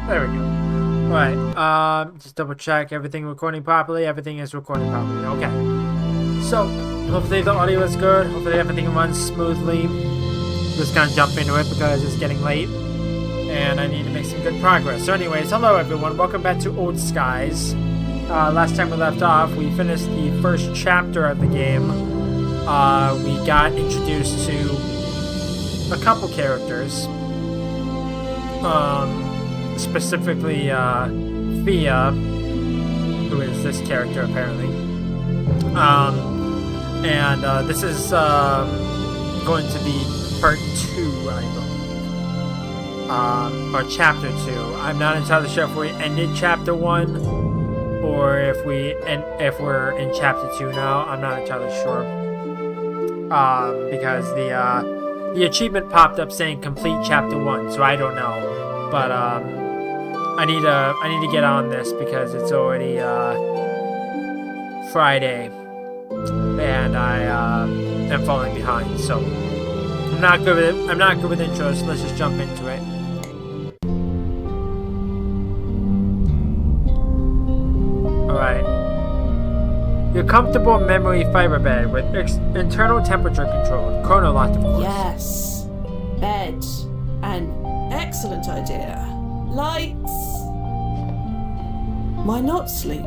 There we go. Right. Just double check everything recording properly. Everything is recording properly. Okay. So, hopefully the audio is good. Hopefully everything runs smoothly. Just gonna jump into it because it's getting late. And I need to make some good progress. So anyways, hello everyone. Welcome back to Old Skies. Last time we left off, we finished the first chapter of the game. We got introduced to a couple characters. Specifically, Fia, who is this character apparently. This is going to be part 2, I believe. Or chapter 2. I'm not entirely sure if we ended chapter 1 or if we're in chapter 2 now. I'm not entirely sure. Because the achievement popped up saying complete chapter 1, so I don't know. But I need to get on this because it's already Friday, and I am falling behind. So I'm not good with intros. So let's just jump into it. Alright. Your comfortable memory fiber bed with internal temperature control, chronolocked of course. Yes. Bed. An excellent idea. Lights. Why not sleep?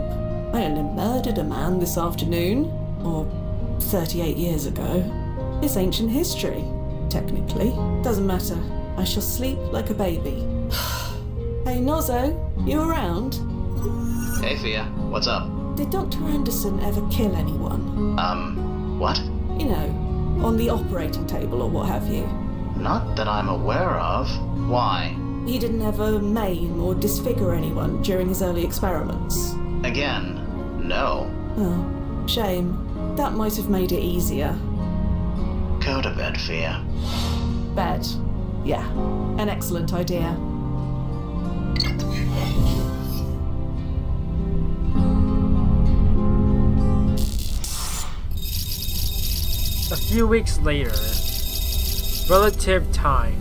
I only murdered a man this afternoon, or 38 years ago. It's ancient history, technically. Doesn't matter. I shall sleep like a baby. Hey Nozzo, you around? Hey Fia, what's up? Did Dr. Anderson ever kill anyone? What? You know, on the operating table or what have you. Not that I'm aware of. Why? He didn't ever maim or disfigure anyone during his early experiments. Again, no. Oh, shame. That might have made it easier. Go to bed, Fia. Bed. Yeah, an excellent idea. A few weeks later, relative time.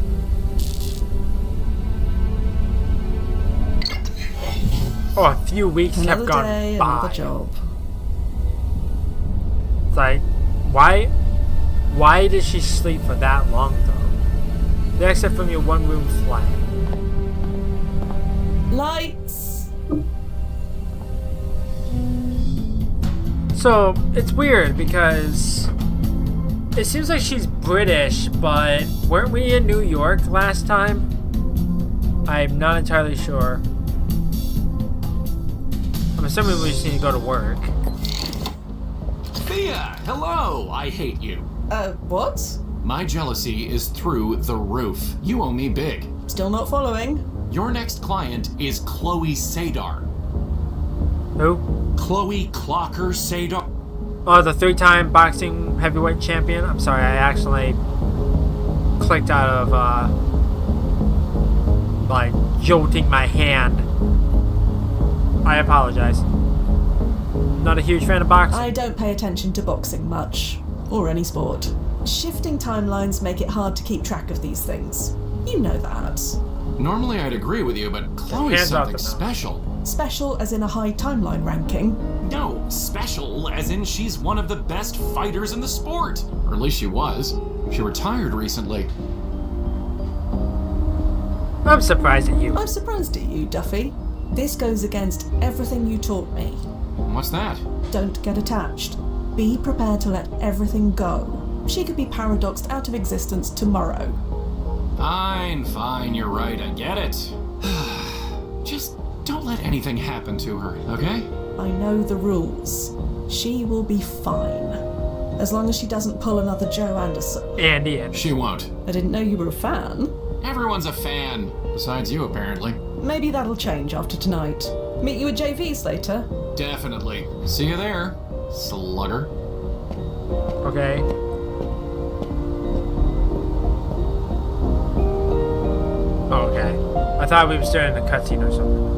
Oh, a few weeks have gone day, by. Another job. It's like, why did she sleep for that long though? The exit from your one-room flat. Lights. So it's weird because it seems like she's British, but weren't we in New York last time? I'm not entirely sure. I'm assuming we just need to go to work. Fia, hello! I hate you. What? My jealousy is through the roof. You owe me big. Still not following. Your next client is Chloe Sadar. Who? Chloe Clocker Sadar. Oh, the 3-time boxing heavyweight champion? I'm sorry, I actually clicked out of, like, jolting my hand. I apologize. Not a huge fan of boxing. I don't pay attention to boxing much, or any sport. Shifting timelines make it hard to keep track of these things. You know that. Normally I'd agree with you, but Chloe's Hands off something the mouth. special. Special as in a high timeline ranking. No, special as in she's one of the best fighters in the sport. Or at least she was. She retired recently. I'm surprised at you. I'm surprised at you, Duffy. This goes against everything you taught me. What's that? Don't get attached. Be prepared to let everything go. She could be paradoxed out of existence tomorrow. Fine, you're right, I get it. Just don't let anything happen to her, okay? I know the rules. She will be fine. As long as she doesn't pull another Joe Anderson. Andy. She won't. I didn't know you were a fan. Everyone's a fan, besides you apparently. Maybe that'll change after tonight. Meet you at JV's later. Definitely. See you there, slugger. Okay. Oh, okay. I thought we were starting a cutscene or something.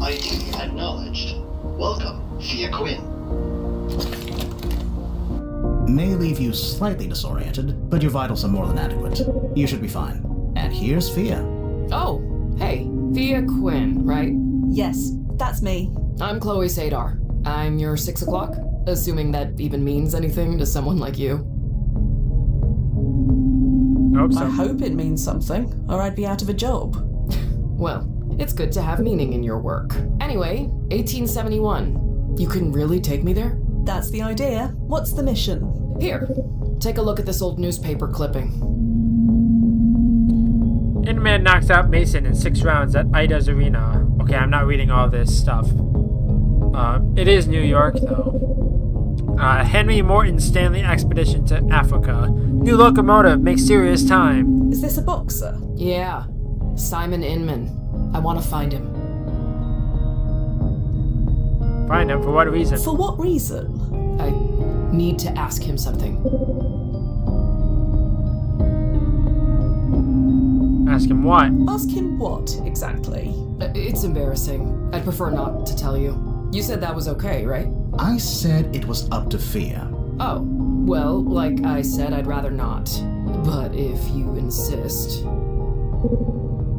ID acknowledged. Welcome, Fia Quinn. May leave you slightly disoriented, but your vitals are more than adequate. You should be fine. And here's Fia. Oh, hey, Fia Quinn, right? Yes, that's me. I'm Chloe Sadar. I'm your 6 o'clock, assuming that even means anything to someone like you. Hope so. I hope it means something, or I'd be out of a job. Well, it's good to have meaning in your work. Anyway, 1871. You can really take me there? That's the idea. What's the mission? Here, take a look at this old newspaper clipping. Inman knocks out Mason in 6 rounds at Ida's Arena. Okay, I'm not reading all this stuff. It is New York, though. Henry Morton Stanley expedition to Africa. New locomotive makes serious time. Is this a boxer? Yeah, Simon Inman. I want to find him. Find him for what reason? For what reason? I need to ask him something. Ask him what? Ask him what, exactly? It's embarrassing. I'd prefer not to tell you. You said that was okay, right? I said it was up to Fia. Oh, well, like I said, I'd rather not. But if you insist.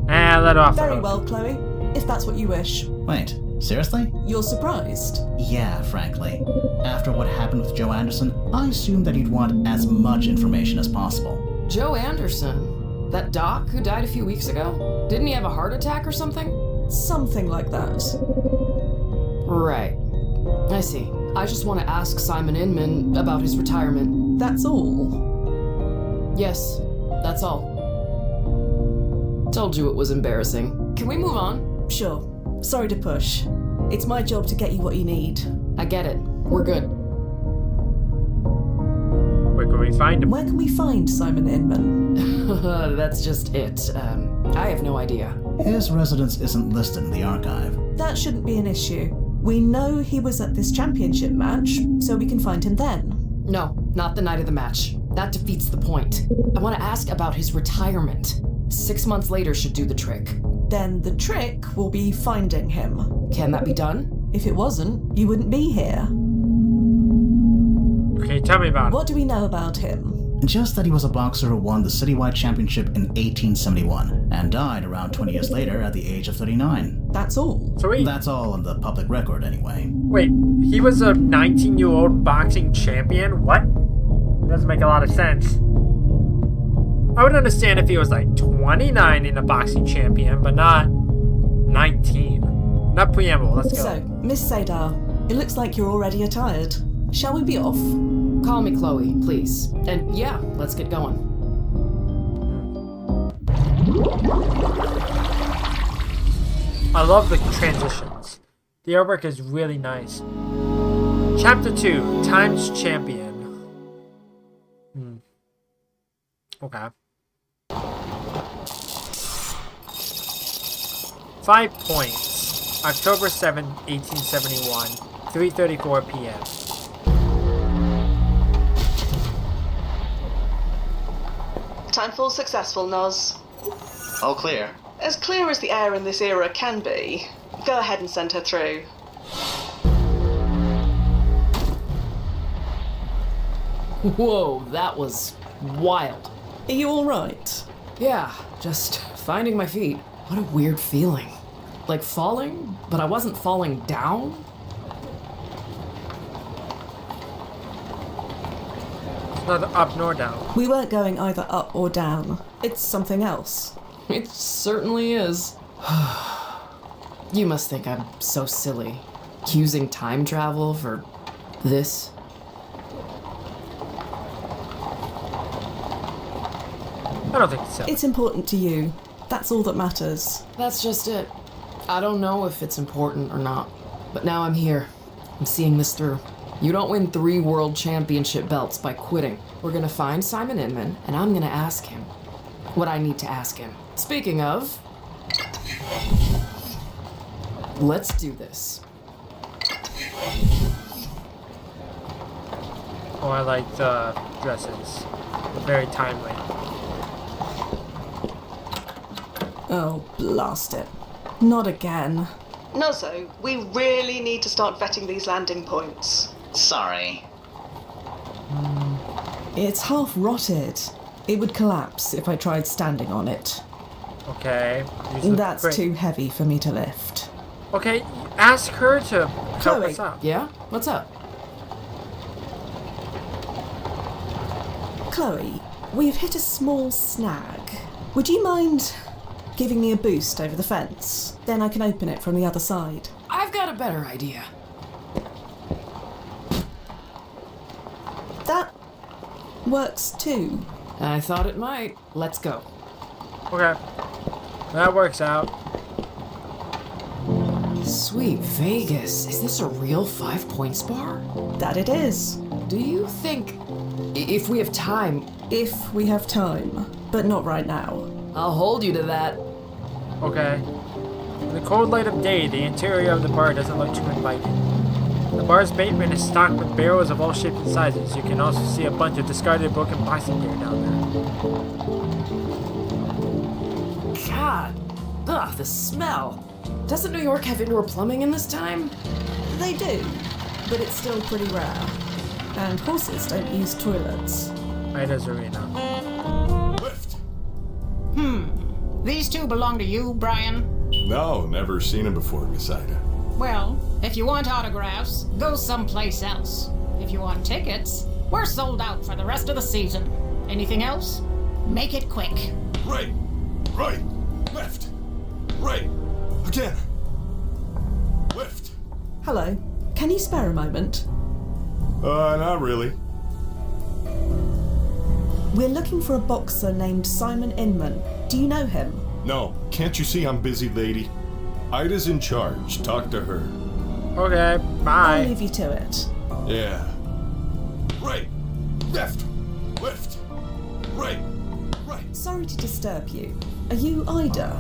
Let off. Very well, Chloe. If that's what you wish. Wait, seriously? You're surprised? Yeah, frankly. After what happened with Joe Anderson, I assumed that you'd want as much information as possible. Joe Anderson? That doc who died a few weeks ago? Didn't he have a heart attack or something? Something like that. Right. I see. I just want to ask Simon Inman about his retirement. That's all. Yes, that's all. Told you it was embarrassing. Can we move on? Sure. Sorry to push. It's my job to get you what you need. I get it. We're good. Where can we find him? Where can we find Simon Inman? That's just it. I have no idea. His residence isn't listed in the archive. That shouldn't be an issue. We know he was at this championship match, so we can find him then. No, not the night of the match. That defeats the point. I want to ask about his retirement. 6 months later should do the trick. Then the trick will be finding him. Can that be done? If it wasn't, you wouldn't be here. Okay, tell me about it. What do we know about him? Just that he was a boxer who won the citywide championship in 1871 and died around 20 years later at the age of 39. That's all. So wait, That's all on the public record anyway. he was a 19-year-old boxing champion? What? Doesn't make a lot of sense. I would understand if he was like 29 and a boxing champion, but not 19. Not preamble, let's go. So, Miss Sadar, it looks like you're already attired. Shall we be off? Call me Chloe, please. And yeah, let's get going. I love the transitions. The artwork is really nice. Chapter 2, Times Champion. Okay. 5 points. October 7, 1871. 3:34 p.m. Timefall successful, Noz. All clear. As clear as the air in this era can be. Go ahead and send her through. Whoa, that was wild. Are you alright? Yeah, just finding my feet. What a weird feeling. Like falling, but I wasn't falling down? It's neither up nor down. We weren't going either up or down. It's something else. It certainly is. You must think I'm so silly. Using time travel for this? I don't think it's so. It's important to you. That's all that matters. That's just it. I don't know if it's important or not. But now I'm here. I'm seeing this through. You don't win 3 world championship belts by quitting. We're gonna find Simon Inman, and I'm gonna ask him what I need to ask him. Speaking of, let's do this. Oh, I like the dresses. Very timely. Oh, blast it. Not again. Nozzo, we really need to start vetting these landing points. Sorry. It's half rotted. It would collapse if I tried standing on it. Okay. These look That's great. too heavy for me to lift. Okay, ask her to help Chloe. us out. Yeah? What's up? Chloe, we've hit a small snag. Would you mind giving me a boost over the fence? Then I can open it from the other side. I've got a better idea. That works too. I thought it might. Let's go. Okay. That works out. Sweet Vegas. Is this a real 5 points bar? That it is. Do you think if we have time? If we have time. But not right now. I'll hold you to that. Okay. In the cold light of day, the interior of the bar doesn't look too inviting. The bar's basement is stocked with barrels of all shapes and sizes. You can also see a bunch of discarded broken boxing gear down there. God. Ugh, the smell. Doesn't New York have indoor plumbing in this time? They do, but it's still pretty rare. And horses don't use toilets. Ida's Arena. Lift! These two belong to you, Brian? No, never seen him before, Miss Ida. Well, if you want autographs, go someplace else. If you want tickets, we're sold out for the rest of the season. Anything else? Make it quick. Right! Right! Left! Right! Again! Lift! Hello. Can you spare a moment? Not really. We're looking for a boxer named Simon Inman. Do you know him? No, can't you see I'm busy, lady? Ida's in charge. Talk to her. Okay, I'll bye. leave you to it. Yeah. Right! Left! Lift! Right! Right! Sorry to disturb you. Are you Ida?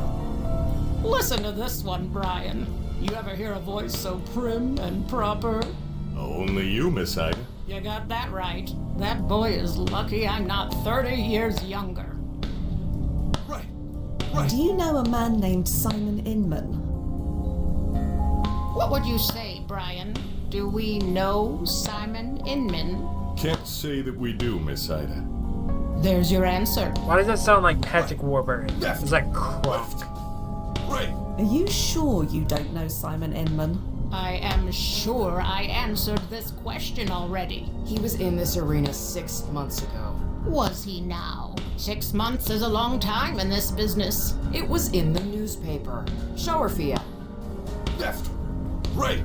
Listen to this one, Brian. You ever hear a voice so prim and proper? Only you, Miss Ida. You got that right. That boy is lucky I'm not 30 years younger. Right! Right! Do you know a man named Simon Inman? What would you say, Brian? Do we know Simon Inman? Can't say that we do, Miss Ida. There's your answer. Why does that sound like Patrick Warburton? Left! It's like Left! crap. Right! Are you sure you don't know Simon Inman? I am sure I answered this question already. He was in this arena 6 months ago. Was he now? 6 months is a long time in this business. It was in the newspaper. Show her, Fia. Left! Right!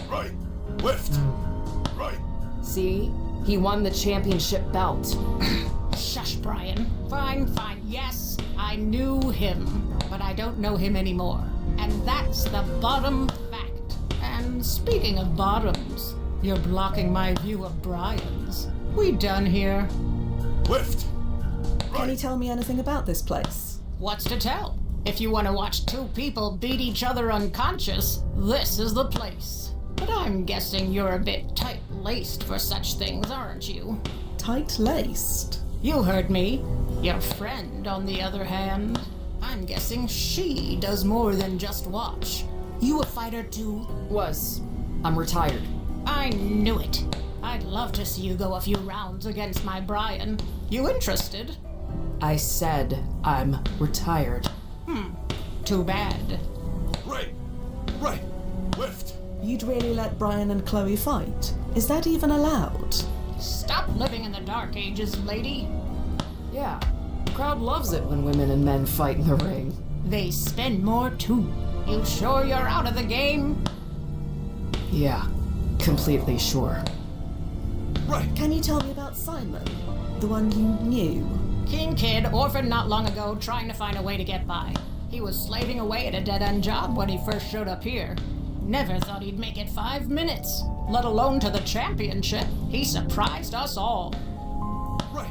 Right! Lift! Right! See? He won the championship belt. Shush, Brian. Fine. Yes, I knew him, but I don't know him anymore. And that's the bottom fact. And speaking of bottoms, you're blocking my view of Brian's. We done here? Lift! Can you Right! tell me anything about this place? What's to tell? If you want to watch two people beat each other unconscious, this is the place. But I'm guessing you're a bit tight-laced for such things, aren't you? Tight-laced? You heard me. Your friend, on the other hand, I'm guessing she does more than just watch. You a fighter too? Was. I'm retired. I knew it. I'd love to see you go a few rounds against my Brian. You interested? I said I'm retired. Too bad. Right! Right! Lift! You'd really let Brian and Chloe fight? Is that even allowed? Stop living in the dark ages, lady. Yeah. The crowd loves it when women and men fight in the ring. They spend more too. You sure you're out of the game? Yeah. Completely sure. Right! Can you tell me about Simon? The one you knew? King kid, orphaned not long ago, trying to find a way to get by. He was slaving away at a dead-end job when he first showed up here. Never thought he'd make it 5 minutes, let alone to the championship. He surprised us all. Right!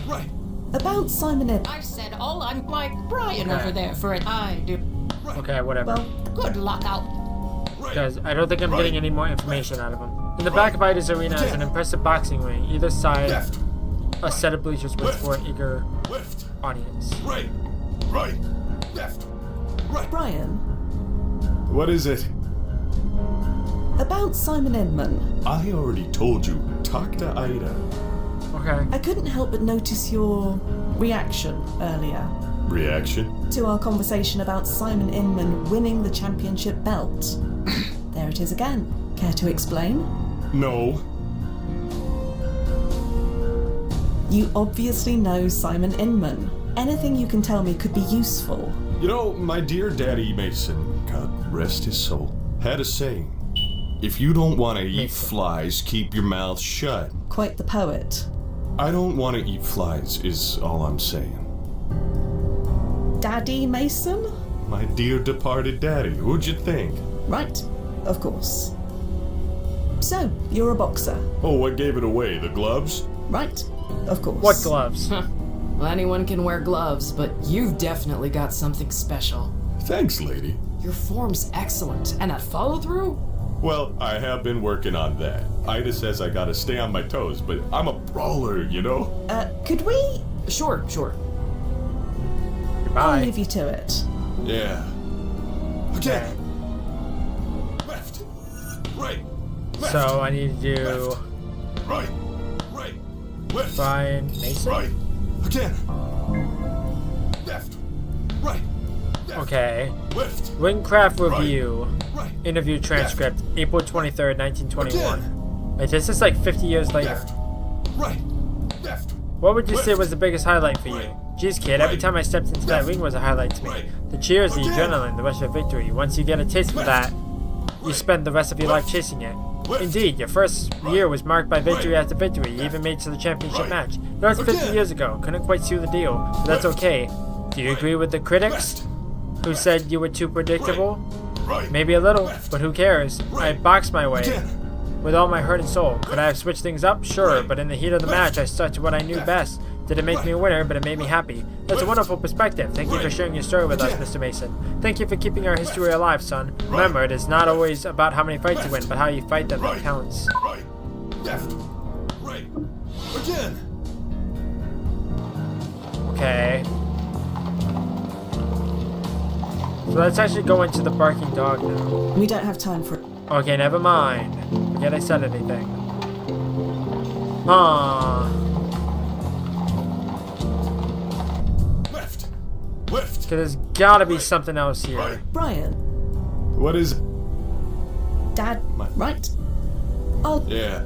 Right! About Simon Inman. I said all I'm like Brian over there for it. I do. Okay, whatever. Well, Good luck out. Right! Because I don't think I'm getting any more information out of him. In the back of Ida's Arena is an impressive boxing ring. Either side, Left! a set of bleachers with for an eager Lift! audience. Right! Right! Left! Right! Brian, What is it? about Simon Inman. I already told you. Talk to Ida. Okay. I couldn't help but notice your reaction earlier Reaction? to our conversation about Simon Inman winning the championship belt. There it is again. Care to explain? No. You obviously know Simon Inman. Anything you can tell me could be useful. You know, my dear Daddy Mason, God rest his soul, had a saying. If you don't want to eat Mason. flies, keep your mouth shut. Quite the poet. I don't want to eat flies, is all I'm saying. Daddy Mason? My dear departed daddy, who'd you think? Right, of course. So, you're a boxer. Oh, what gave it away? The gloves? Right, of course. What gloves? Well, anyone can wear gloves, but you've definitely got something special. Thanks, lady. Your form's excellent, and that follow-through? Well, I have been working on that. Ida says I gotta stay on my toes, but I'm a brawler, you know? Could we? Sure. I'll Goodbye. leave you to it. Yeah. Again. Left. Right. Left. So I need to do Right. Right. Left. Brian Mason. Right. Again. Left. Right. Left. Okay. Left. Wingcraft review. Right. Interview transcript. April 23rd, 1921. Wait, this is like 50 years later. Left. Right. Left. What would you say Left. was the biggest highlight for you? Geez, kid, every Right. time I stepped into that Left. ring was a highlight to me. Right. The cheers, the Again. adrenaline, the rush of victory. Once you get a taste of Left. that, you Right. spend the rest of your life Left. chasing it. Left. Indeed, your first Right. year was marked by victory Right. after victory. You even made it to the championship Right. match. That was 50 Again. years ago. Couldn't quite seal the deal, but that's Left. okay. Do you Right. agree with the critics Left. who said you were too predictable? Right. Maybe a little, Left. but who cares? I Right. boxed my way. Again. With all my heart and soul. Could I have switched things up? Sure, Right. but in the heat of the match, I stuck to what I knew Left. best. Did it make me a winner, but it made me happy. That's a Left. wonderful perspective. Thank you for Right. sharing your story with us, Again. Mr. Mason. Thank you for keeping our history alive, son. Right. Remember, it is not always about how many fights you win, but how you fight them that Right. counts. Right. Left. Right. Again. Okay. So let's actually go into the barking dog now. We don't have time for it. Okay, never mind. Forget I said anything. Huh. Left. Left. Okay, there's gotta be something else here. Right. Brian, What is? Dad, My- right? Oh, Yeah.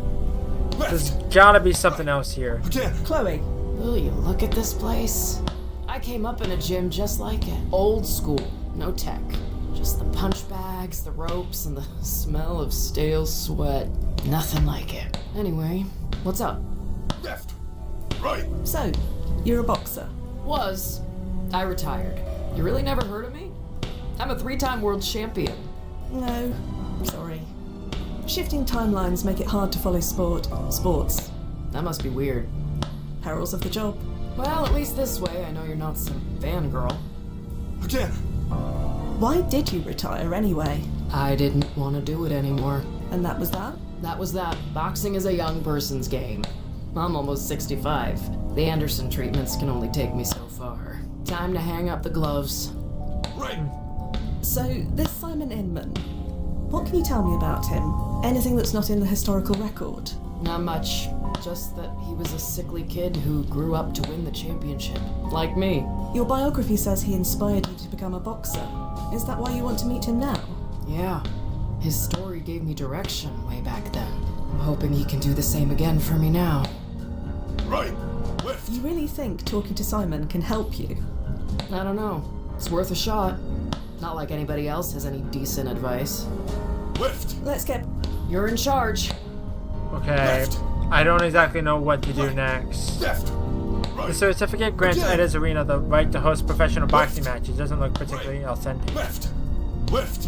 There's Left. gotta be something else here. Again. Chloe. Will you look at this place? I came up in a gym just like it. Old school, no tech. Just the punch bags, the ropes, and the smell of stale sweat. Nothing like it. Anyway, what's up? Left. Right. So, you're a boxer. Was. I retired. You really never heard of me? I'm a 3-time world champion. No, sorry. Shifting timelines make it hard to follow sports. That must be weird. Perils of the job. Well, at least this way I know you're not some fangirl. Again. Why did you retire anyway? I didn't want to do it anymore. And that was that? That was that. Boxing is a young person's game. I'm almost 65. The Anderson treatments can only take me so far. Time to hang up the gloves. Right. So, this Simon Inman, what can you tell me about him? Anything that's not in the historical record? Not much. Just that he was a sickly kid who grew up to win the championship. Like me. Your biography says he inspired you to become a boxer. Is that why you want to meet him now? Yeah. His story gave me direction way back then. I'm hoping he can do the same again for me now. Right. Left. You really think talking to Simon can help you? I don't know. It's worth a shot. Not like anybody else has any decent advice. Left. Let's get... You're in charge. Okay. Left. I don't exactly know what to do next. Left. The Right. certificate grants Again. Ida's Arena the right to host professional boxing Left. matches. Doesn't look particularly authentic. Left. Left.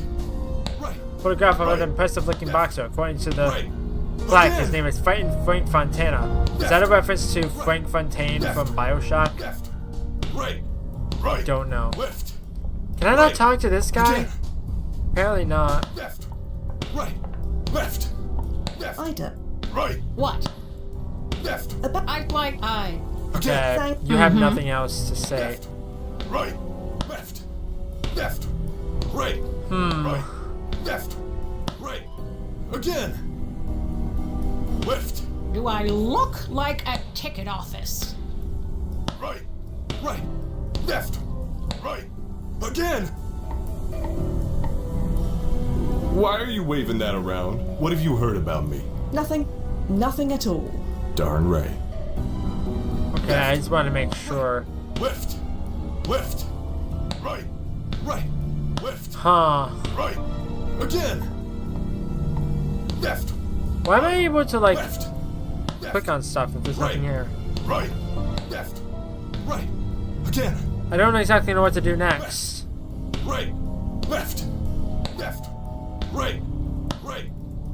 Right. Photograph of an Right. impressive looking Left. boxer. According to the Right. plaque, Again. his name is Fighting Frank Fontana. Is that a reference to Frank Fontaine Left. from Bioshock? Left. Right. Right. Don't know. Left. Can I not Right. talk to this guy? Again. Apparently not. Left. Right. Left. Left. Ida. Right. What? Left. About... I. Again. Okay, Thank- you have nothing else to say. Left. Right. Left. Left. Right. Hmm. Right. Left. Right. Again. Left. Do I look like a ticket office? Right. Right. Left. Right. Again. Why are you waving that around? What have you heard about me? Nothing. Nothing at all. Darn right. Okay, I just want to make sure. Left. Left. Right. Right. Left. Huh. Right. Again. Left. Why am I able to, like, Left. Left. click on stuff if there's nothing here? Right. Left. Right. Again. I don't exactly know what to do next. Right. Left. Left. Right. Right.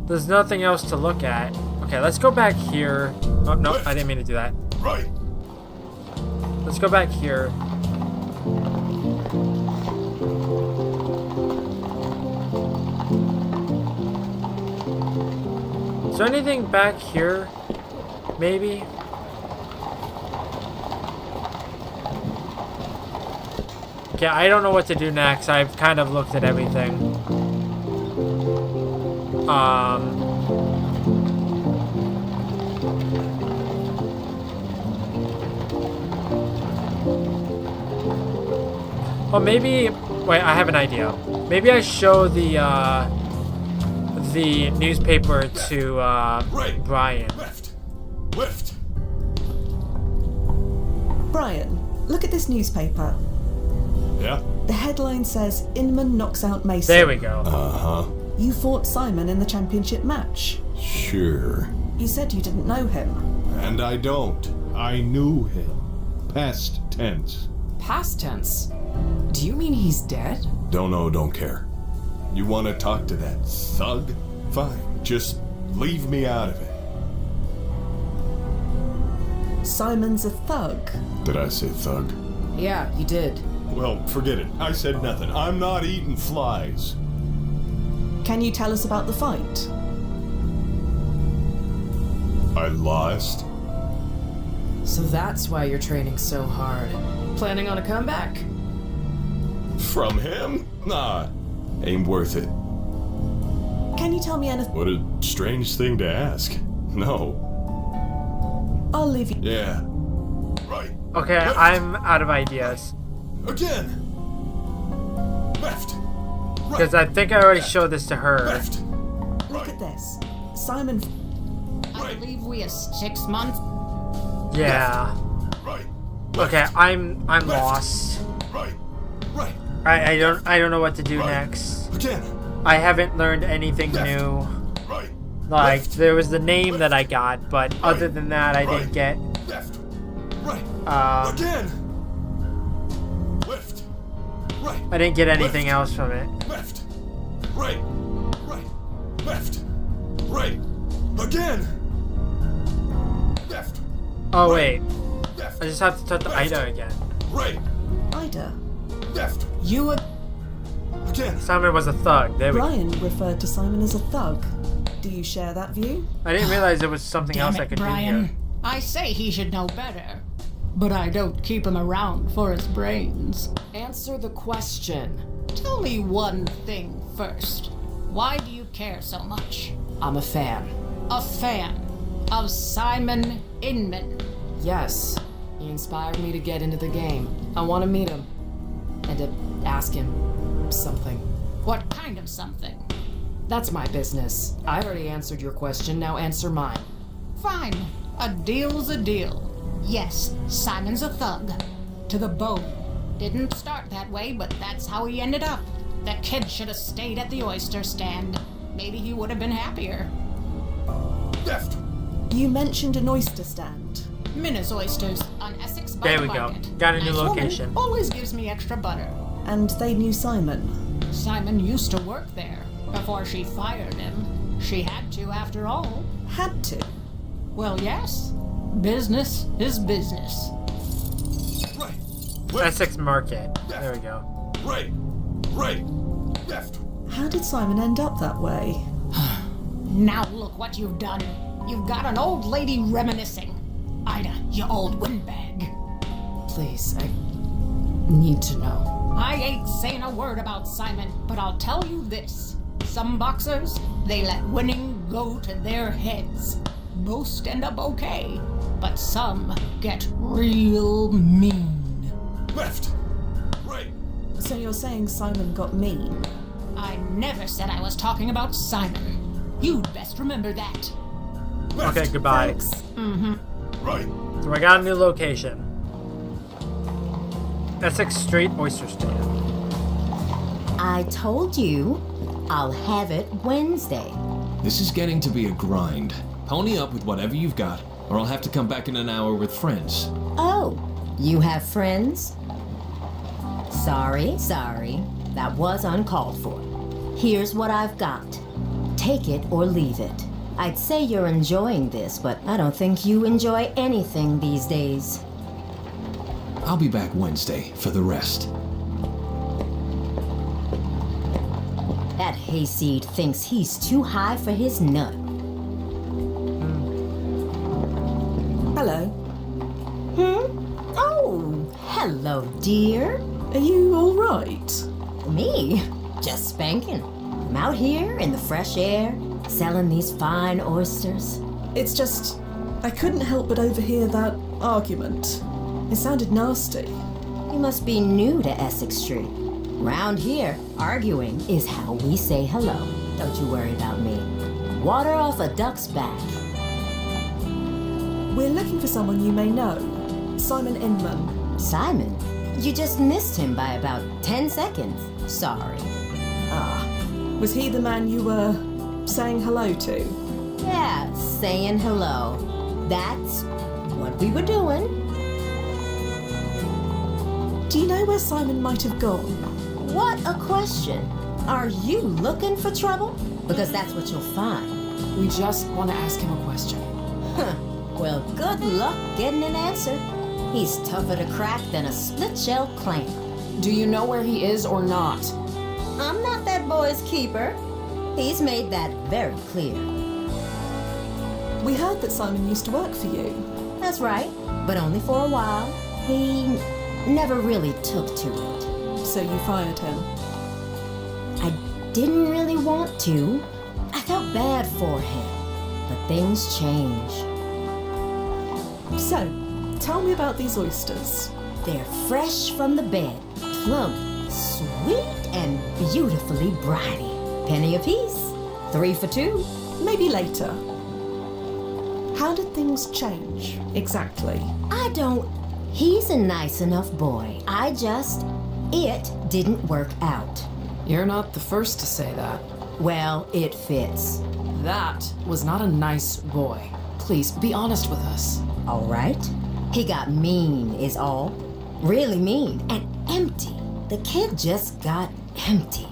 There's nothing else to look at. Okay, let's go back here. Oh, no, I didn't mean to do that. Right. Let's go back here. Is there anything back here? Maybe? Okay, I don't know what to do next. I've kind of looked at everything. Well, maybe... Wait, I have an idea. Maybe I show the newspaper to Brian. Left. Brian, look at this newspaper. Yeah? The headline says, Inman knocks out Mason. There we go. Uh-huh. You fought Simon in the championship match. Sure. You said you didn't know him. And I don't. I knew him. Past tense. Past tense? Do you mean he's dead? Don't know, don't care. You want to talk to that thug? Fine. Just leave me out of it. Simon's a thug. Did I say thug? Yeah, you did. Well, forget it. I said nothing. I'm not eating flies. Can you tell us about the fight? I lost. So that's why you're training so hard. Planning on a comeback? From him? Nah. Ain't worth it. Can you tell me anything? What a strange thing to ask. No. I'll leave you. Yeah. Right. Okay, Left. I'm out of ideas. Again. Left. Right. Because I think I already showed this to her. Left. Look at this. Simon. I believe we are 6 months. Yeah. Right. Okay, I'm Left. lost. Right. Right. I don't know what to do Right. next. Again. I haven't learned anything Left. new. Right. Like, Left. there was the name that I got, but other than that, I Right. didn't get. Left. Right. Um, Again. Left. Right. I didn't get anything Left. else from it. Left. Right. Right. Left. Right. Again. Left. Oh wait, Left. I just have to touch the Left. Ida again. Right. Ida. Left. You would. Again. Simon was a thug. There we go. Brian referred to Simon as a thug. Do you share that view? I didn't realize there was something Damn else I it, could do Brian. here. I say he should know better. But I don't keep him around for his brains. Answer the question. Tell me one thing first. Why do you care so much? I'm a fan. A fan of Simon Inman. Yes, he inspired me to get into the game. I want to meet him. And to ask him something. What kind of something? That's my business. I already answered your question, now answer mine. Fine. A deal's a deal. Yes, Simon's a thug. To the bone. Didn't start that way, but that's how he ended up. The kid should have stayed at the oyster stand. Maybe he would have been happier. Left. You mentioned an oyster stand. Minna's Oysters on Essex by There the we go. Market. Got a new Nice woman, location. always gives me extra butter. And they knew Simon. Simon used to work there before she fired him. She had to, after all. Had to. Well, yes. Business is business. Right. Left. Essex Market. There we go. Right. Right. Left. How did Simon end up that way? Now look what you've done. You've got an old lady reminiscing. Ida, you old windbag. Please, I need to know. I ain't saying a word about Simon, but I'll tell you this. Some boxers, they let winning go to their heads. Most end up okay, but some get real mean. Left. Right. So you're saying Simon got mean? I never said I was talking about Simon. You'd best remember that. Left. Okay, goodbye. Thanks. Right. So I got a new location. Essex Street Oyster Stand. I told you, I'll have it Wednesday. This is getting to be a grind. Pony up with whatever you've got, or I'll have to come back in an hour with friends. Oh, you have friends? Sorry. That was uncalled for. Here's what I've got. Take it or leave it. I'd say you're enjoying this, but I don't think you enjoy anything these days. I'll be back Wednesday for the rest. That hayseed thinks he's too high for his nut. Hello. Oh, hello, dear. Are you alright? Me? Just spanking. I'm out here in the fresh air, selling these fine oysters. It's just, I couldn't help but overhear that argument. It sounded nasty. You must be new to Essex Street. Round here, arguing is how we say hello. Don't you worry about me. Water off a duck's back. We're looking for someone you may know. Simon Inman. Simon? You just missed him by about 10 seconds. Sorry. Was he the man you were saying hello to? Yeah, saying hello. That's what we were doing. Do you know where Simon might have gone? What a question. Are you looking for trouble? Because that's what you'll find. We just want to ask him a question. Huh. Well, good luck getting an answer. He's tougher to crack than a split-shelled clam. Do you know where he is or not? I'm not that boy's keeper. He's made that very clear. We heard that Simon used to work for you. That's right, but only for a while. He never really took to it. So you fired him? I didn't really want to. I felt bad for him. But things change. So, tell me about these oysters. They're fresh from the bed, plump, sweet, and beautifully briny. Penny apiece. 3 for 2. Maybe later. How did things change, exactly? I don't... He's a nice enough boy. It didn't work out. You're not the first to say that. Well, it fits. That was not a nice boy. Please, be honest with us. All right. He got mean, is all. Really mean and empty. The kid just got empty.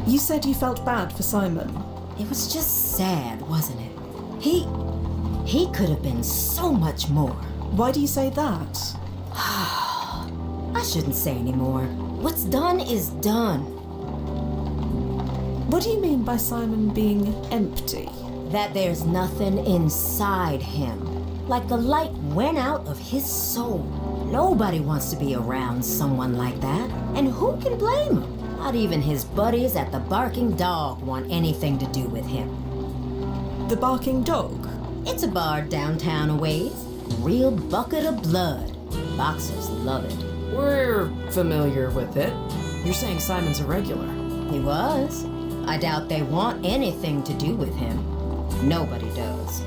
You said you felt bad for Simon. It was just sad, wasn't it? He could have been so much more. Why do you say that? I shouldn't say anymore. What's done is done. What do you mean by Simon being empty? That there's nothing inside him. Like the light went out of his soul. Nobody wants to be around someone like that. And who can blame him? Not even his buddies at the Barking Dog want anything to do with him. The Barking Dog? It's a bar downtown a ways. Real bucket of blood. Boxers love it. We're familiar with it. You're saying Simon's a regular. He was. I doubt they want anything to do with him. Nobody does.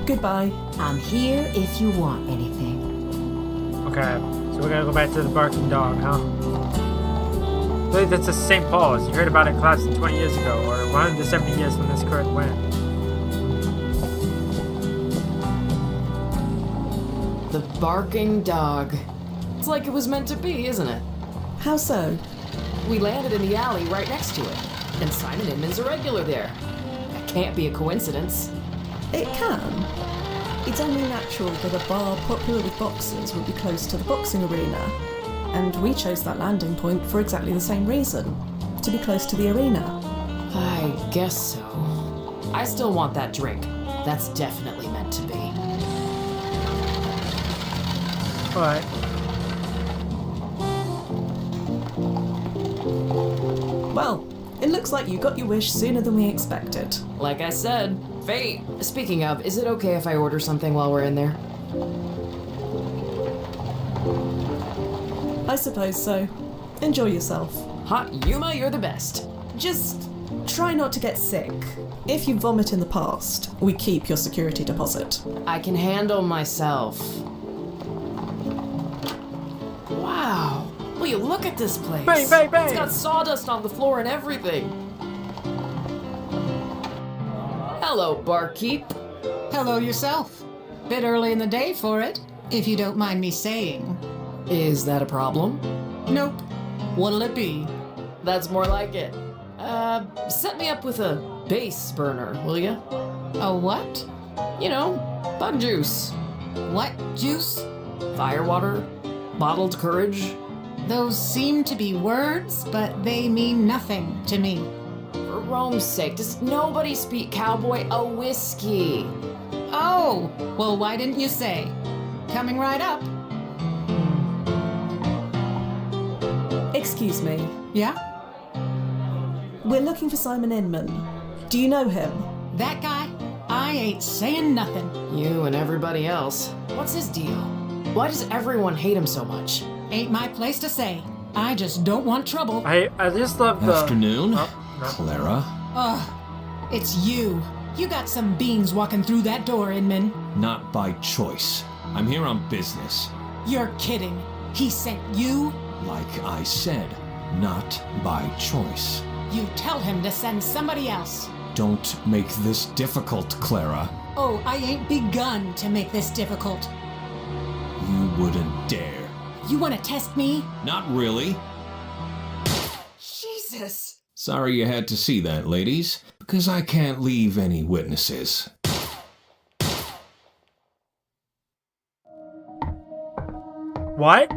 Goodbye. I'm here if you want anything. Okay, so we're gonna go back to the Barking Dog, huh? I believe that's the St. Paul's. You heard about it collapsing 20 years ago, or 170 years when this current went. The Barking Dog. It's like it was meant to be, isn't it? How so? We landed in the alley right next to it, and Simon Inman's a regular there. That can't be a coincidence. It can. It's only natural that a bar popular with boxers would be close to the boxing arena. And we chose that landing point for exactly the same reason. To be close to the arena. I guess so. I still want that drink. That's definitely meant to be. Alright. Well, it looks like you got your wish sooner than we expected. Like I said, fate. Speaking of, is it okay if I order something while we're in there? I suppose so. Enjoy yourself. Hot Yuma, you're the best. Just try not to get sick. If you vomit in the past, we keep your security deposit. I can handle myself. Wow. Will you look at this place? Bang, bang, bang. It's got sawdust on the floor and everything. Hello, barkeep. Hello yourself. Bit early in the day for it, if you don't mind me saying. Is that a problem? Nope. What'll it be? That's more like it. Set me up with a base burner, will ya? A what? You know, bug juice. What juice? Firewater? Bottled courage? Those seem to be words, but they mean nothing to me. For Rome's sake, does nobody speak cowboy a whiskey? Oh, well, why didn't you say? Coming right up. Excuse me. Yeah? We're looking for Simon Inman. Do you know him? That guy? I ain't saying nothing. You and everybody else. What's his deal? Why does everyone hate him so much? Ain't my place to say. I just don't want trouble. I just love the Afternoon, Oh, no. Clara. Ugh, it's you. You got some beans walking through that door, Inman. Not by choice. I'm here on business. You're kidding. He sent you? Like I said, not by choice. You tell him to send somebody else. Don't make this difficult, Clara. Oh, I ain't begun to make this difficult. You wouldn't dare. You want to test me? Not really. Jesus! Sorry you had to see that, ladies, because I can't leave any witnesses. What?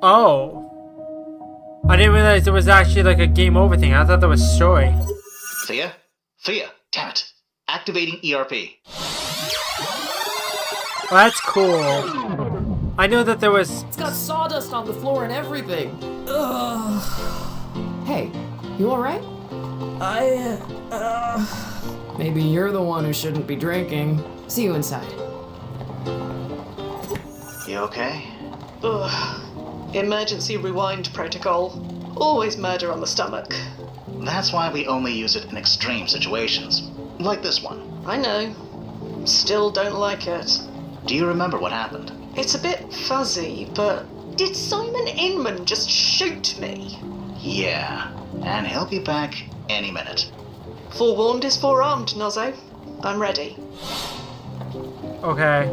Oh. I didn't realize it was actually like a game over thing. I thought that was story. Thea? Thea, damn it. Activating ERP. Well, that's cool. I know that there was. It's got sawdust on the floor and everything. Ugh. Hey, you alright? Maybe you're the one who shouldn't be drinking. See you inside. You okay? Ugh. Emergency rewind protocol. Always murder on the stomach. That's why we only use it in extreme situations. Like this one. I know. Still don't like it. Do you remember what happened? It's a bit fuzzy, but did Simon Inman just shoot me? Yeah. And he'll be back any minute. Forewarned is forearmed, Nozzo. I'm ready. Okay.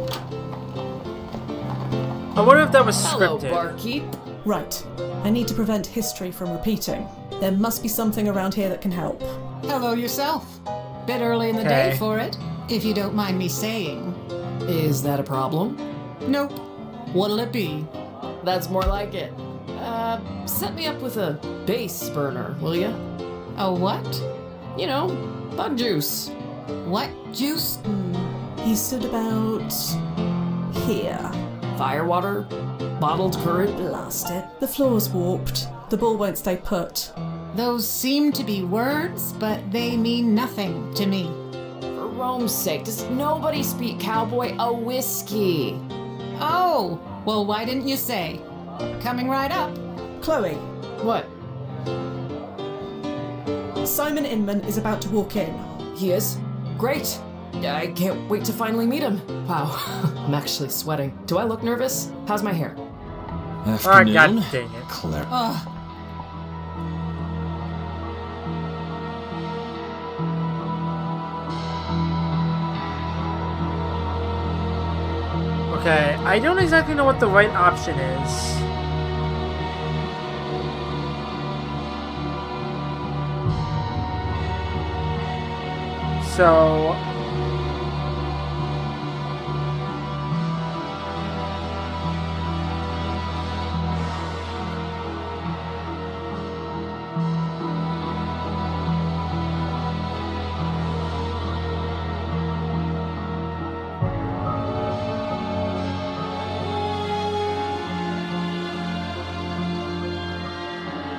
I wonder if that was Hello, scripted. barkeep. Right. I need to prevent history from repeating. There must be something around here that can help. Hello yourself. Bit early in the Okay. day for it, if you don't mind me saying. Is that a problem? Nope. What'll it be? That's more like it. Set me up with a base burner, will ya? A what? You know, bug juice. What juice? He stood about here. Firewater? Bottled courage? Blast it. The floor's warped. The ball won't stay put. Those seem to be words, but they mean nothing to me. For Rome's sake, does nobody speak cowboy a whiskey? Oh, well, why didn't you say? Coming right up. Chloe, What? Simon Inman is about to walk in. He is? Great! I can't wait to finally meet him. Wow, I'm actually sweating. Do I look nervous? How's my hair? Afternoon, God dang it. Clara. Ugh. Okay, I don't exactly know what the right option is. So...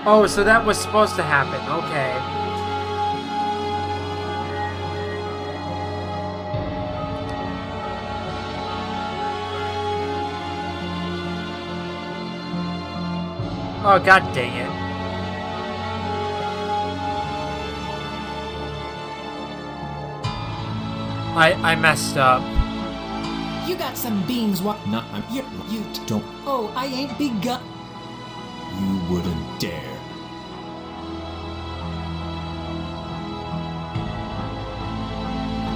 Oh, so that was supposed to happen. Okay. Oh, god dang it. I messed up. You got some beans. What? Not, You. don't. Oh, I ain't begun. You wouldn't dare.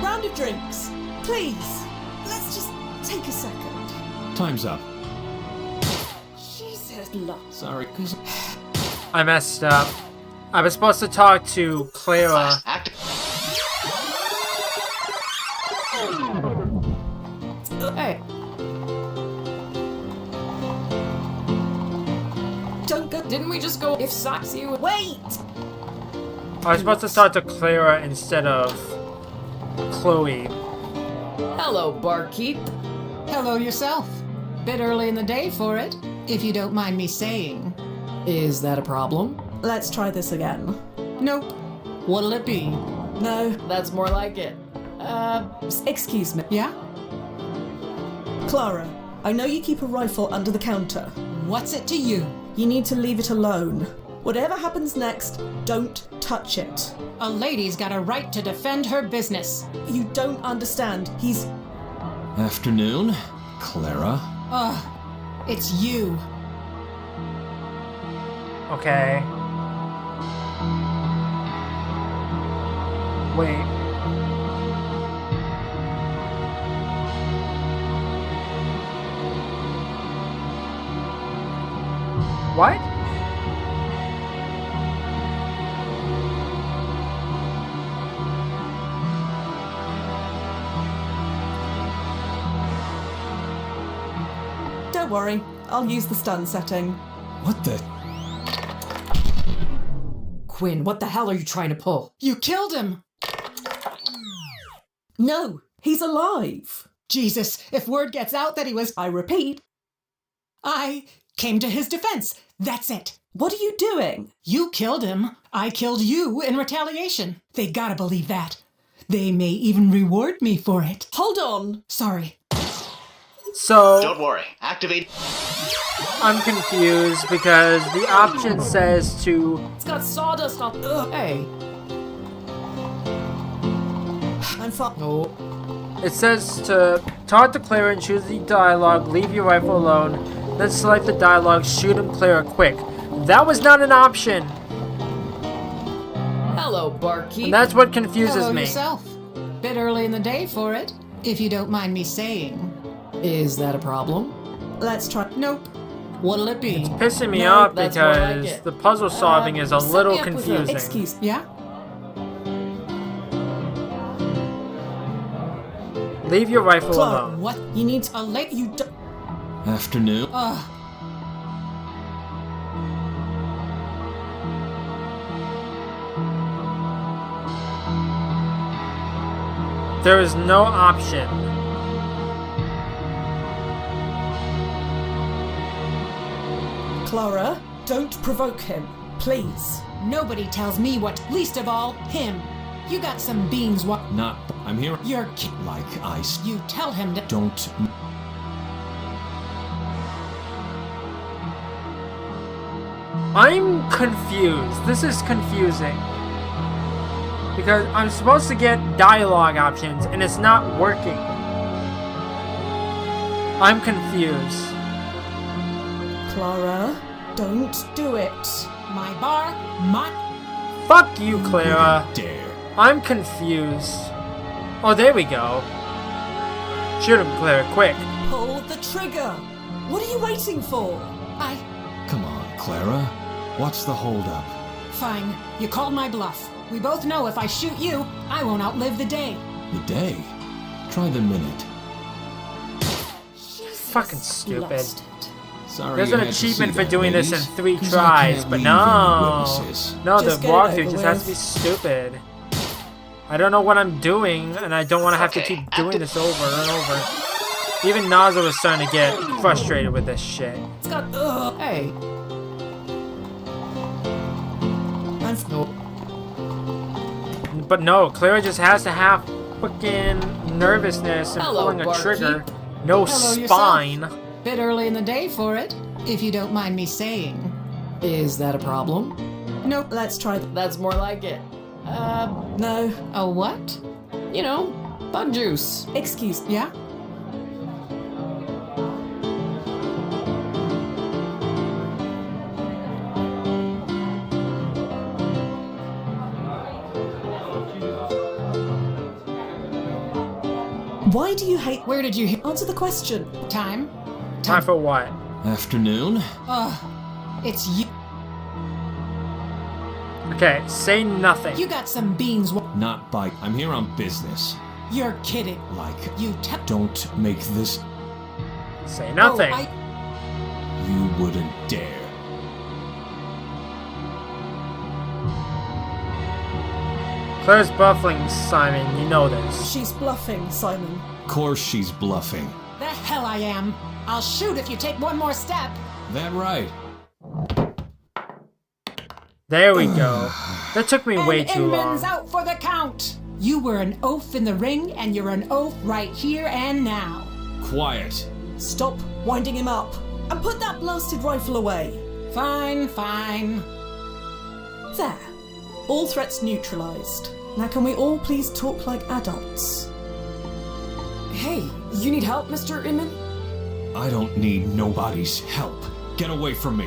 Round of drinks. Please. Let's just take a second. Time's up. Jesus. Sorry, cause I messed up. I was supposed to talk to Clara. Act. Didn't we just go if socks you? Wait! I was supposed to talk to Clara instead of Chloe. Hello, barkeep. Hello yourself. Bit early in the day for it, if you don't mind me saying. Is that a problem? Let's try this again. Nope. What'll it be? No. That's more like it. Excuse me. Yeah? Clara, I know you keep a rifle under the counter. What's it to you? You need to leave it alone. Whatever happens next, don't touch it. A lady's got a right to defend her business. You don't understand. He's... Afternoon, Clara. Ugh. It's you. Okay. Wait. What? Don't worry, I'll use the stun setting. What the? Quinn, what the hell are you trying to pull? You killed him! No, he's alive. Jesus, if word gets out that he was... I repeat. I came to his defense. That's it. What are you doing? You killed him. I killed you in retaliation. They gotta believe that. They may even reward me for it. Hold on. Sorry. So, Don't worry. Activate. I'm confused because the option says to... It's got sawdust on. Ugh. Hey. I'm fine. No. It says to talk to Clara and choose the dialogue, leave your rifle alone, then select the dialogue, shoot him, Clara, quick. That was not an option! Hello, barkeep. And that's what confuses Hello me. yourself. Bit early in the day for it, if you don't mind me saying. Is that a problem? Let's try. Nope. What'll it be? Pissing me No, off that's more like because it. the puzzle solving is a set little me up with a- confusing. Excuse. Yeah? Leave your rifle Clara, alone. What? You need to... A late... You do... Afternoon. Ugh. There is no option. Clara, don't provoke him. Please. Nobody tells me what, least of all, him. You got some beans, what? Not. I'm here. You're Like ice. You tell him to... Don't. I'm confused. This is confusing. Because I'm supposed to get dialogue options and it's not working. I'm confused. Clara, don't do it. My bar, my... Fuck you, Clara. Dare. I'm confused. Oh, there we go. Shoot him, Clara, quick. Pull the trigger. What are you waiting for? Come on, Clara. What's the holdup? Fine. You called my bluff. We both know if I shoot you, I won't outlive the day. The day. Try the minute. Fucking stupid. Sorry. There's you an had to see achievement for that, doing this in ladies, 3 'cause I tries, can't but leave no. any witnesses. No, the Just get it walkthrough over just has to be with. stupid. I don't know what I'm doing, and I don't want to have to keep doing this over and over. Even Naza was starting to get frustrated with this shit. It's got... Ugh. Hey. I'm... Nope. But no, Clara just has to have fucking nervousness and Hello, pulling a barkeep. trigger. No Hello yourself. spine. Bit early in the day for it, if you don't mind me saying. Is that a problem? Nope. Let's try... That's more like it. No. A what? You know, bug juice. Excuse... Yeah? Why do you hate... Where did you hear? Answer the question. Time? Time for what? Afternoon. Ugh. It's you. Okay, say nothing. You got some beans. Not by. I'm here on business. You're kidding. Like. You tell. Don't make this. Say nothing. Oh, You wouldn't dare. Claire's buffing, Simon. You know this. She's bluffing, Simon. Course she's bluffing. The hell I am. I'll shoot if you take one more step. That right. There we go. That took me way too long. Inman's out for the count. You were an oaf in the ring, and you're an oaf right here and now. Quiet. Stop winding him up. And put that blasted rifle away. Fine, fine. There. All threats neutralized. Now can we all please talk like adults? Hey, you need help, Mr. Inman? I don't need nobody's help. Get away from me.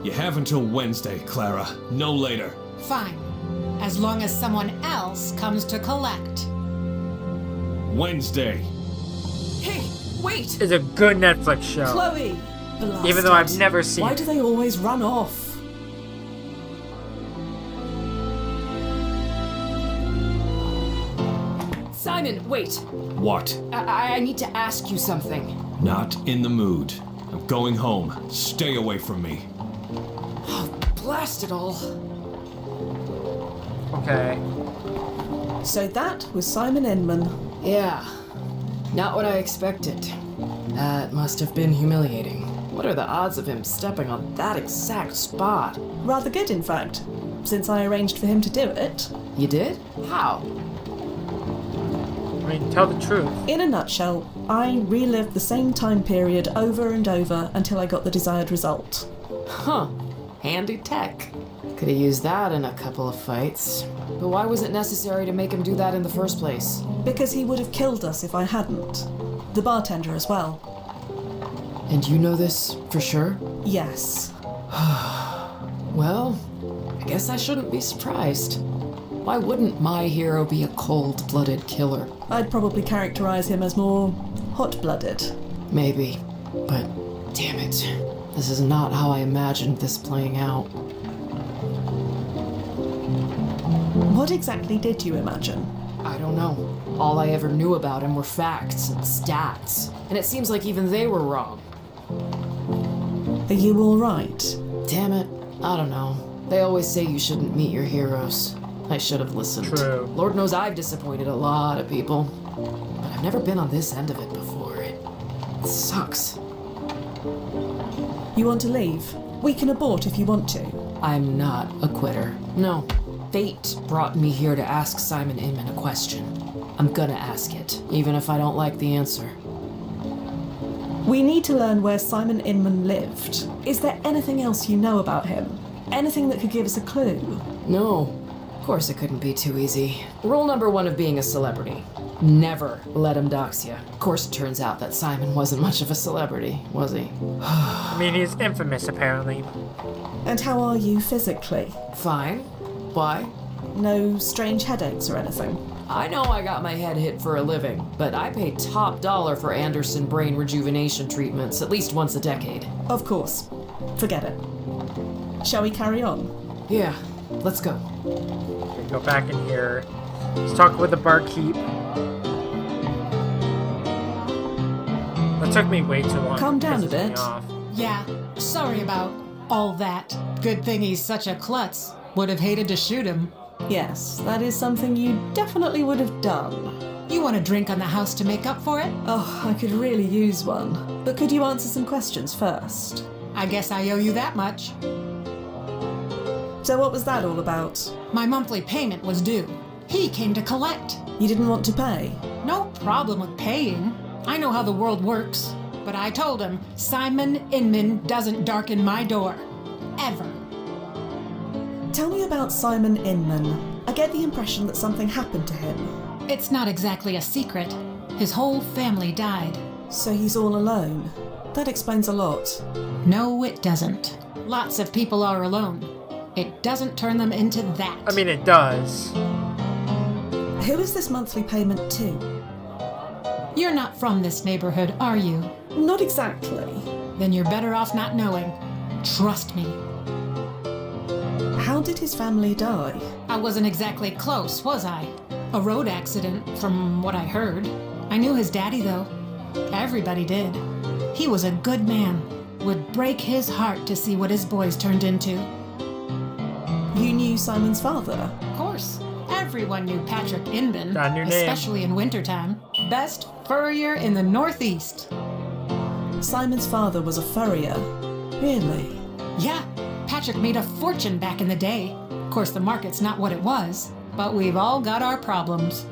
You have until Wednesday, Clara. No later. Fine. As long as someone else comes to collect. Wednesday. Hey, wait! It's a good Netflix show. Chloe! Even though I've Bastards. never seen Why it. do they always run off? Simon, wait. What? I need to ask you something. Not in the mood. I'm going home. Stay away from me. Blast it all. Okay. So that was Simon Inman. Yeah. Not what I expected. That must have been humiliating. What are the odds of him stepping on that exact spot? Rather good, in fact, since I arranged for him to do it. You did? How? I mean, tell the truth. In a nutshell, I relived the same time period over and over until I got the desired result. Huh. Handy tech. Could have used that in a couple of fights. But why was it necessary to make him do that in the first place? Because he would have killed us if I hadn't. The bartender as well. And you know this for sure? Yes. Well, I guess I shouldn't be surprised. Why wouldn't my hero be a cold-blooded killer? I'd probably characterize him as more hot-blooded. Maybe. But damn it. This is not how I imagined this playing out. What exactly did you imagine? I don't know. All I ever knew about him were facts and stats. And it seems like even they were wrong. Are you all right? Damn it. I don't know. They always say you shouldn't meet your heroes. I should have listened. True. Lord knows I've disappointed a lot of people. But I've never been on this end of it before. It sucks. You want to leave? We can abort if you want to. I'm not a quitter. No. Fate brought me here to ask Simon Inman a question. I'm gonna ask it, even if I don't like the answer. We need to learn where Simon Inman lived. Is there anything else you know about him? Anything that could give us a clue? No. Of course it couldn't be too easy. Rule number one of being a celebrity. Never let him dox you. Of course it turns out that Simon wasn't much of a celebrity, was he? I mean, he's infamous, apparently. And how are you physically? Fine. Why? No strange headaches or anything? I know I got my head hit for a living, but I pay top dollar for Anderson brain rejuvenation treatments at least once a decade. Of course. Forget it. Shall we carry on? Yeah, let's go. Okay, go back in here. Let's talk with the barkeep. That took me way too long. Calm down Pisses a me bit. off. Yeah, sorry about all that. Good thing he's such a klutz. Would have hated to shoot him. Yes, that is something you definitely would have done. You want a drink on the house to make up for it? Oh, I could really use one. But could you answer some questions first? I guess I owe you that much. So what was that all about? My monthly payment was due. He came to collect. You didn't want to pay? No problem with paying. I know how the world works. But I told him Simon Inman doesn't darken my door. Ever. Tell me about Simon Inman. I get the impression that something happened to him. It's not exactly a secret. His whole family died. So he's all alone. That explains a lot. No, it doesn't. Lots of people are alone. It doesn't turn them into that. I mean, it does. Who is this monthly payment to? You're not from this neighborhood, are you? Not exactly. Then you're better off not knowing. Trust me. How did his family die? I wasn't exactly close, was I? A road accident, from what I heard. I knew his daddy, though. Everybody did. He was a good man. Would break his heart to see what his boys turned into. You knew Simon's father? Of course. Everyone knew Patrick Inman, Got a new name. especially in wintertime. Best furrier in the Northeast. Simon's father was a furrier. Really? Yeah, Patrick made a fortune back in the day. Of course, the market's not what it was, but we've all got our problems.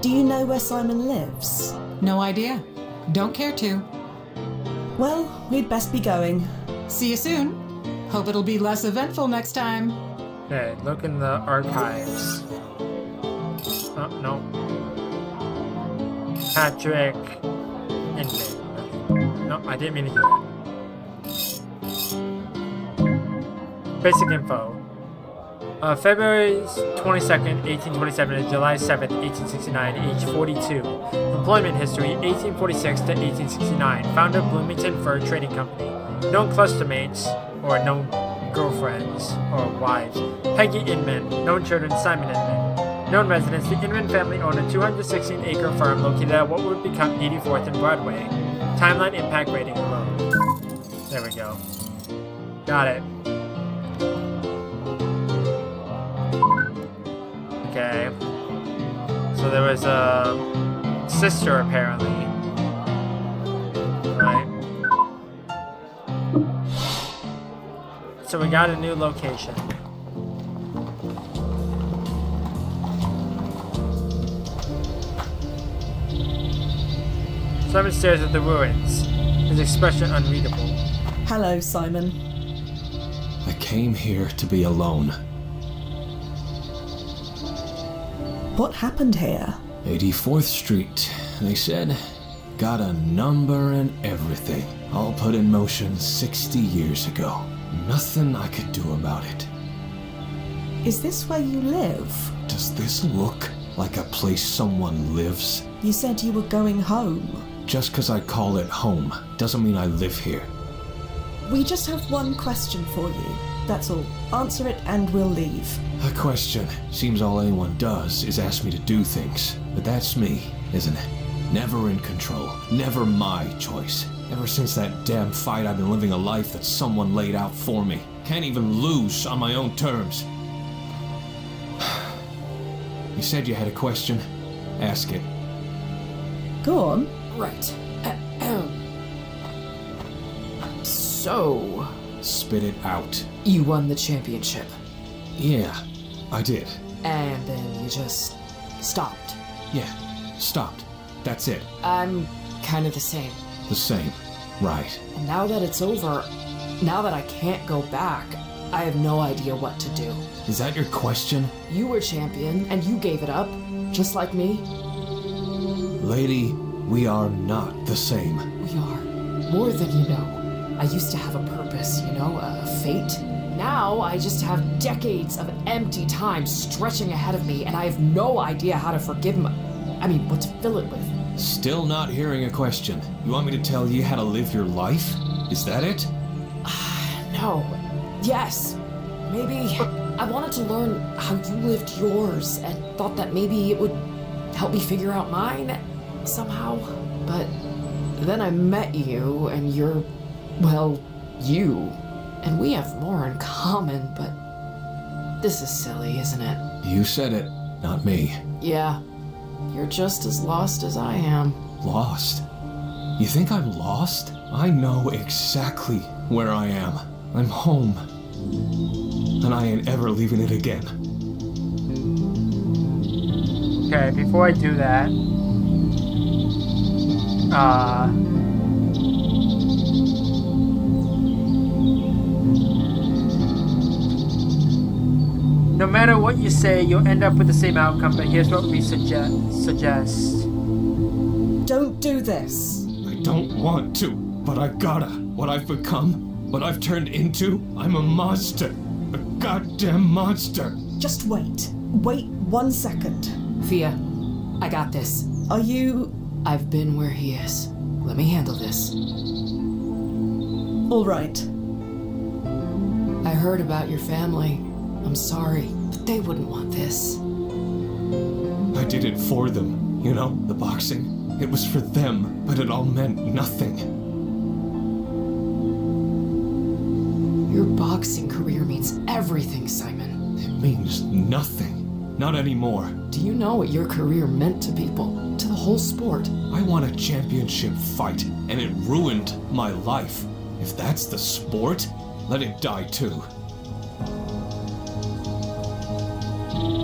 Do you know where Simon lives? No idea. Don't care to. Well, we'd best be going. See you soon. Hope it'll be less eventful next time. Okay, look in the archives. Oh, no. Patrick Inman. No, I didn't mean to do that. Basic info. February 22nd, 1827 to July 7th, 1869, age 42. Employment history, 1846 to 1869. Founder of Bloomington Fur Trading Company. Known cluster mates, or known girlfriends, or wives. Peggy Inman. Known children, Simon Inman. Known residents, the Inman family owned a 216-acre farm located at what would become 84th and Broadway. Timeline impact rating alone. There we go. Got it. Okay. So there was a sister, apparently. Right. So we got a new location. Simon stares at the ruins, his expression unreadable. Hello, Simon. I came here to be alone. What happened here? 84th Street, they said. Got a number and everything. All put in motion 60 years ago. Nothing I could do about it. Is this where you live? Does this look like a place someone lives? You said you were going home. Just 'cause I call it home doesn't mean I live here. We just have one question for you. That's all. Answer it and we'll leave. A question. Seems all anyone does is ask me to do things. But that's me, isn't it? Never in control. Never my choice. Ever since that damn fight, I've been living a life that someone laid out for me. Can't even lose on my own terms. You said you had a question? Ask it. Go on. Right. So, Spit it out. you won the championship, Yeah, I did. and then you just stopped. Yeah, stopped. That's it. I'm kind of the same. The same. Right. And now that it's over, now that I can't go back, I have no idea what to do. Is that your question? You were champion, and you gave it up, just like me. Lady, we are not the same. We are. More than you know. I used to have a purpose, you know, a fate. Now I just have decades of empty time stretching ahead of me, and I have no idea how to forgive what to fill it with. Still not hearing a question. You want me to tell you how to live your life? Is that it? No. Yes. Maybe I wanted to learn how you lived yours and thought that maybe it would help me figure out mine somehow. But then I met you and you're, well, you. And we have more in common, but this is silly, isn't it? You said it, not me. Yeah. You're just as lost as I am. Lost? You think I'm lost? I know exactly where I am. I'm home. And I ain't ever leaving it again. Okay, before I do that, no matter what you say, you'll end up with the same outcome, but here's what we suggest. Don't do this. I don't want to, but I gotta. What I've become, what I've turned into, I'm a monster. A goddamn monster. Just wait. Wait 1 second. Fia, I got this. Are you... I've been where he is. Let me handle this. all right? I heard about your family. I'm sorry, but they wouldn't want this. I did it for them, you know, the boxing. It was for them, but it all meant nothing. Your boxing career means everything, Simon. It means nothing. Not anymore. Do you know what your career meant to people? To the whole sport? I won a championship fight, and it ruined my life. If that's the sport, let it die too.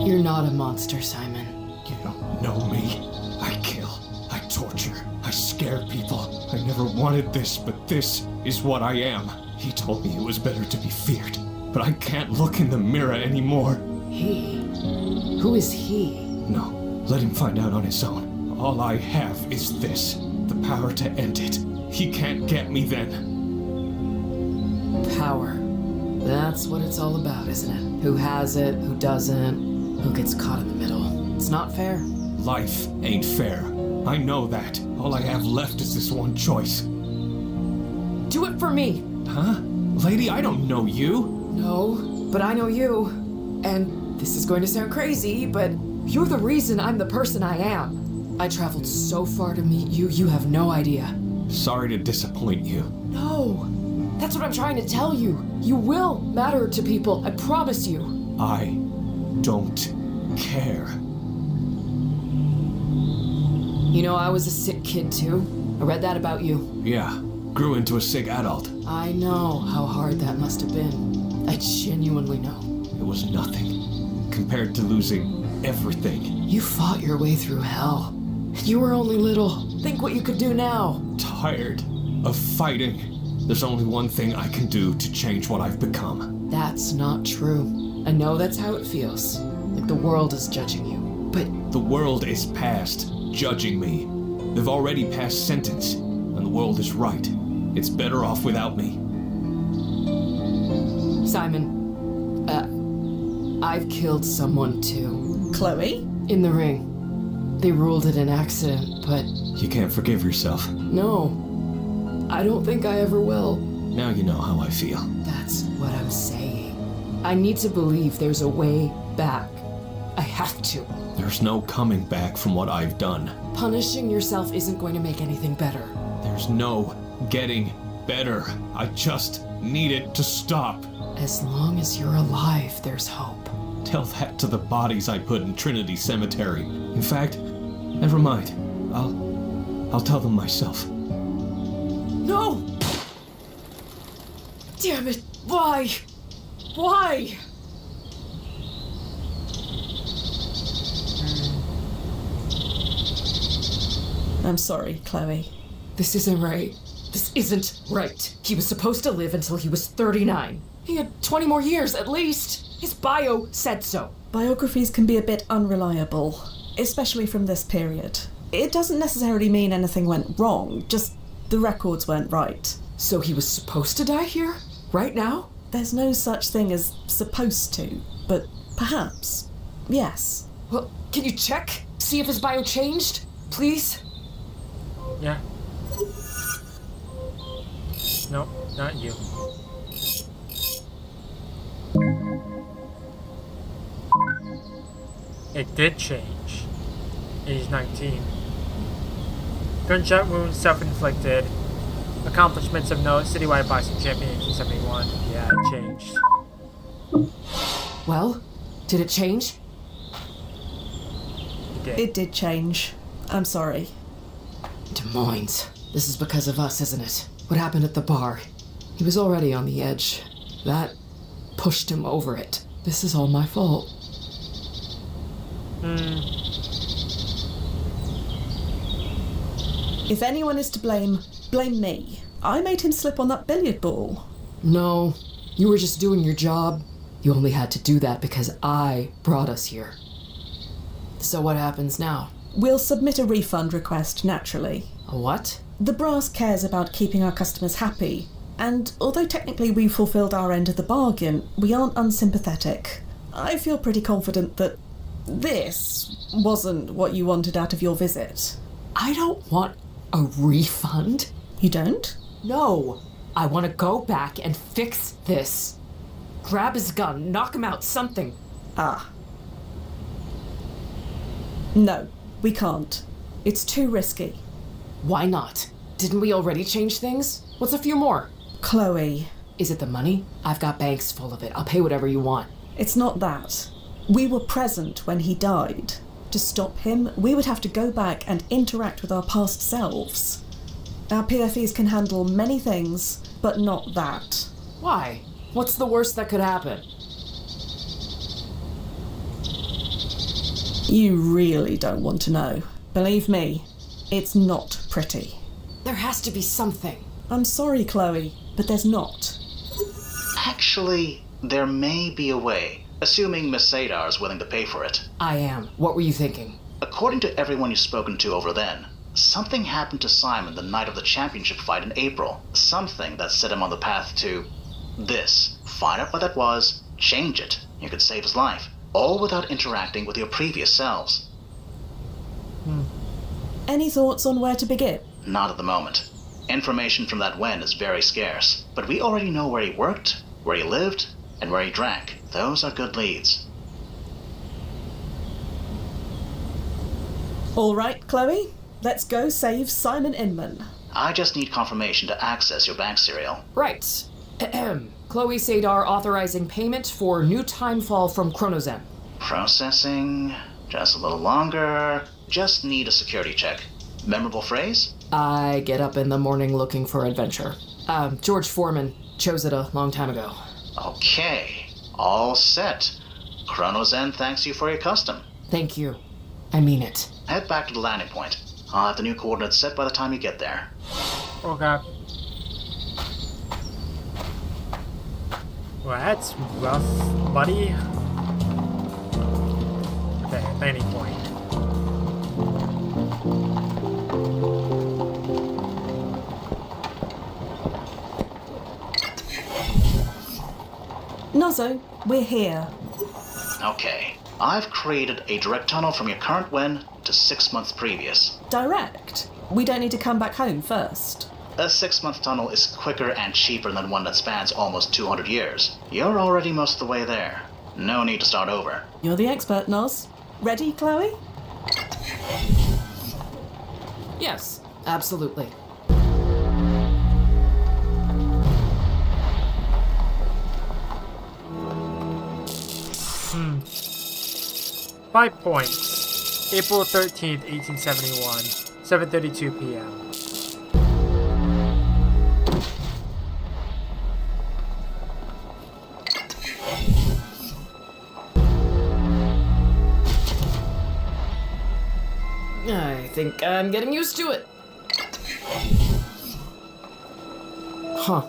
You're not a monster, Simon. You don't know me. I kill. I torture. I scare people. I never wanted this, but this is what I am. He told me it was better to be feared, but I can't look in the mirror anymore. He? Who is he? No, let him find out on his own. All I have is this, the power to end it. He can't get me then. Power. That's what it's all about, isn't it? Who has it, who doesn't, who gets caught in the middle. It's not fair. Life ain't fair. I know that. All I have left is this one choice. Do it for me! Huh? Lady, I don't know you. No, but I know you. And this is going to sound crazy, but you're the reason I'm the person I am. I traveled so far to meet you, you have no idea. Sorry to disappoint you. No, that's what I'm trying to tell you. You will matter to people, I promise you. I don't care. You know, I was a sick kid too. I read that about you. Yeah, grew into a sick adult. I know how hard that must have been. I genuinely know. It was nothing compared to losing everything. You fought your way through hell. You were only little. Think what you could do now. Tired of fighting. There's only one thing I can do to change what I've become. That's not true. I know that's how it feels. Like the world is judging you. But the world is past judging me. They've already passed sentence, and the world is right. It's better off without me. Simon, I've killed someone too. Chloe? In the ring. They ruled it an accident, but... You can't forgive yourself. No. I don't think I ever will. Now you know how I feel. That's what I'm saying. I need to believe there's a way back. I have to. There's no coming back from what I've done. Punishing yourself isn't going to make anything better. There's no getting better. I just need it to stop. As long as you're alive, there's hope. Tell that to the bodies I put in Trinity Cemetery. In fact, never mind. I'll tell them myself. No! Damn it! Why? Why? I'm sorry, Chloe. This isn't right. This isn't right. He was supposed to live until he was 39. He had 20 more years, at least. His bio said so. Biographies can be a bit unreliable, especially from this period. It doesn't necessarily mean anything went wrong, just the records weren't right. So he was supposed to die here? Right now? There's no such thing as supposed to, but perhaps. Yes. Well, can you check? See if his bio changed? Please? Yeah. Nope, not you. It did change. Age 19. Gunshot wound self-inflicted. Accomplishments of note, citywide boxing champion 1871. Yeah, it changed. Well, did it change? It did. It did change. I'm sorry. Des Moines. This is because of us, isn't it? What happened at the bar? He was already on the edge. That pushed him over it. This is all my fault. If anyone is to blame, blame me. I made him slip on that billiard ball. No, you were just doing your job. You only had to do that because I brought us here. So what happens now? We'll submit a refund request, naturally. A what? The brass cares about keeping our customers happy, and although technically we fulfilled our end of the bargain, we aren't unsympathetic. I feel pretty confident that this wasn't what you wanted out of your visit. I don't want a refund. You don't? No. I want to go back and fix this. Grab his gun, knock him out, something. Ah. No, we can't. It's too risky. Why not? Didn't we already change things? What's a few more? Chloe. Is it the money? I've got banks full of it. I'll pay whatever you want. It's not that. We were present when he died. To stop him, we would have to go back and interact with our past selves. Our PFEs can handle many things, but not that. Why? What's the worst that could happen? You really don't want to know. Believe me, it's not pretty. There has to be something. I'm sorry, Chloe, but there's not. Actually, there may be a way, assuming Miss Sadar is willing to pay for it. I am. What were you thinking? According to everyone you've spoken to over then, something happened to Simon the night of the championship fight in April. Something that set him on the path to this. Find out what that was, change it. You could save his life, all without interacting with your previous selves. Any thoughts on where to begin? Not at the moment. Information from that Wen is very scarce, but we already know where he worked, where he lived, and where he drank. Those are good leads. All right, Chloe, let's go save Simon Inman. I just need confirmation to access your bank serial. Right. Chloe Sadar authorizing payment for new timefall from Chronozen. Processing. Just a little longer. Just need a security check. Memorable phrase? I get up in the morning looking for adventure. George Foreman chose it a long time ago. Okay. All set. Chronozen thanks you for your custom. Thank you. I mean it. Head back to the landing point. I'll have the new coordinates set by the time you get there. Okay. Well, that's rough, buddy. Okay, landing point. Nozzo, we're here. Okay. I've created a direct tunnel from your current Wen to 6 months previous. Direct? We don't need to come back home first. A 6-month tunnel is quicker and cheaper than one that spans almost 200 years. You're already most of the way there. No need to start over. You're the expert, Noz. Ready, Chloe? Yes, absolutely. 5 points. April 13th, 1871. 7:32 p.m. I think I'm getting used to it. Huh.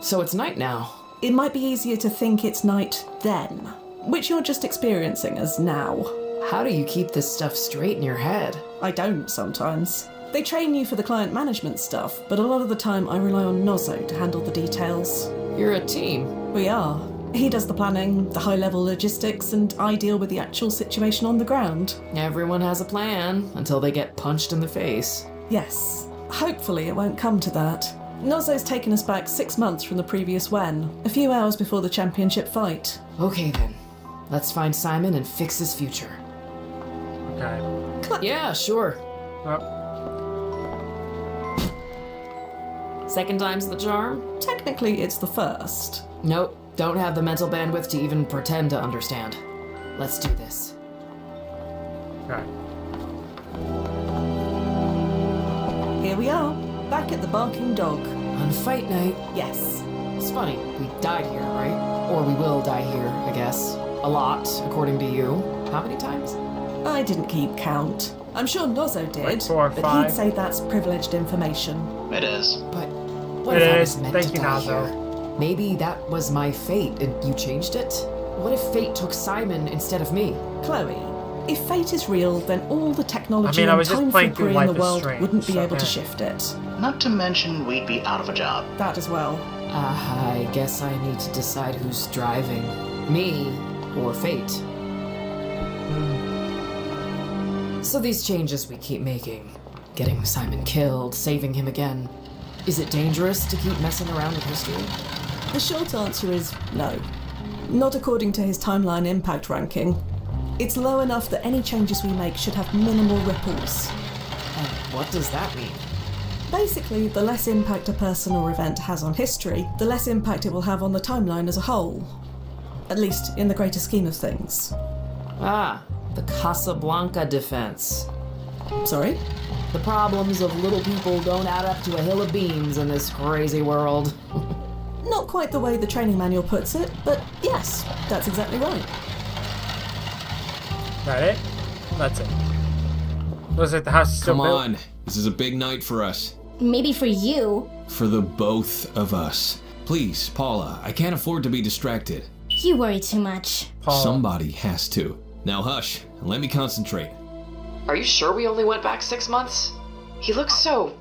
So it's night now. It might be easier to think it's night then, which you're just experiencing as now. How do you keep this stuff straight in your head? I don't sometimes. They train you for the client management stuff, but a lot of the time I rely on Nozzo to handle the details. You're a team. We are. He does the planning, the high-level logistics, and I deal with the actual situation on the ground. Everyone has a plan until they get punched in the face. Yes. Hopefully it won't come to that. Nozzo's taken us back 6 months from the previous Wen, a few hours before the championship fight. Okay then. Let's find Simon and fix his future. Okay. Yeah, sure. Well, Second time's the charm? Technically, it's the first. Nope. Don't have the mental bandwidth to even pretend to understand. Let's do this. okay. Here we are, back at the Barking Dog. On fight night. Yes. It's funny, we died here, right? Or we will die here, I guess. A lot, according to you. How many times? I didn't keep count. I'm sure Nozzo did, Like 4 or but 5. he'd say that's privileged information. It is. But what It if I is. was meant Thank to you, die Nazo. here? Maybe that was my fate and you changed it? What if fate took Simon instead of me? Chloe, if fate is real, then all the technology I mean, I and was just time playing through free in the Life is world Strange, wouldn't be so, able to yeah. shift it. Not to mention we'd be out of a job. That as well. I guess I need to decide who's driving. Me or fate. So these changes we keep making, getting Simon killed, saving him again, is it dangerous to keep messing around with history? The short answer is no. Not according to his timeline impact ranking. It's low enough that any changes we make should have minimal ripples. And what does that mean? Basically, the less impact a person or event has on history, the less impact it will have on the timeline as a whole. at least in the greater scheme of things. Ah, the Casablanca defense. Sorry? The problems of little people don't add up to a hill of beans in this crazy world. Not quite the way the training manual puts it, but yes, that's exactly right. That it? That's it. Looks like the house is still Come built. on. This is a big night for us. Maybe for you. For the both of us. Please, Paula, I can't afford to be distracted. You worry too much. Paula. Somebody has to. Now hush, and let me concentrate. Are you sure we only went back 6 months? He looks so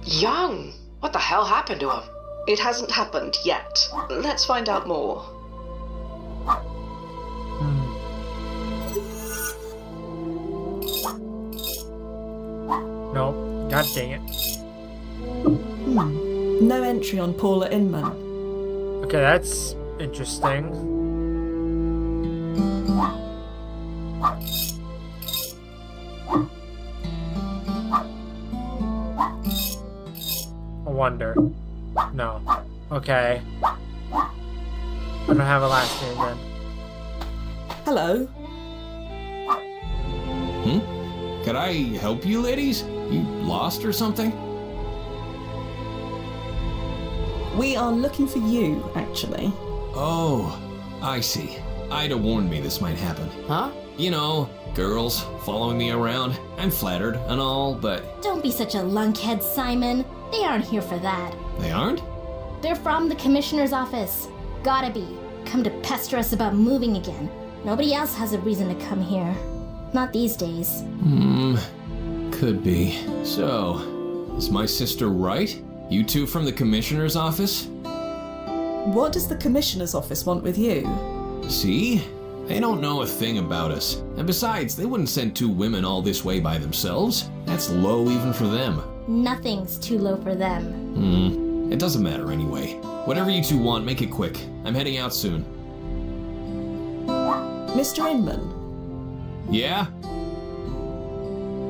young. What the hell happened to him? It hasn't happened yet. Let's find out more. No. God dang it. No entry on Paula Inman. Okay, that's interesting. I wonder. No. Okay. I don't have a last name then. Hello? Could I help you, ladies? You lost or something? We are looking for you, actually. Oh, I see. Ida warned me this might happen. Huh? You know, girls following me around. I'm flattered and all, but Don't be such a lunkhead, Simon. They aren't here for that. they aren't? They're from the commissioner's office. Gotta be. Come to pester us about moving again. Nobody else has a reason to come here. Not these days. Could be. So, is my sister right? You two from the commissioner's office? What does the commissioner's office want with you? See? They don't know a thing about us. And besides, they wouldn't send two women all this way by themselves. That's low even for them. Nothing's too low for them. It doesn't matter anyway. Whatever you two want, make it quick. I'm heading out soon. Mr. Inman, Yeah?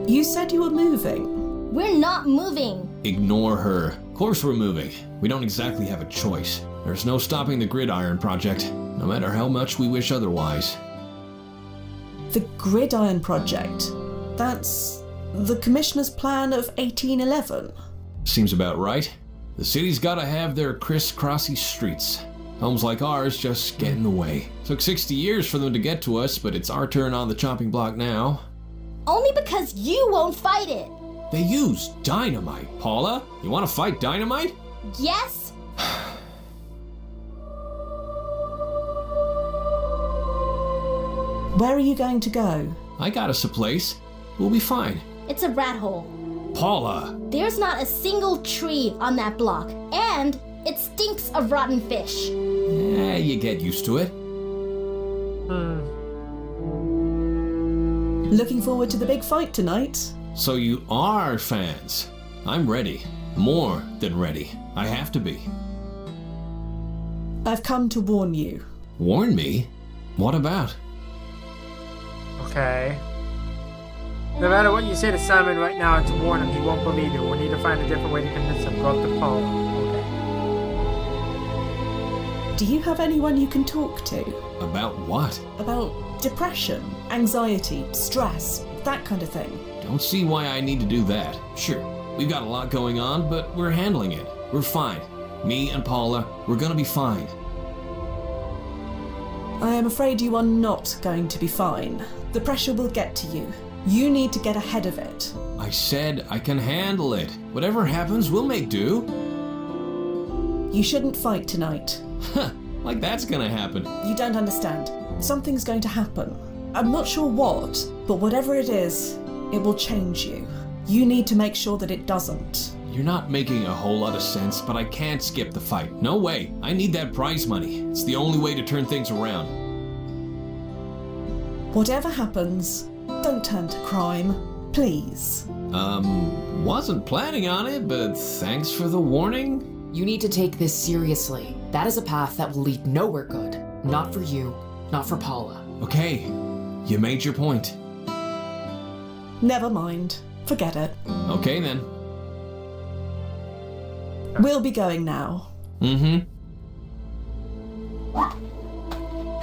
you said you were moving. We're not moving. Ignore her. Of course we're moving. We don't exactly have a choice. There's no stopping the Gridiron Project, no matter how much we wish otherwise. The Gridiron Project. That's the commissioner's plan of 1811. Seems about right. The city's gotta have their criss-crossy streets. Homes like ours just get in the way. Took 60 years for them to get to us, but it's our turn on the chopping block now. Only because you won't fight it. They use dynamite, Paula. You wanna fight dynamite? Yes? Where are you going to go? I got us a place. We'll be fine. It's a rat hole. Paula! There's not a single tree on that block, and it stinks of rotten fish. You get used to it. Looking forward to the big fight tonight? So you are fans. I'm ready. More than ready. I have to be. I've come to warn you. Warn me? What about? Okay. No matter what you say to Simon right now to warn him, he won't believe you. We need to find a different way to convince him. Go up to Paula. Okay. Do you have anyone you can talk to? About what? About depression, anxiety, stress, that kind of thing. Don't see why I need to do that. Sure, we've got a lot going on, but we're handling it. We're fine. Me and Paula, we're gonna be fine. I am afraid you are not going to be fine. The pressure will get to you. You need to get ahead of it. I said I can handle it. Whatever happens, we'll make do. You shouldn't fight tonight. Huh, like that's gonna happen. You don't understand. Something's going to happen. I'm not sure what, but whatever it is, it will change you. You need to make sure that it doesn't. You're not making a whole lot of sense, but I can't skip the fight. No way. I need that prize money. It's the only way to turn things around. Whatever happens, don't turn to crime. Please. Wasn't planning on it, but thanks for the warning. You need to take this seriously. That is a path that will lead nowhere good. Not for you, not for Paula. Okay, you made your point. Never mind. Forget it. Okay then. We'll be going now.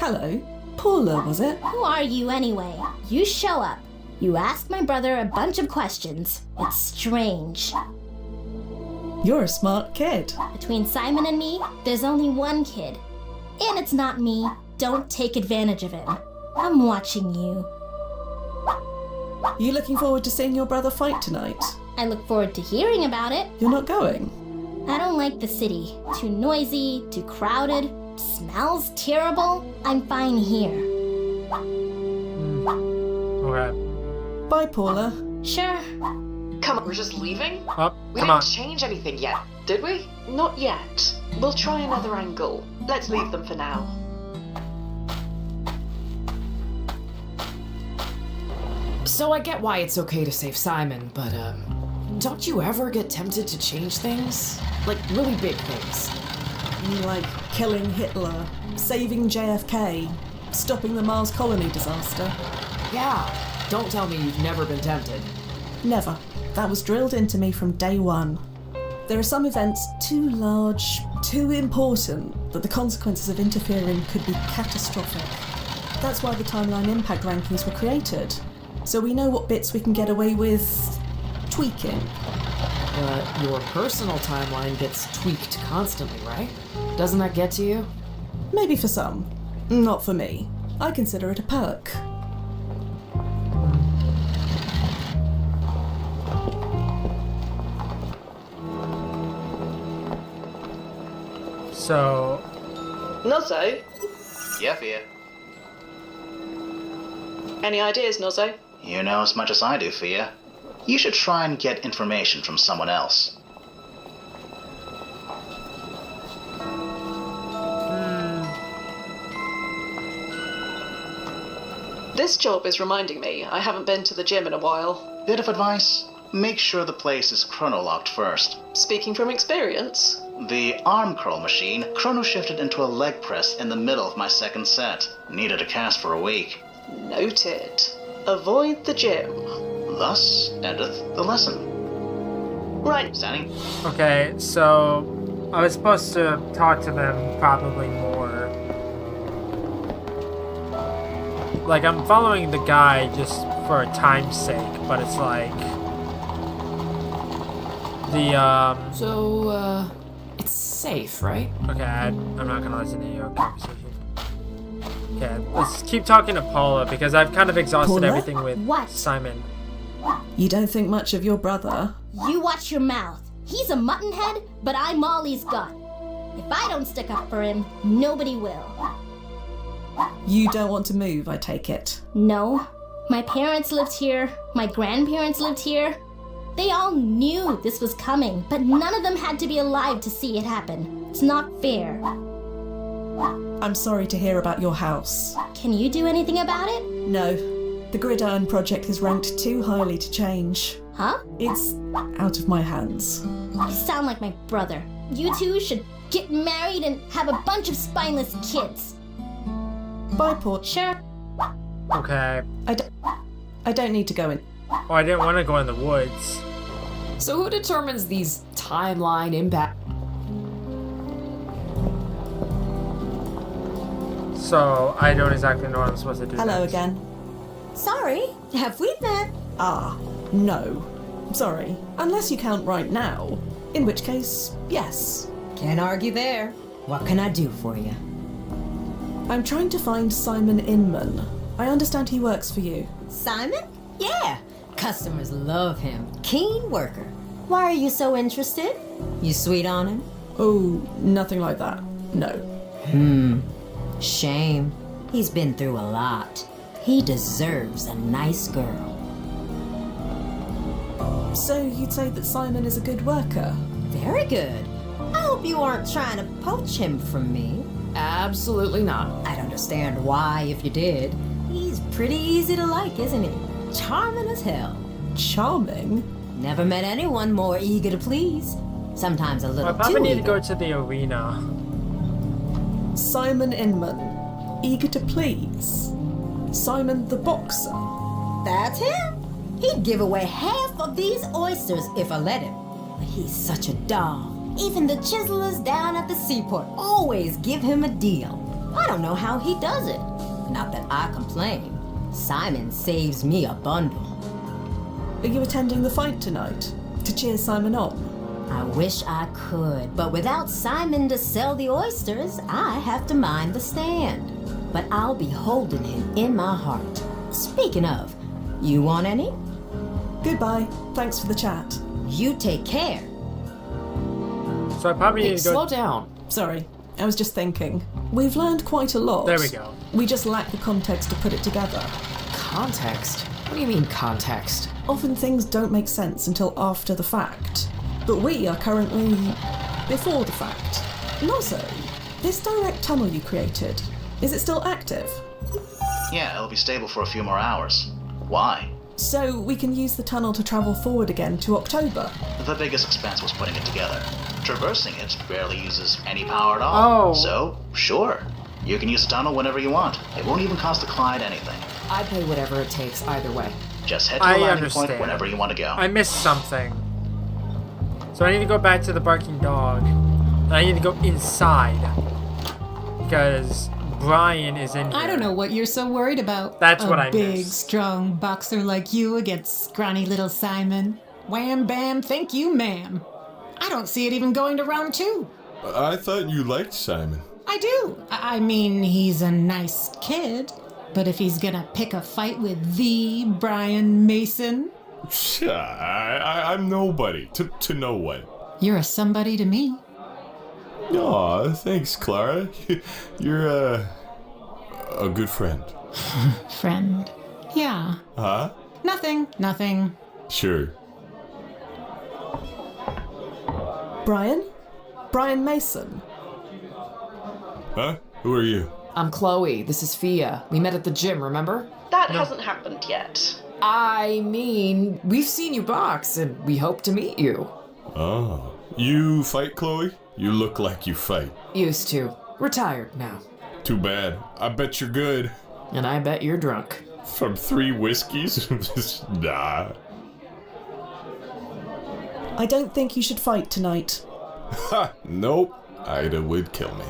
Hello. Paula, was it? Who are you anyway? You show up. You ask my brother a bunch of questions. It's strange. You're a smart kid. Between Simon and me, there's only one kid. And it's not me. Don't take advantage of him. I'm watching you. You looking forward to seeing your brother fight tonight? I look forward to hearing about it. You're not going? I don't like the city. Too noisy, too crowded, smells terrible. I'm fine here. Okay. Bye, Paula. Sure. Come on, we're just leaving? Oh, We come didn't on. change anything yet, did we? Not yet. We'll try another angle. Let's leave them for now. So I get why it's okay to save Simon, but, don't you ever get tempted to change things? Like, really big things. Like killing Hitler, saving JFK, stopping the Mars colony disaster. Yeah, don't tell me you've never been tempted. Never. That was drilled into me from day one. There are some events too large, too important, that the consequences of interfering could be catastrophic. That's why the timeline impact rankings were created. So we know what bits we can get away with tweaking. But your personal timeline gets tweaked constantly, right? Doesn't that get to you? Maybe for some. Not for me. I consider it a perk. So, Nozzo? Yeah, Fia. Any ideas, Nozzo? You know as much as I do, Fia. You should try and get information from someone else. This job is reminding me I haven't been to the gym in a while. Bit of advice? Make sure the place is chronolocked first. Speaking from experience? The arm curl machine chrono shifted into a leg press in the middle of my second set. Needed a cast for a week. Noted. Avoid the gym. Thus endeth the lesson. Right. Zanny? okay, so I was supposed to talk to them probably more. Like, I'm following the guy just for a time's sake, but it's like the So, it's safe, right? okay, I'm not gonna listen to your conversation. Okay, let's keep talking to Paula because I've kind of exhausted Paula? everything with What? Simon. You don't think much of your brother? You watch your mouth. He's a muttonhead, but I'm Molly's gun. If I don't stick up for him, nobody will. You don't want to move, I take it. No. My parents lived here. My grandparents lived here. They all knew this was coming, but none of them had to be alive to see it happen. It's not fair. I'm sorry to hear about your house. Can you do anything about it? No. The Gridiron Project is ranked too highly to change. Huh? It's out of my hands. You sound like my brother. You two should get married and have a bunch of spineless kids. Bye, Paul. Sure. Okay. I don't need to go in. Oh, I didn't want to go in the woods. So who determines these timeline impact? So, I don't exactly know what I'm supposed to do Hello next. again. Sorry, have we met? Ah, no. Sorry. Unless you count right now. In which case, yes. Can't argue there. What can I do for you? I'm trying to find Simon Inman. I understand he works for you. Simon? Yeah. Customers love him. Keen worker. Why are you so interested? You sweet on him? Oh, nothing like that. No. Shame. He's been through a lot. He deserves a nice girl. So you'd say that Simon is a good worker? Very good. I hope you aren't trying to poach him from me. Absolutely not. I'd understand why if you did. He's pretty easy to like, isn't he? Charming as hell. Charming? Never met anyone more eager to please. Sometimes a Well, little I probably too need to eager. go to the arena. Simon Inman. Eager to please. Simon the boxer. That's him. He'd give away half of these oysters if I let him. But he's such a doll. Even the chiselers down at the seaport always give him a deal. I don't know how he does it. Not that I complain. Simon saves me a bundle. Are you attending the fight tonight? To cheer Simon on? I wish I could, but without Simon to sell the oysters, I have to mind the stand. But I'll be holding him in my heart. Speaking of, you want any? Goodbye. Thanks for the chat. You take care. So I probably Hey, need to go. slow down. Sorry, I was just thinking. We've learned quite a lot. There we go. We just lack the context to put it together. Context? What do you mean, context? Often things don't make sense until after the fact. But we are currently before the fact. And also, this direct tunnel you created, is it still active? Yeah, it'll be stable for a few more hours. Why? So we can use the tunnel to travel forward again to October. The biggest expense was putting it together. Traversing it barely uses any power at all. Oh. So, sure. You can use the tunnel whenever you want. It won't even cost the client anything. I'd pay whatever it takes either way. Just head to the I landing understand. point whenever you want to go. I missed something. So I need to go back to the barking dog. And I need to go inside. Because Brian is in here. I don't know what you're so worried about. That's what I A big, missed. strong boxer like you against scrawny little Simon. Wham bam, thank you, ma'am. I don't see it even going to round 2. I thought you liked Simon. I do. I mean, he's a nice kid. But if he's gonna pick a fight with the Brian Mason, I'm nobody to no one. you're a somebody to me. Aw, thanks, Clara. You're a good friend. Friend. Yeah. Huh? Nothing. Sure. Brian? Brian Mason? Huh? Who are you? I'm Chloe. This is Fia. We met at the gym, remember? That hasn't happened yet. I mean, we've seen you box, and we hope to meet you. Oh. You fight, Chloe? You look like you fight. Used to. Retired now. Too bad. I bet you're good. And I bet you're drunk. From 3 whiskeys? Nah. I don't think you should fight tonight. Ha! Nope. Ida would kill me.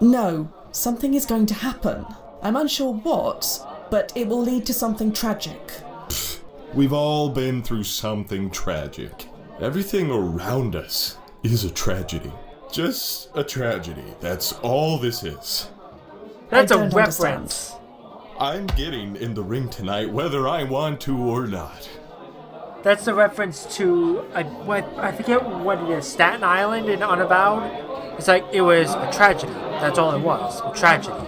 No, something is going to happen. I'm unsure what, but it will lead to something tragic. We've all been through something tragic. Everything around us is a tragedy. Just a tragedy. That's all this is. That's I a don't reference. I'm getting in the ring tonight whether I want to or not. That's a reference to I forget what it is. Staten Island in Unavowed. It's like it was a tragedy. That's all it was. A tragedy.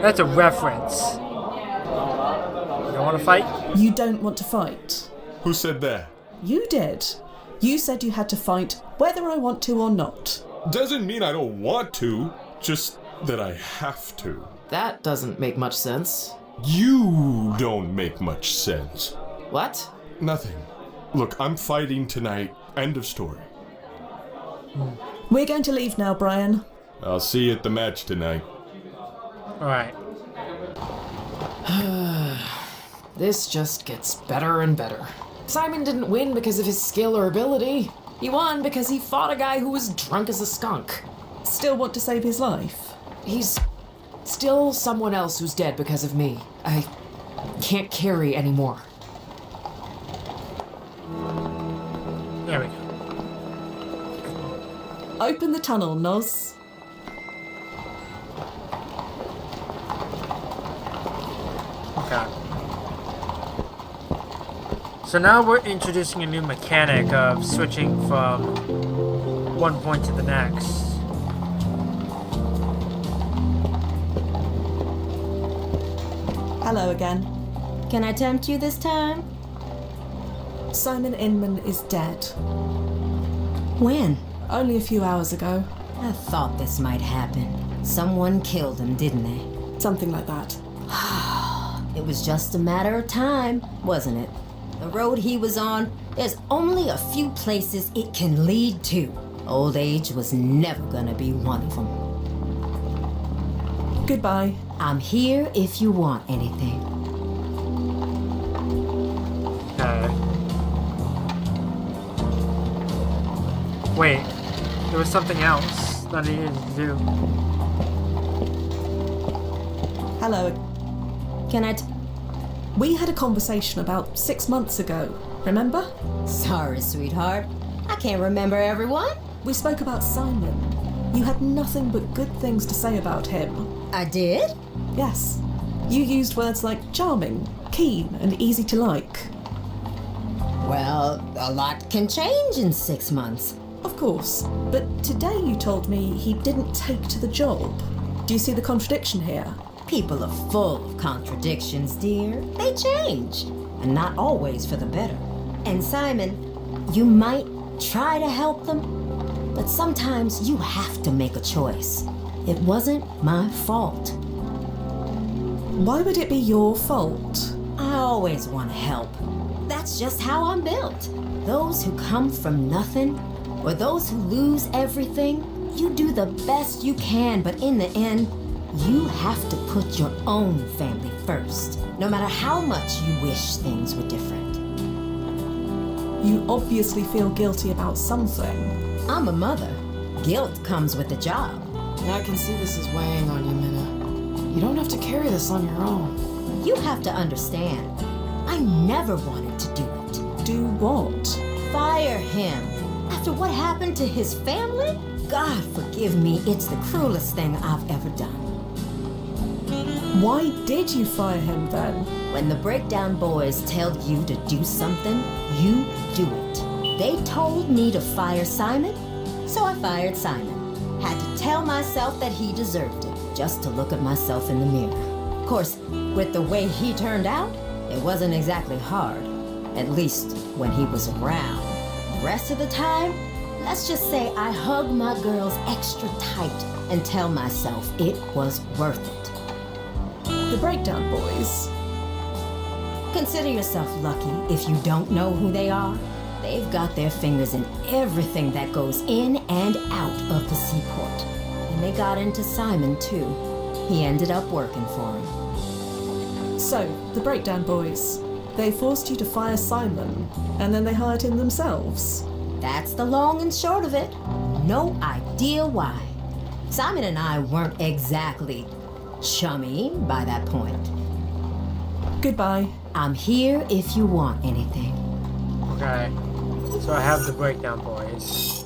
That's a reference. You don't want to fight? You don't want to fight. Who said that? You did. You said you had to fight whether I want to or not. Doesn't mean I don't want to, just that I have to. That doesn't make much sense. You don't make much sense. What? Nothing. Look, I'm fighting tonight. End of story. We're going to leave now, Brian. I'll see you at the match tonight. Alright. This just gets better and better. Simon didn't win because of his skill or ability. He won because he fought a guy who was drunk as a skunk. Still want to save his life? He's still someone else who's dead because of me. I can't carry anymore. There we go. Open the tunnel, Noz. Okay. So now we're introducing a new mechanic of switching from one point to the next. Hello again. Can I tempt you this time? Simon Inman is dead. When? Only a few hours ago. I thought this might happen. Someone killed him, didn't they? Something like that. It was just a matter of time, wasn't it? The road he was on, there's only a few places it can lead to. Old age was never gonna be one of them. Goodbye. I'm here if you want anything. Wait, there was something else that I needed to do. Hello. Can I We had a conversation about 6 months ago, remember? Sorry, sweetheart. I can't remember everyone. We spoke about Simon. You had nothing but good things to say about him. I did? Yes. You used words like charming, keen, and easy to like. Well, a lot can change in 6 months. Of course. But today you told me he didn't take to the job. Do you see the contradiction here? People are full of contradictions, dear. They change, and not always for the better. And Simon, you might try to help them, but sometimes you have to make a choice. It wasn't my fault. Why would it be your fault? I always want to help. That's just how I'm built. Those who come from nothing, or those who lose everything, you do the best you can, but in the end, you have to put your own family first, no matter how much you wish things were different. You obviously feel guilty about something. I'm a mother. Guilt comes with the job. I can see this is weighing on you, Minna. You don't have to carry this on your own. You have to understand, I never wanted to do it. Do what? Fire him. After what happened to his family? God forgive me, it's the cruelest thing I've ever done. Why did you fire him then? When the Breakdown Boys tell you to do something, you do it. They told me to fire Simon, so I fired Simon. Had to tell myself that he deserved it, just to look at myself in the mirror. Of course, with the way he turned out, it wasn't exactly hard. At least when he was around. The rest of the time, let's just say I hug my girls extra tight and tell myself it was worth it. The Breakdown Boys. Consider yourself lucky if you don't know who they are. They've got their fingers in everything that goes in and out of the seaport. And they got into Simon, too. He ended up working for him. So, the Breakdown Boys. They forced you to fire Simon, and then they hired him themselves. That's the long and short of it. No idea why. Simon and I weren't exactly chummy by that point. Goodbye. I'm here if you want anything. Okay. So I have the Breakdown Boys.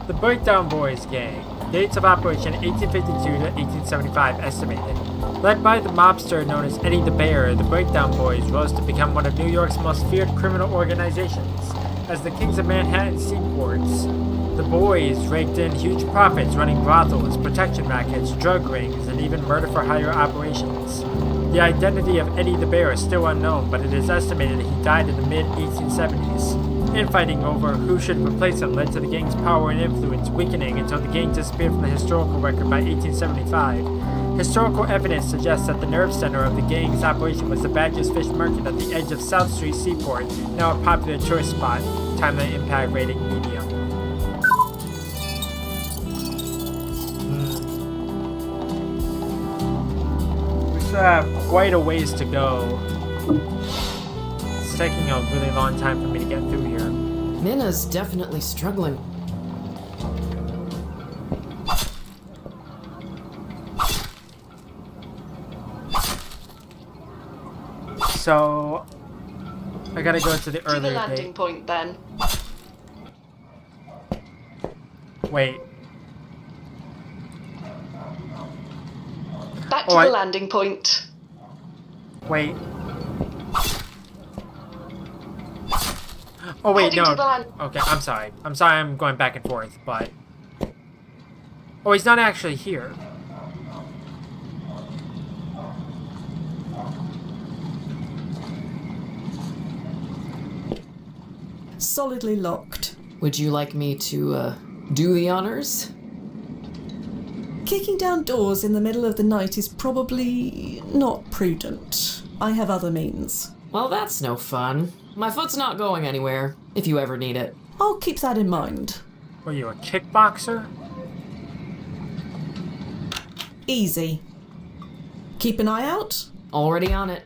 The Breakdown Boys gang. Dates of operation 1852 to 1875 estimated. Led by the mobster known as Eddie the Bear, the Breakdown Boys rose to become one of New York's most feared criminal organizations. As the kings of Manhattan seaports, the boys raked in huge profits running brothels, protection rackets, drug rings, and even murder-for-hire operations. The identity of Eddie the Bear is still unknown, but it is estimated that he died in the mid-1870s. Infighting over who should replace him led to the gang's power and influence weakening until the gang disappeared from the historical record by 1875. Historical evidence suggests that the nerve center of the gang's operation was the Badger's Fish Market at the edge of South Street Seaport, now a popular tourist spot. Timely impact rating medium. We still have quite a ways to go. It's taking a really long time for me to get through here. Minna's definitely struggling. So I gotta go to the To the earlier landing date. point, then. Wait. Back to the landing point. Wait. Oh wait, Heading no. to the land- Okay, I'm sorry. I'm going back and forth, but... Oh, he's not actually here. Solidly locked. Would you like me to, do the honors? Kicking down doors in the middle of the night is probably not prudent. I have other means. Well, that's no fun. My foot's not going anywhere, if you ever need it. I'll keep that in mind. Were you a kickboxer? Easy. Keep an eye out. Already on it.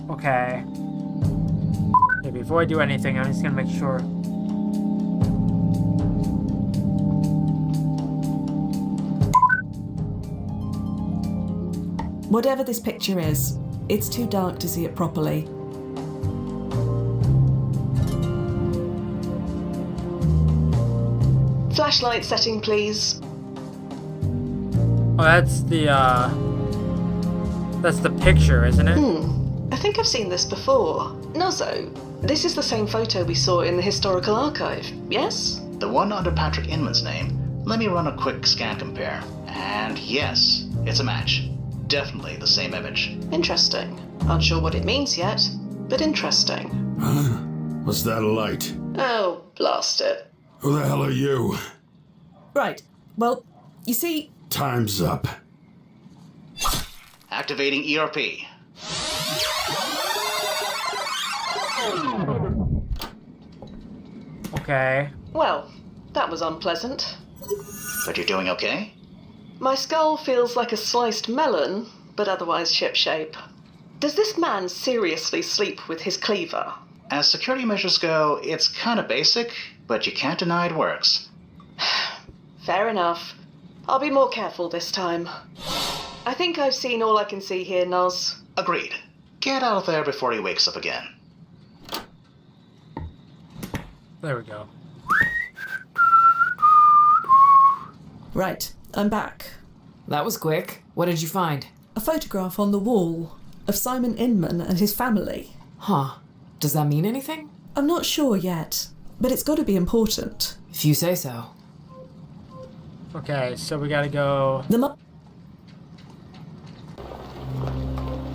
Okay. Yeah, before I do anything, I'm just gonna make sure. Whatever this picture is, it's too dark to see it properly. Flashlight setting, please. Oh, that's the picture, isn't it? I think I've seen this before. Nozzo, this is the same photo we saw in the historical archive, yes? The one under Patrick Inman's name. Let me run a quick scan compare. And yes, it's a match. Definitely the same image. Interesting. Unsure what it means yet, but interesting. What's that light? Oh, blast it. Who the hell are you? Right. Well, you see... Time's up. Activating ERP. Okay. Well, that was unpleasant. But you're doing okay? My skull feels like a sliced melon, but otherwise shipshape. Does this man seriously sleep with his cleaver? As security measures go, it's kinda basic, but you can't deny it works. Fair enough. I'll be more careful this time. I think I've seen all I can see here, Noz. Agreed. Get out of there before he wakes up again. There we go. Right, I'm back. That was quick. What did you find? A photograph on the wall of Simon Inman and his family. Huh. Does that mean anything? I'm not sure yet, but it's got to be important. If you say so. Okay, so we gotta go... We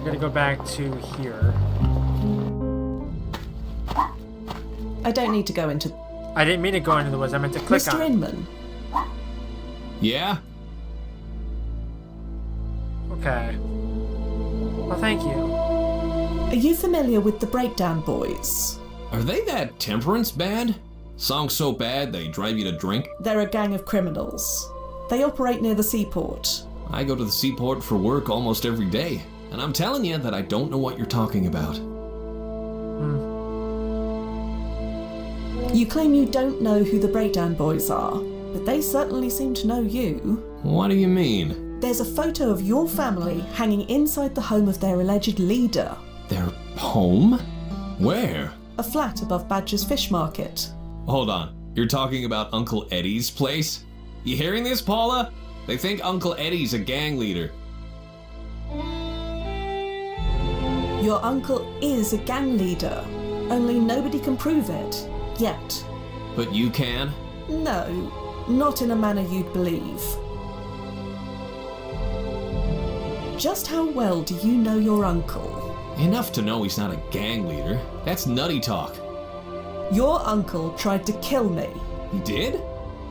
gotta go back to here. I don't need to go into... I didn't mean to go into the woods, I meant to click Mr. on it. Inman. Yeah? Okay. Well, thank you. Are you familiar with the Breakdown Boys? Are they that temperance band? Song so bad they drive you to drink? They're a gang of criminals. They operate near the seaport. I go to the seaport for work almost every day, and I'm telling you that I don't know what you're talking about. You claim you don't know who the Breakdown Boys are, but they certainly seem to know you. What do you mean? There's a photo of your family hanging inside the home of their alleged leader. Their home? Where? A flat above Badger's Fish Market. Hold on. You're talking about Uncle Eddie's place? You hearing this, Paula? They think Uncle Eddie's a gang leader. Your uncle is a gang leader, only nobody can prove it. Yet. But you can? No, not in a manner you'd believe. Just how well do you know your uncle? Enough to know he's not a gang leader. That's nutty talk. Your uncle tried to kill me. He did?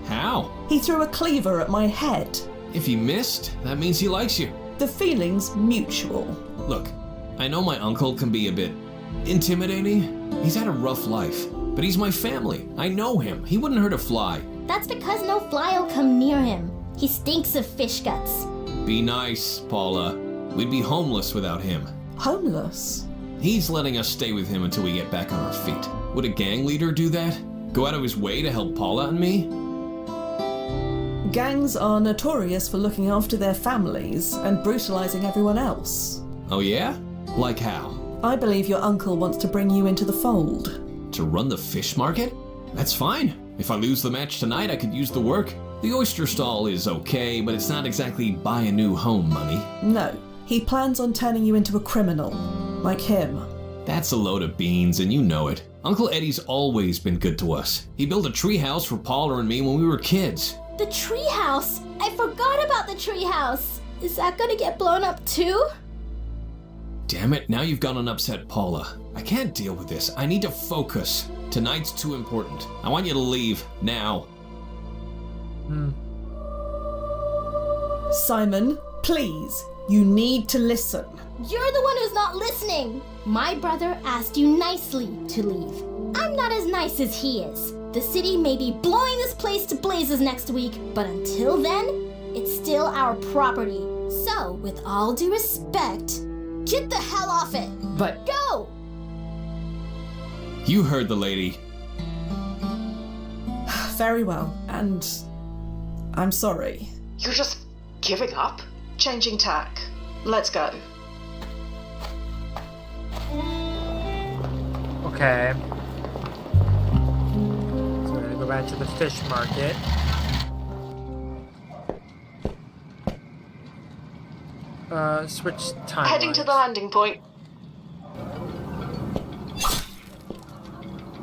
How? He threw a cleaver at my head. If he missed, that means he likes you. The feeling's mutual. Look, I know my uncle can be a bit intimidating. He's had a rough life, but he's my family. I know him. He wouldn't hurt a fly. That's because no fly will come near him. He stinks of fish guts. Be nice, Paula. We'd be homeless without him. Homeless? He's letting us stay with him until we get back on our feet. Would a gang leader do that? Go out of his way to help Paula and me? Gangs are notorious for looking after their families and brutalizing everyone else. Oh yeah? Like how? I believe your uncle wants to bring you into the fold. To run the fish market? That's fine. If I lose the match tonight, I could use the work. The oyster stall is okay, but it's not exactly buy a new home money. No, he plans on turning you into a criminal, like him. That's a load of beans, and you know it. Uncle Eddie's always been good to us. He built a treehouse for Paula and me when we were kids. The treehouse! I forgot about the treehouse! Is that gonna get blown up too? Damn it, now you've gone and upset Paula. I can't deal with this. I need to focus. Tonight's too important. I want you to leave, now. Simon, please, you need to listen. You're the one who's not listening! My brother asked you nicely to leave. I'm not as nice as he is. The city may be blowing this place to blazes next week, but until then, it's still our property. So, with all due respect, get the hell off it! But... Go! You heard the lady. Very well, and I'm sorry. You're just giving up? Changing tack? Let's go. Okay. So we're gonna go back to the fish market. Switch time. Heading to the landing point.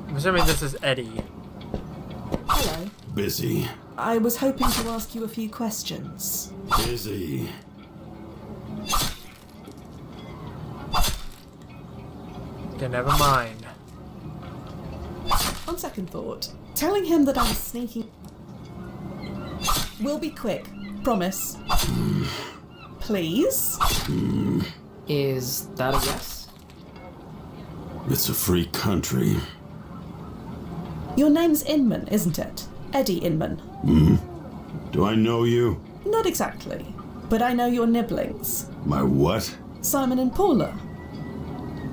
I'm assuming this is Eddie. Hello. Busy. I was hoping to ask you a few questions. Busy. Okay, never mind. On second thought, telling him that I'm sneaking. We'll be quick. Promise. Please? Is that a yes? It's a free country. Your name's Inman, isn't it? Eddie Inman. Do I know you? Not exactly, but I know your nibblings. My what? Simon and Paula.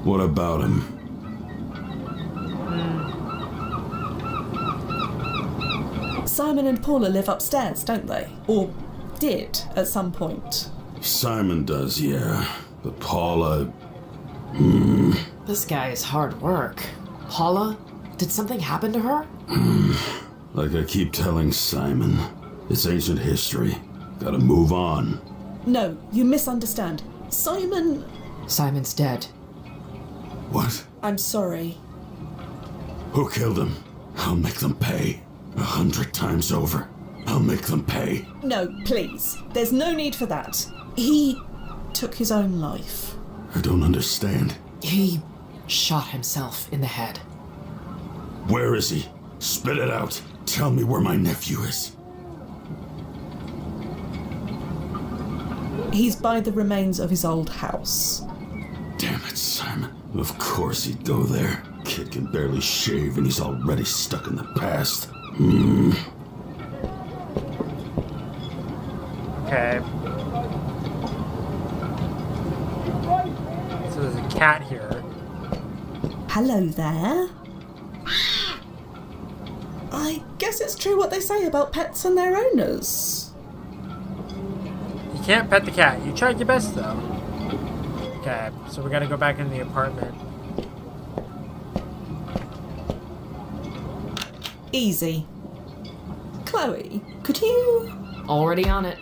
What about him? Simon and Paula live upstairs, don't they? Or did at some point. Simon does, yeah. But Paula... This guy is hard work. Paula? Did something happen to her? Like I keep telling Simon, it's ancient history. Gotta move on. No, you misunderstand. Simon... Simon's dead. What? I'm sorry. Who killed him? I'll make them pay. 100 times over. I'll make them pay. No, please. There's no need for that. He took his own life. I don't understand. He shot himself in the head. Where is he? Spit it out. Tell me where my nephew is. He's by the remains of his old house. Damn it, Simon. Of course he'd go there. Kid can barely shave and he's already stuck in the past. Okay. So there's a cat here. Hello there. I guess it's true what they say about pets and their owners. You can't pet the cat. You tried your best though. Okay, so we gotta go back in the apartment. Easy. Chloe, could you... Already on it.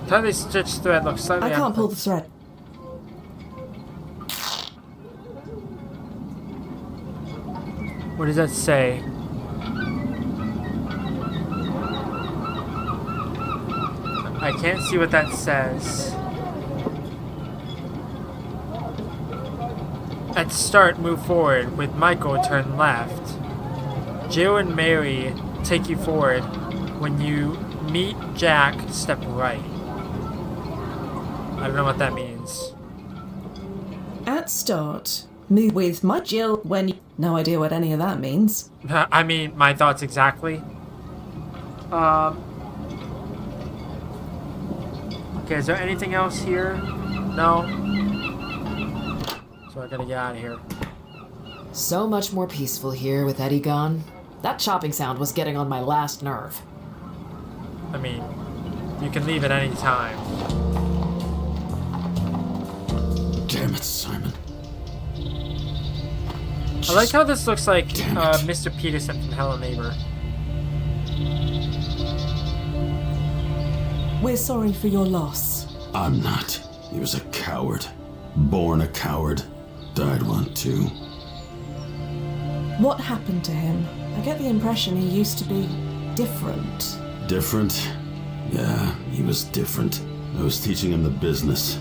How they stitch thread looks slightly. I can't pull the thread. What does that say? I can't see what that says. At start, move forward. With Michael, turn left. Jill and Mary take you forward. When you meet Jack, step right. I don't know what that means. At start, move with my Jill when you... No idea what any of that means. I mean, my thoughts exactly. Okay, is there anything else here? No? So I gotta get out of here. So much more peaceful here with Eddie gone. That chopping sound was getting on my last nerve. I mean, you can leave at any time. Damn it, Simon. I like how this looks like Mr. Peterson from Hello Neighbor. We're sorry for your loss. I'm not. He was a coward. Born a coward. Died one too. What happened to him? I get the impression he used to be different. Different? Yeah, he was different. I was teaching him the business.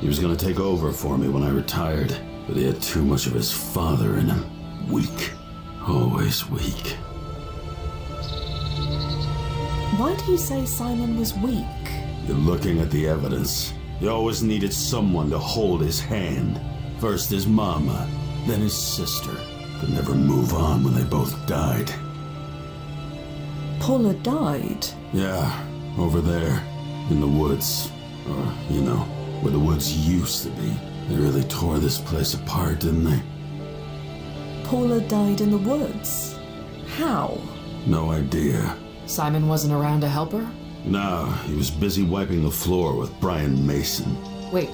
He was gonna take over for me when I retired, but he had too much of his father in him. Weak. Always weak. Why do you say Simon was weak? You're looking at the evidence. He always needed someone to hold his hand. First his mama, then his sister. Could never move on when they both died. Paula died? Yeah, over there, in the woods. Or, you know, where the woods used to be. They really tore this place apart, didn't they? Paula died in the woods. How? No idea. Simon wasn't around to help her? No, he was busy wiping the floor with Brian Mason. Wait,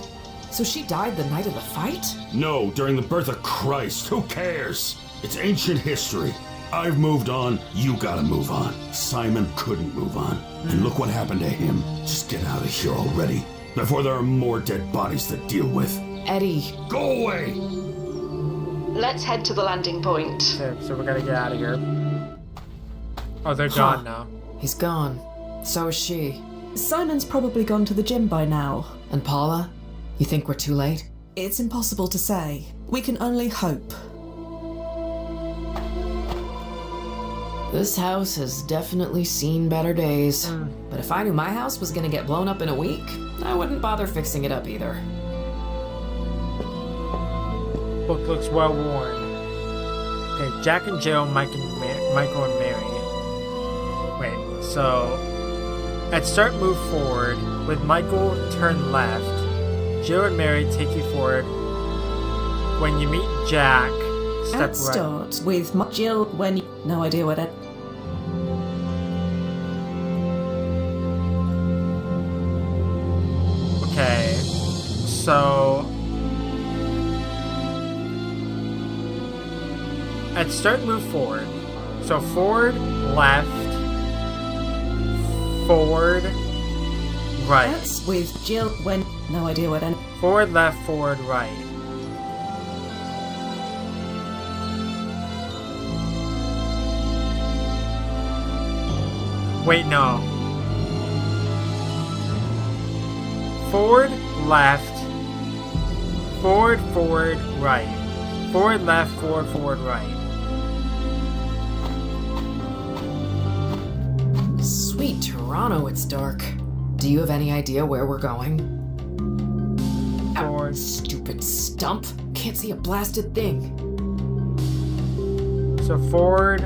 so she died the night of the fight? No, during the birth of Christ. Who cares? It's ancient history. I've moved on, you gotta move on. Simon couldn't move on. And look what happened to him. Just get out of here already, before there are more dead bodies to deal with. Eddie. Go away! Let's head to the landing point. Okay, so we gotta get out of here. Oh, they're gone now. He's gone. So is she. Simon's probably gone to the gym by now. And Paula? You think we're too late? It's impossible to say. We can only hope. This house has definitely seen better days. But if I knew my house was gonna get blown up in a week, I wouldn't bother fixing it up either. Book looks well worn. Okay, Jack and Jill, Michael and Mary. Wait, so at start, move forward. With Michael, turn left. Jill and Mary take you forward. When you meet Jack, step At right. start with Jill when you... No idea what that... Okay, so at start, move forward. So forward, left, forward, right. That's with Jill when... No idea what that... Forward, left, forward, right. Wait, no. Forward, left, forward, forward, right. Forward, left, forward, forward, right. Sweet Toronto, it's dark. Do you have any idea where we're going? Forward. Stupid stump. Can't see a blasted thing. So forward,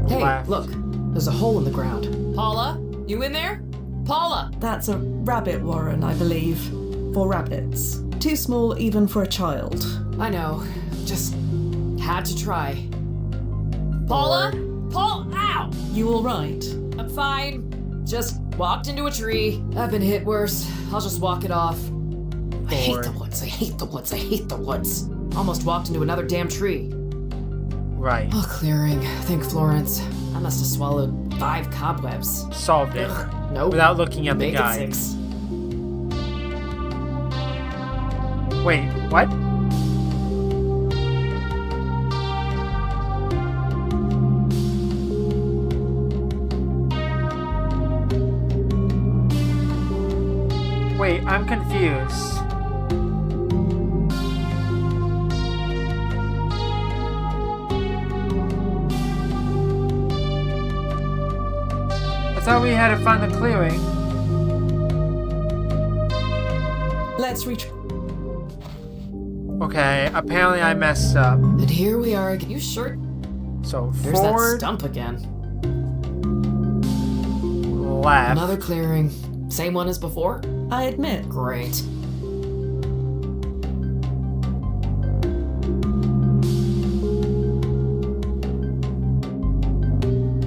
Hey, left. look. There's a hole in the ground. Paula? You in there? Paula! That's a rabbit warren, I believe. For rabbits. Too small even for a child. I know. Just had to try. Paula? Paul, ow! You alright? I'm fine. Just walked into a tree. I've been hit worse. I'll just walk it off. I hate the woods. I hate the woods. I hate the woods. Almost walked into another damn tree. Right. Oh, clearing. Thank Florence. I must have swallowed 5 cobwebs. Solved it. Nope. Without looking at the Make it guide. 6. Wait, what? Wait, I'm confused. I thought we had to find the clearing. Let's reach... Okay, apparently I messed up. And here we are again. You sure? So There's that forward, stump again. left. Another clearing. Same one as before? I admit. Great.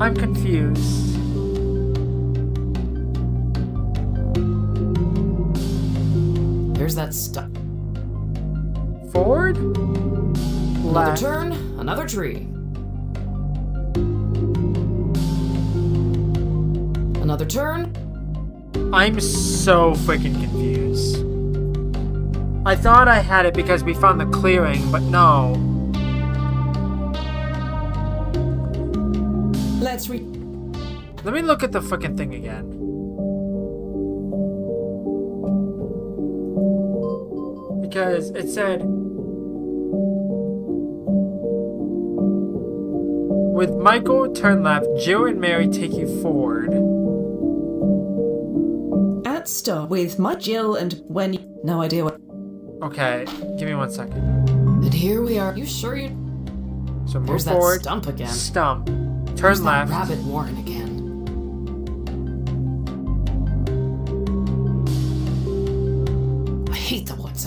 I'm confused. There's that stump. Forward, Another left. turn, another tree. Another turn. I'm so freaking confused. I thought I had it because we found the clearing, but no. Let's reach... Let me look at the freaking thing again. Because it said... With Michael, turn left. Jill and Mary take you forward. At start with my Jill and when you... No idea what... Okay, give me 1 second. And here we are. You sure you... So move There's that forward. stump again. Stump. Turn There's left. that rabbit warren again. I hate the woods.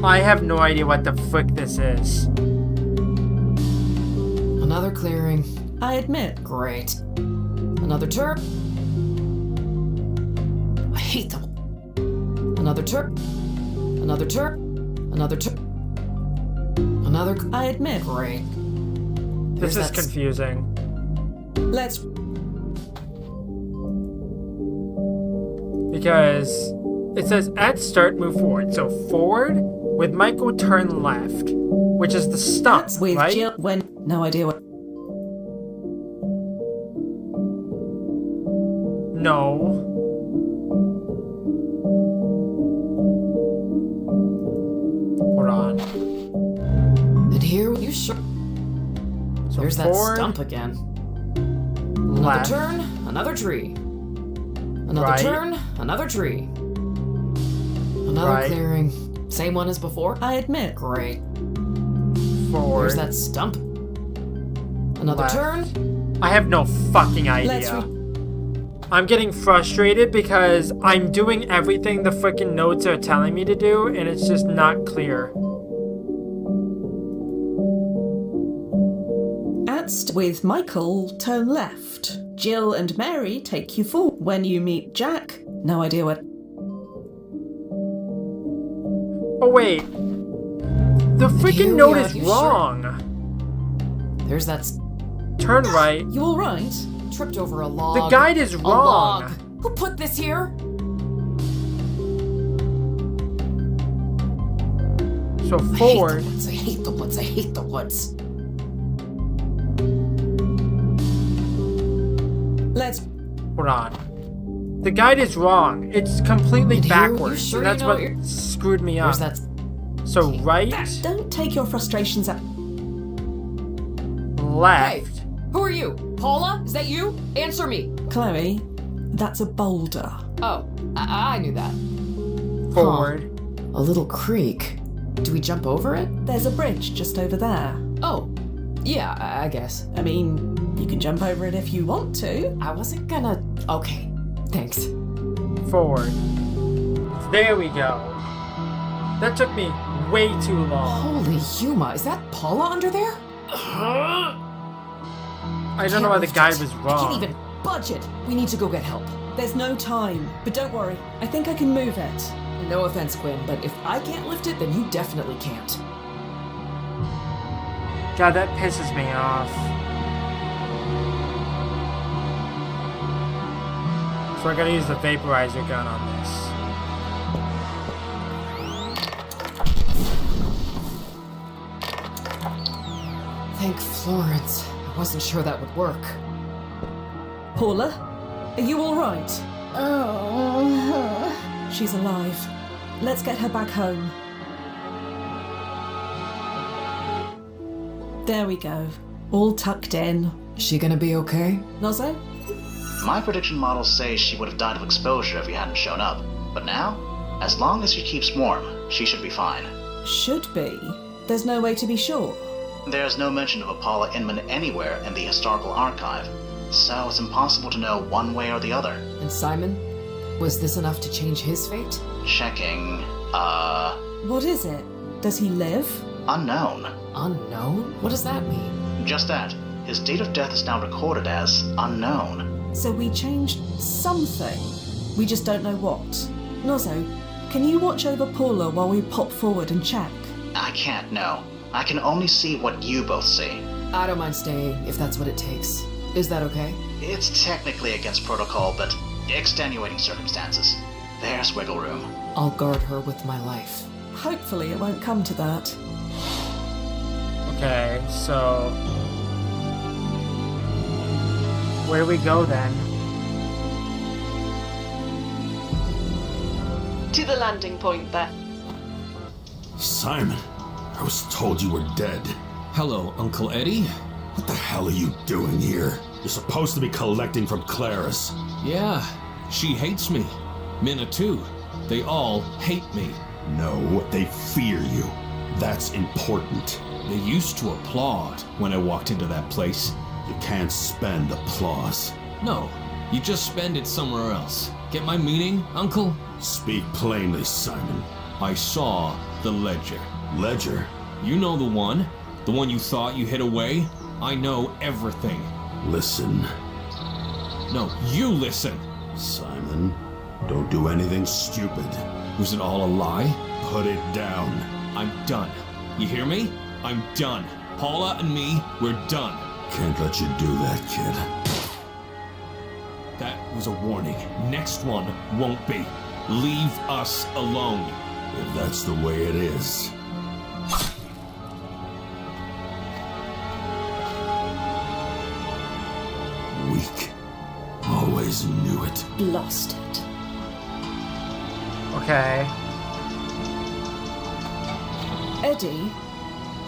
I have no idea what the frick this is. Another clearing. I admit. Great. Another turn. I hate them. Another turn. Another turn. Another turn. Another. I admit. Great. This is confusing. Let's. Because it says at start, move forward. So forward with Michael, turn left, which is the stump, That's with right? Jill. When. No idea what. No. Hold on. And here you sure. So There's that forward, stump again. Another left. turn, another tree. Another Right. turn, another tree. Another Right. clearing. Same one as before? I admit. Great. Forward. There's that stump. Another Left. turn. I have no fucking Let's idea. I'm getting frustrated because I'm doing everything the freaking notes are telling me to do, and it's just not clear. With Michael, turn left. Jill and Mary take you forward. When you meet Jack, no idea what. Oh wait. The here freaking we note are. is You sure? wrong. There's that Turn right. You all right? tripped over a log. The guide is A wrong. log. Who put this here? So I forward. hate the woods. I hate the woods. I hate the woods. Let's. Hold on. The guide is wrong. It's completely And here, you backwards. sure and that's you know what you're- screwed me up. There's that. So right, Don't take your frustrations out. left. Hey, who are you? Paula? Is that you? Answer me. Chloe, that's a boulder. Oh, I knew that. Forward. A little creek. Do we jump over it? There's a bridge just over there. Oh, yeah, I guess. I mean, you can jump over it if you want to. I wasn't gonna. Okay, thanks. Forward. There we go. That took me way too long. Holy Yuma, is that Paula under there? I don't know why the guide was I wrong. can't even budge it. We need to go get help. There's no time, but don't worry. I think I can move it. No offense, Quinn, but if I can't lift it, then you definitely can't. God, that pisses me off. So I gotta use the vaporizer gun on this. Thank Florence. I wasn't sure that would work. Paula, are you all right? Oh. She's alive. Let's get her back home. There we go. All tucked in. Is she gonna be okay? Nozzo? My prediction models say she would have died of exposure if you hadn't shown up. But now, as long as she keeps warm, she should be fine. Should be. There's no way to be sure. There's no mention of a Paula Inman anywhere in the historical archive, so it's impossible to know one way or the other. And Simon? Was this enough to change his fate? Checking, What is it? Does he live? unknown. Unknown? What does that mean? Just that. His date of death is now recorded as unknown. So we changed something. We just don't know what. Nozzo, can you watch over Paula while we pop forward and check? I can't know. I can only see what you both see. I don't mind staying, if that's what it takes. Is that okay? It's technically against protocol, but extenuating circumstances. There's wiggle room. I'll guard her with my life. Hopefully it won't come to that. Okay, so... where do we go then? To the landing point there. Simon, I was told you were dead. Hello, Uncle Eddie. What the hell are you doing here? You're supposed to be collecting from Claris. Yeah, she hates me. Minna too. They all hate me. No, they fear you. That's important. They used to applaud when I walked into that place. You can't spend applause. No, you just spend it somewhere else. Get my meaning, Uncle? Speak plainly, Simon. I saw the ledger. Ledger? You know the one? The one you thought you hid away? I know everything. Listen. No, you listen. Simon, don't do anything stupid. Was it all a lie? Put it down. I'm done. You hear me? I'm done. Paula and me, we're done. Can't let you do that, kid. That was a warning. Next one won't be. Leave us alone. If that's the way it is. Weak. Always knew it. Lost it. Okay. Eddie?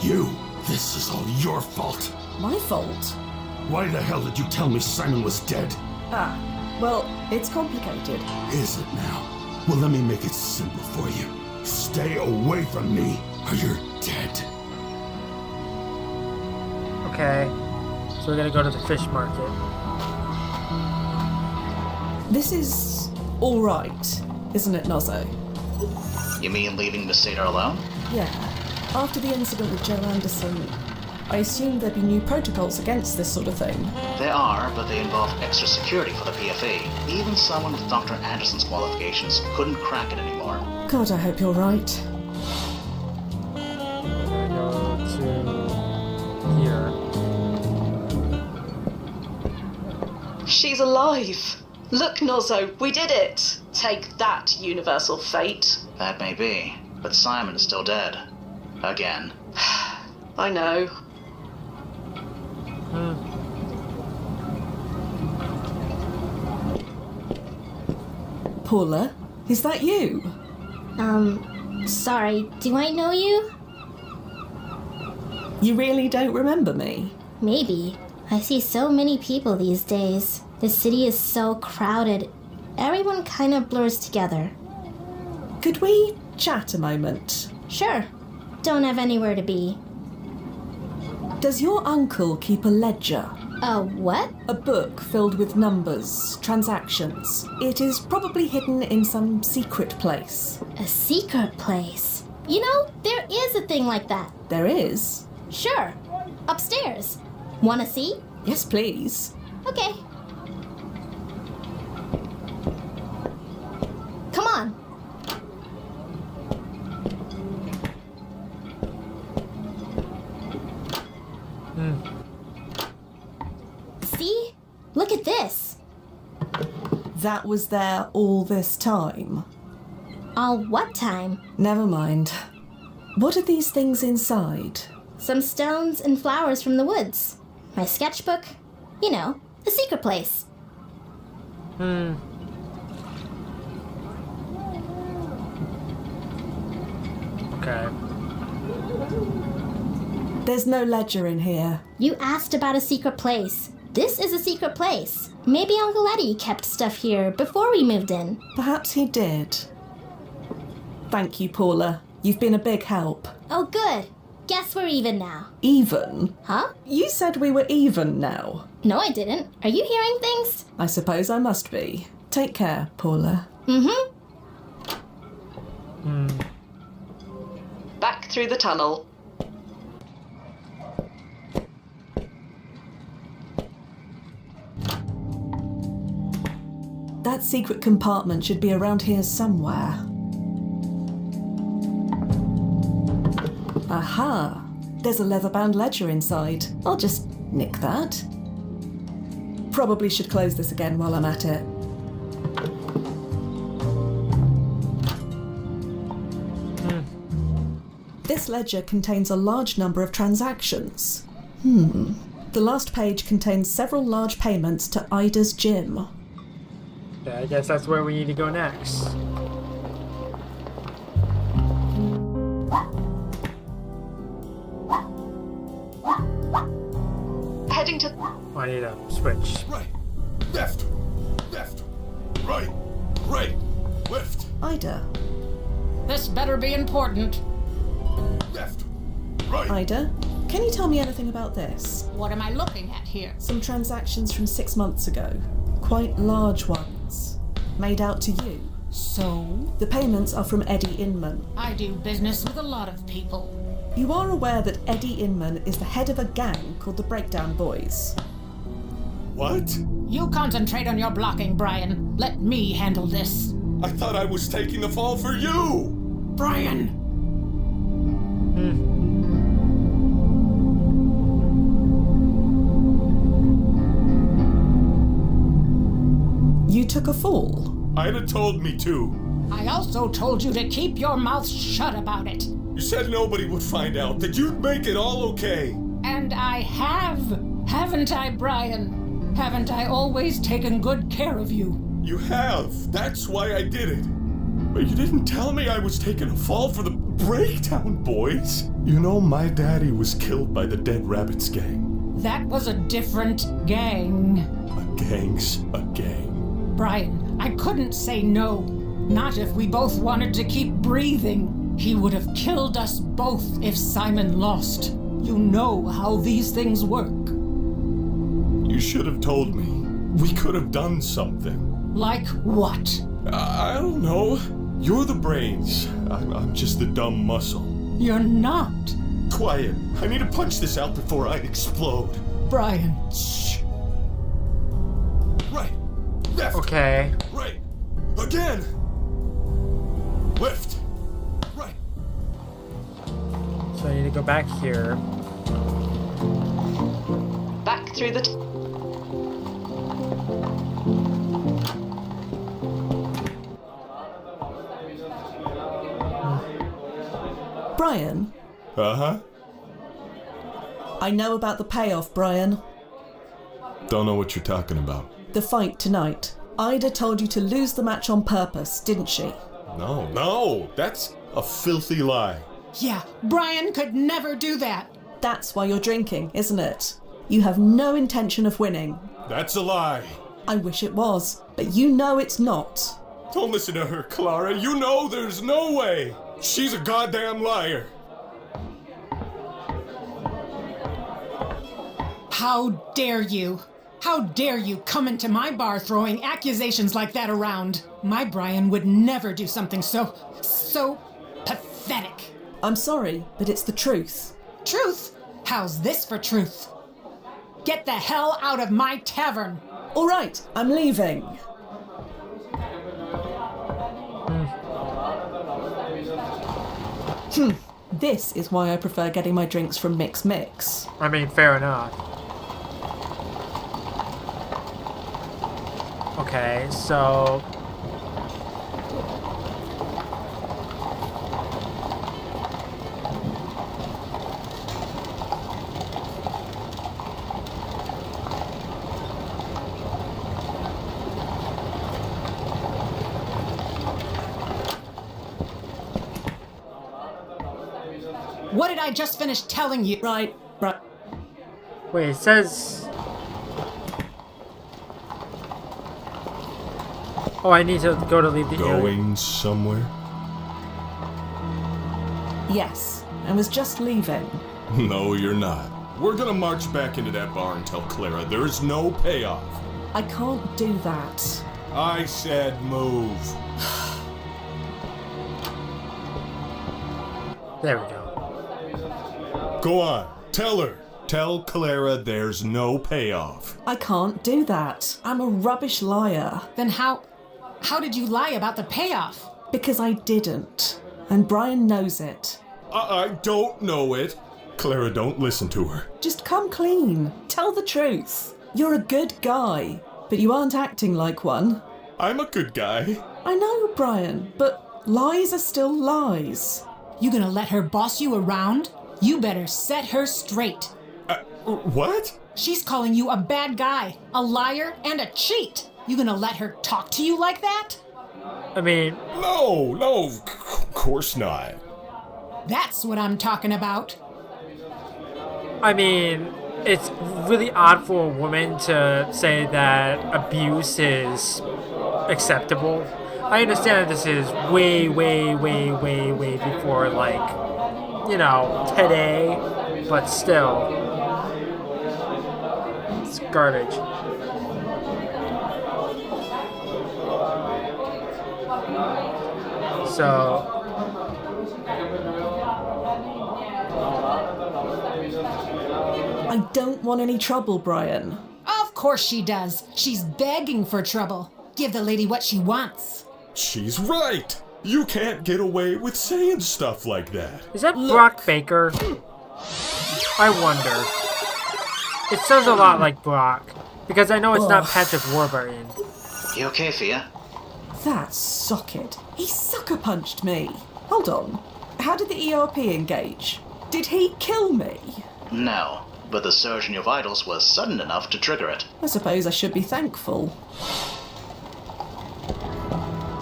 You! This is all your fault! My fault? Why the hell did you tell me Simon was dead? Ah, well, it's complicated. Is it now? Well, let me make it simple for you. Stay away from me, or you're dead. Okay. So we're gonna go to the fish market. This is alright, isn't it, Nozzo? You mean leaving Miss Sadar alone? Yeah. After the incident with Joe Anderson, I assumed there'd be new protocols against this sort of thing. There are, but they involve extra security for the PFA. Even someone with Dr. Anderson's qualifications couldn't crack it anymore. God, I hope you're right. We're gonna go to here. She's alive! Look, Nozzo, we did it! Take that, Universal Fate. That may be, but Simon is still dead. Again. I know. Paula, is that you? Sorry, do I know you? You really don't remember me? Maybe. I see so many people these days. The city is so crowded. Everyone kind of blurs together. Could we chat a moment? Sure. Don't have anywhere to be. Does your uncle keep a ledger? A what? A book filled with numbers, transactions. It is probably hidden in some secret place. A secret place? You know, there is a thing like that. There is? Sure. Upstairs. Wanna see? Yes, please. Okay. Come on. See? Look at this. That was there all this time? All what time? Never mind. What are these things inside? Some stones and flowers from the woods. My sketchbook. You know, the secret place. Okay. There's no ledger in here. You asked about a secret place. This is a secret place. Maybe Uncle Eddie kept stuff here before we moved in. Perhaps he did. Thank you, Paula. You've been a big help. Oh, good. Guess we're even now. Even? Huh? You said we were even now. No, I didn't. Are you hearing things? I suppose I must be. Take care, Paula. Back through the tunnel. That secret compartment should be around here somewhere. Aha! There's a leather-bound ledger inside. I'll just nick that. Probably should close this again while I'm at it. This ledger contains a large number of transactions. The last page contains several large payments to Ida's gym. Yeah, I guess that's where we need to go next. Heading to... I need a switch. Right, left, right, left. Ida. This better be important. Left, right. Ida, can you tell me anything about this? What am I looking at here? Some transactions from 6 months ago. Quite large ones. Made out to you. So? The payments are from Eddie Inman. I do business with a lot of people. You are aware that Eddie Inman is the head of a gang called the Breakdown Boys. What? You concentrate on your blocking, Brian. Let me handle this. I thought I was taking the fall for you! Brian! You took a fall. I'd have told me to. I also told you to keep your mouth shut about it. You said nobody would find out, that you'd make it all okay. And I have, haven't I, Brian? Haven't I always taken good care of you? You have. That's why I did it. But you didn't tell me I was taking a fall for the Breakdown Boys. You know, my daddy was killed by the Dead Rabbits gang. That was a different gang. A gang's a gang. Brian, I couldn't say no. Not if we both wanted to keep breathing. He would have killed us both if Simon lost. You know how these things work. You should have told me. We could have done something. Like what? I don't know. You're the brains. I'm just the dumb muscle. You're not. Quiet. I need to punch this out before I explode. Brian. Shh. Right. Left. Okay. Right. Again. Left. Right. So I need to go back here. Back through the... Brian? Uh-huh. I know about the payoff, Brian. Don't know what you're talking about. The fight tonight. Ida told you to lose the match on purpose, didn't she? No. That's a filthy lie. Yeah, Brian could never do that. That's why you're drinking, isn't it? You have no intention of winning. That's a lie. I wish it was, but you know it's not. Don't listen to her, Clara. You know there's no way. She's a goddamn liar. How dare you? How dare you come into my bar throwing accusations like that around? My Brian would never do something so pathetic. I'm sorry, but it's the truth. Truth? How's this for truth? Get the hell out of my tavern! All right, I'm leaving. This is why I prefer getting my drinks from Mix Mix. I mean, fair enough. Okay, so... What did I just finish telling you? Right. Wait, it says... Oh, I need to go to leave the area. Going somewhere? Yes, I was just leaving. No, you're not. We're gonna march back into that bar and tell Clara there's no payoff. I can't do that. I said move. There we go. Go on, tell her. Tell Clara there's no payoff. I can't do that. I'm a rubbish liar. Then how did you lie about the payoff? Because I didn't. And Brian knows it. I don't know it. Clara, don't listen to her. Just come clean. Tell the truth. You're a good guy, but you aren't acting like one. I'm a good guy. I know, Brian, but lies are still lies. You gonna let her boss you around? You better set her straight. What? She's calling you a bad guy, a liar, and a cheat. You gonna let her talk to you like that? I mean... No, of course not. That's what I'm talking about. I mean, it's really odd for a woman to say that abuse is acceptable. I understand that this is way before, like, you know, today, but still, it's garbage. So I don't want any trouble, Brian. Of course she does. She's begging for trouble. Give the lady what she wants. She's right. You can't get away with saying stuff like that. is that Brock Baker? I wonder. It sounds a lot like Brock. Because I know it's not Patrick Warburton. You okay, Fia? That socket. He sucker punched me. Hold on. How did the ERP engage? Did he kill me? No, but the surge in your vitals was sudden enough to trigger it. I suppose I should be thankful.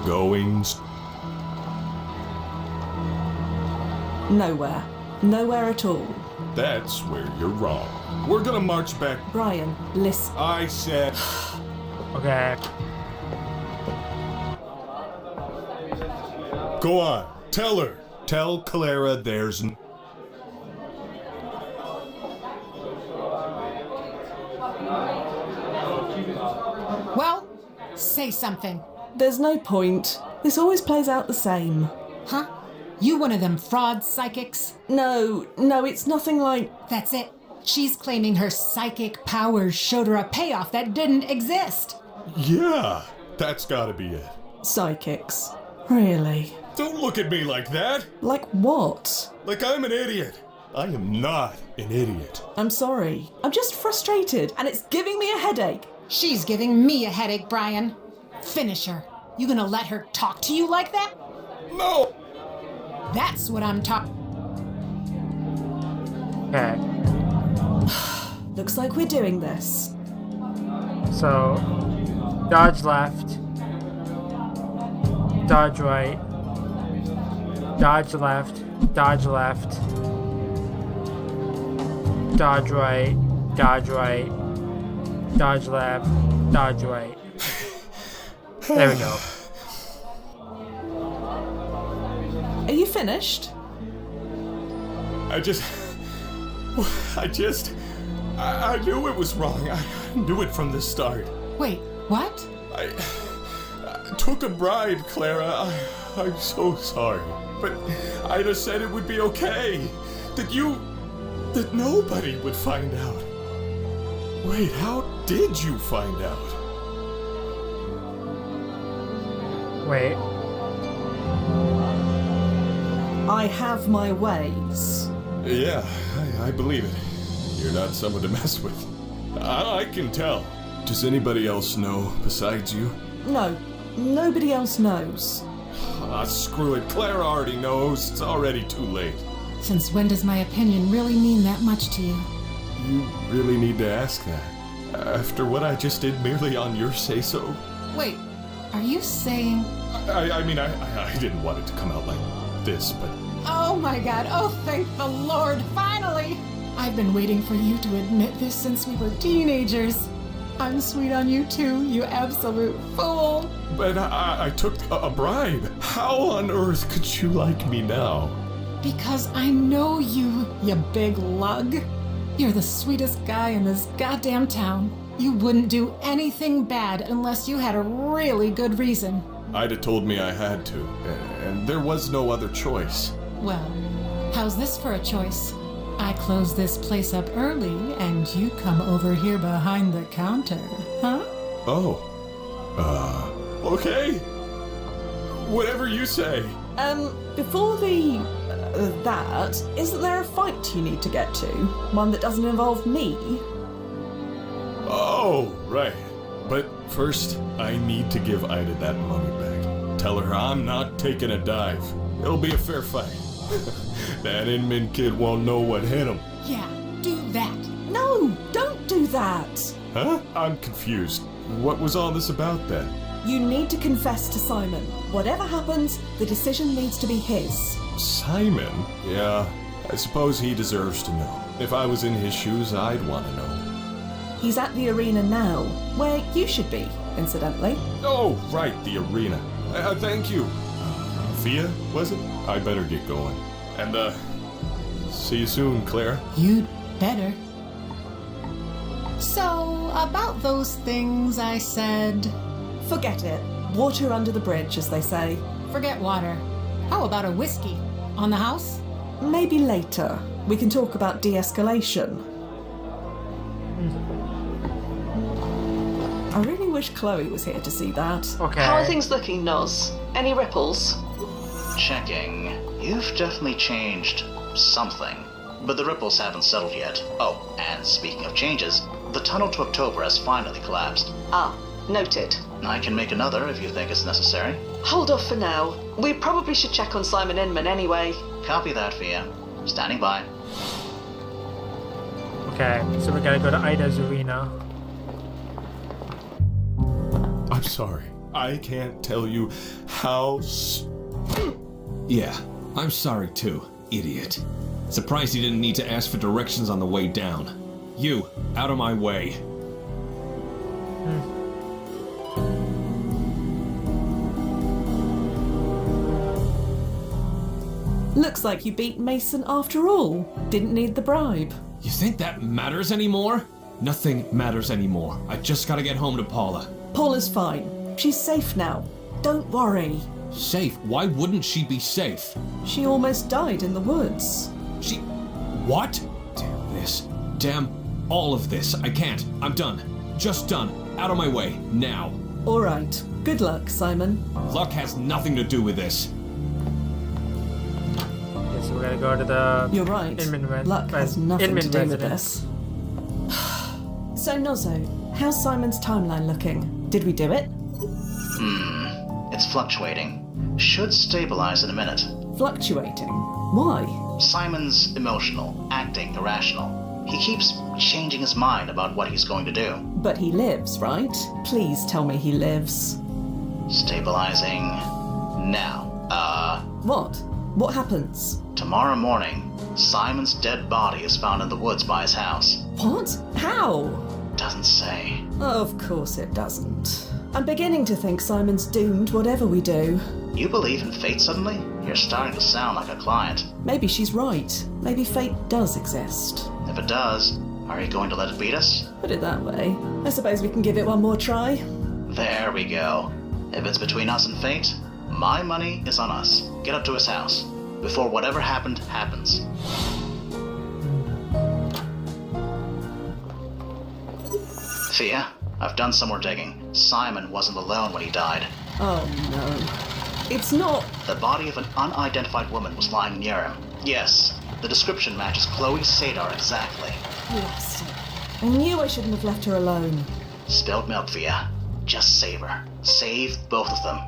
Goings. Nowhere. Nowhere at all. That's where you're wrong. We're gonna march back. Brian, listen. I said. Okay. Go on. Tell her. Tell Clara there's. Well, say something. There's no point. This always plays out the same. Huh? You one of them fraud psychics? No, it's nothing like... That's it. She's claiming her psychic powers showed her a payoff that didn't exist. Yeah, that's gotta be it. Psychics. Really? Don't look at me like that. Like what? Like I'm an idiot. I am not an idiot. I'm sorry. I'm just frustrated, and it's giving me a headache. She's giving me a headache, Brian. Finish her. You gonna let her talk to you like that? No! That's what I'm talking. Okay. Looks like we're doing this. So, dodge left. Dodge right. Dodge left. Dodge left. Dodge right. Dodge right. Dodge left. Dodge right. There we go. Are you finished? I knew it was wrong. I knew it from the start. Wait, what? I took a bribe, Clara. I'm so sorry. But I just said it would be okay. That nobody would find out. Wait, how did you find out? Wait. I have my ways. Yeah, I believe it. You're not someone to mess with. I can tell. Does anybody else know besides you? No, nobody else knows. Screw it. Claire already knows. It's already too late. Since when does my opinion really mean that much to you? You really need to ask that. After what I just did merely on your say-so? Wait, are you saying... I mean, I didn't want it to come out like this, but... Oh my god, oh thank the Lord, finally! I've been waiting for you to admit this since we were teenagers. I'm sweet on you too, you absolute fool. But I took a bribe. How on earth could you like me now? Because I know you, you big lug. You're the sweetest guy in this goddamn town. You wouldn't do anything bad unless you had a really good reason. I'd have told me I had to, and there was no other choice. Well, how's this for a choice? I close this place up early, and you come over here behind the counter, huh? Oh. Okay. Whatever you say. Before that, isn't there a fight you need to get to? One that doesn't involve me? Oh, right. But first, I need to give Ida that money back. Tell her I'm not taking a dive. It'll be a fair fight. That Inman kid won't know what hit him. Yeah, do that. No, don't do that. Huh? I'm confused. What was all this about then? You need to confess to Simon. Whatever happens, the decision needs to be his. Simon? Yeah, I suppose he deserves to know. If I was in his shoes, I'd want to know. He's at the arena now, where you should be, incidentally. Oh, right, the arena. Thank you. Fia, was it? I better get going. And, see you soon, Claire. You'd better. So, about those things I said... Forget it. Water under the bridge, as they say. Forget water. How about a whiskey? On the house? Maybe later. We can talk about de-escalation. I really wish Chloe was here to see that. Okay. How are things looking, Noz? Any ripples? Checking. You've definitely changed something. But the ripples haven't settled yet. Oh, and speaking of changes, the tunnel to October has finally collapsed. Ah, noted. I can make another if you think it's necessary. Hold off for now. We probably should check on Simon Inman anyway. Copy that, Fia. Standing by. Okay, so we gotta go to Ida's arena. I'm sorry. I can't tell you how. Yeah, I'm sorry too, idiot. Surprised you didn't need to ask for directions on the way down. You, out of my way. Looks like you beat Mason after all. Didn't need the bribe. You think that matters anymore? Nothing matters anymore. I just gotta get home to Paula. Paula's fine. She's safe now. Don't worry. Safe? Why wouldn't she be safe? She almost died in the woods. She... What? Damn this. Damn all of this. I can't. I'm done. Just done. Out of my way. Now. All right. Good luck, Simon. Luck has nothing to do with this. Okay, so we're gonna go to the... You're right. Luck has nothing to do with this. So, Nozzo, how's Simon's timeline looking? Did we do it? It's fluctuating. Should stabilize in a minute. Fluctuating? Why? Simon's emotional, acting irrational. He keeps changing his mind about what he's going to do. But he lives, right? Please tell me he lives. Stabilizing. Now. What? What happens? Tomorrow morning, Simon's dead body is found in the woods by his house. What? How? Doesn't say. Of course it doesn't. I'm beginning to think Simon's doomed whatever we do. You believe in fate suddenly? You're starting to sound like a client. Maybe she's right. Maybe fate does exist. If it does, are you going to let it beat us? Put it that way. I suppose we can give it one more try. There we go. If it's between us and fate, my money is on us. Get up to his house. Before whatever happened happens. Thea, I've done some more digging. Simon wasn't alone when he died. Oh no. It's not... The body of an unidentified woman was lying near him. Yes, the description matches Chloe Sadar exactly. Yes. I knew I shouldn't have left her alone. Spilled milk, Thea. Just save her. Save both of them.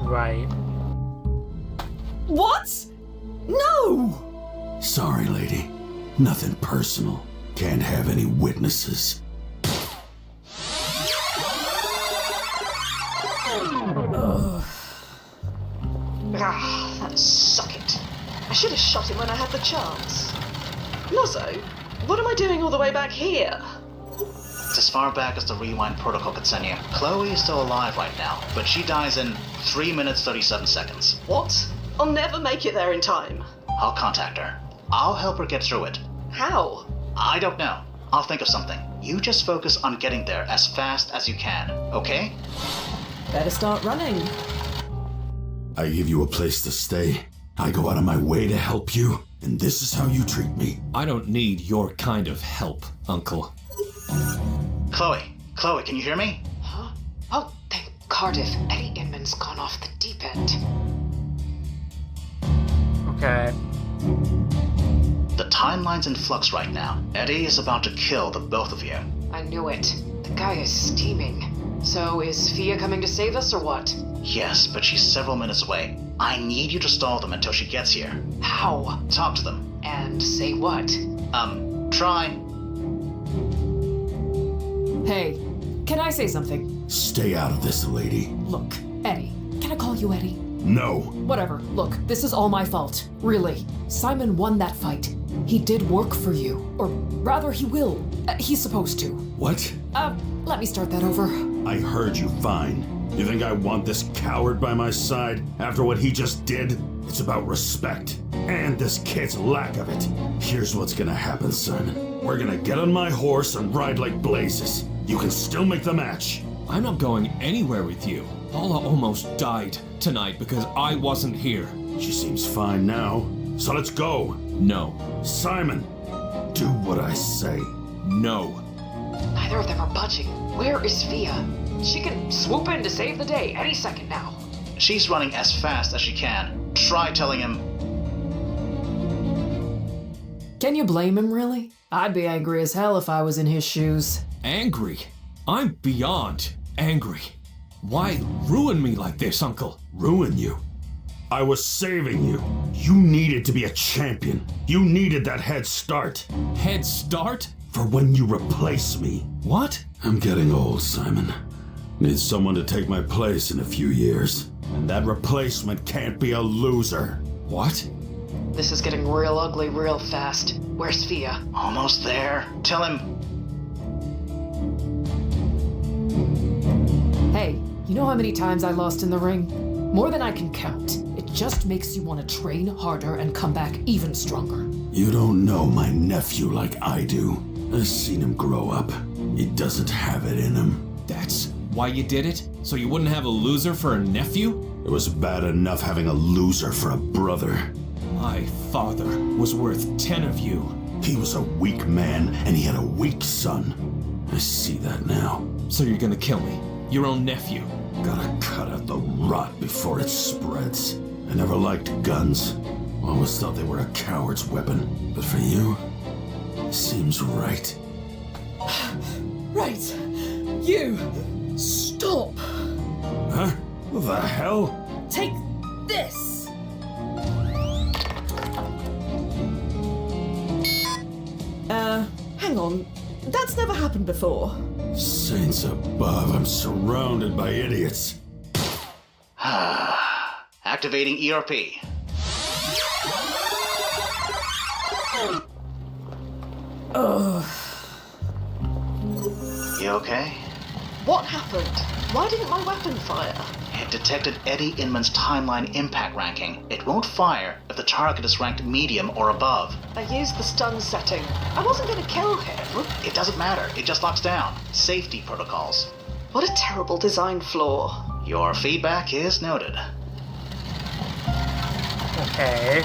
Right. What? No! Sorry, lady. Nothing personal. Can't have any witnesses. That suck it. I should have shot him when I had the chance. Nozzo, what am I doing all the way back here? It's as far back as the rewind protocol could send you. Chloe is still alive right now, but she dies in 3 minutes 37 seconds. What? I'll never make it there in time. I'll contact her. I'll help her get through it. How? I don't know. I'll think of something. You just focus on getting there as fast as you can, okay? Better start running. I give you a place to stay. I go out of my way to help you, and this is how you treat me. I don't need your kind of help, Uncle. Chloe, can you hear me? Huh? Oh, thank Cardiff. Eddie Inman's gone off the deep end. Okay. The timeline's in flux right now. Eddie is about to kill the both of you. I knew it. The guy is steaming. So is Fia coming to save us or what? Yes, but she's several minutes away. I need you to stall them until she gets here. How? Talk to them. And say what? Try. Hey, can I say something? Stay out of this, lady. Look, Eddie. Can I call you Eddie? No. Whatever. Look, this is all my fault. Really. Simon won that fight. He did work for you. Or rather, he will. He's supposed to. What? Let me start that over. I heard you fine. You think I want this coward by my side after what he just did? It's about respect. And this kid's lack of it. Here's what's gonna happen, Simon. We're gonna get on my horse and ride like blazes. You can still make the match. I'm not going anywhere with you. Paula almost died tonight because I wasn't here. She seems fine now. So let's go. No. Simon, do what I say. No. Neither of them are budging. Where is Fia? She can swoop in to save the day any second now. She's running as fast as she can. Try telling him. Can you blame him, really? I'd be angry as hell if I was in his shoes. Angry? I'm beyond angry. Why ruin me like this, Uncle? Ruin you? I was saving you. You needed to be a champion. You needed that head start. Head start? For when you replace me. What? I'm getting old, Simon. Need someone to take my place in a few years. And that replacement can't be a loser. What? This is getting real ugly real fast. Where's Fia? Almost there. Tell him. Hey, you know how many times I lost in the ring? More than I can count. It just makes you want to train harder and come back even stronger. You don't know my nephew like I do. I've seen him grow up. He doesn't have it in him. That's why you did it? So you wouldn't have a loser for a nephew? It was bad enough having a loser for a brother. My father was worth 10 of you. He was a weak man, and he had a weak son. I see that now. So you're gonna kill me? Your own nephew? Gotta cut out the rot before it spreads. I never liked guns. Always thought they were a coward's weapon. But for you, it seems right. Right. You. Stop. Huh? What the hell? Take this. Hang on. That's never happened before. Saints above, I'm surrounded by idiots. Activating ERP. Ugh. You okay? What happened? Why didn't my weapon fire? It detected Eddie Inman's timeline impact ranking. It won't fire if the target is ranked medium or above. I used the stun setting. I wasn't going to kill him. It doesn't matter. It just locks down. Safety protocols. What a terrible design flaw. Your feedback is noted. Okay.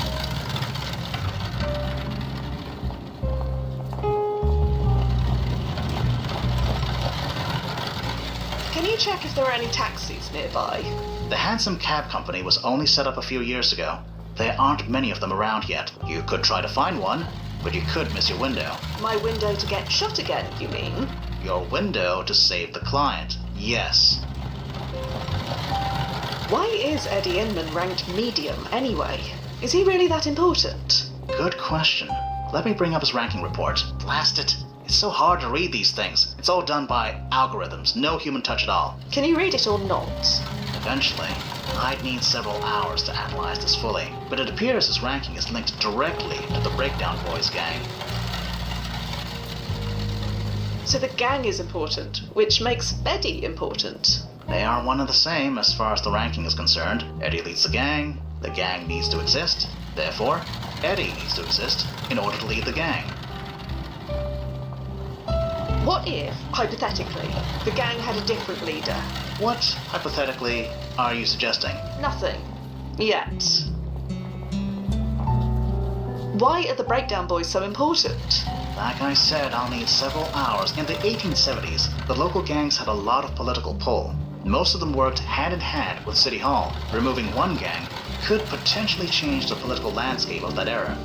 Can you check if there are any taxis nearby? The Handsome Cab Company was only set up a few years ago. There aren't many of them around yet. You could try to find one, but you could miss your window. My window to get shot again, you mean? Your window to save the client. Yes. Why is Eddie Inman ranked medium anyway? Is he really that important? Good question. Let me bring up his ranking report. Blast it. It's so hard to read these things. It's all done by algorithms, no human touch at all. Can you read it or not? Eventually. I'd need several hours to analyze this fully, but it appears his ranking is linked directly to the Breakdown Boys gang. So the gang is important, which makes Eddie important. They are one and the same as far as the ranking is concerned. Eddie leads the gang needs to exist. Therefore, Eddie needs to exist in order to lead the gang. What if, hypothetically, the gang had a different leader? What, hypothetically, are you suggesting? Nothing. Yet. Why are the Breakdown Boys so important? Like I said, I'll need several hours. In the 1870s, the local gangs had a lot of political pull. Most of them worked hand in hand with City Hall. Removing one gang could potentially change the political landscape of that era.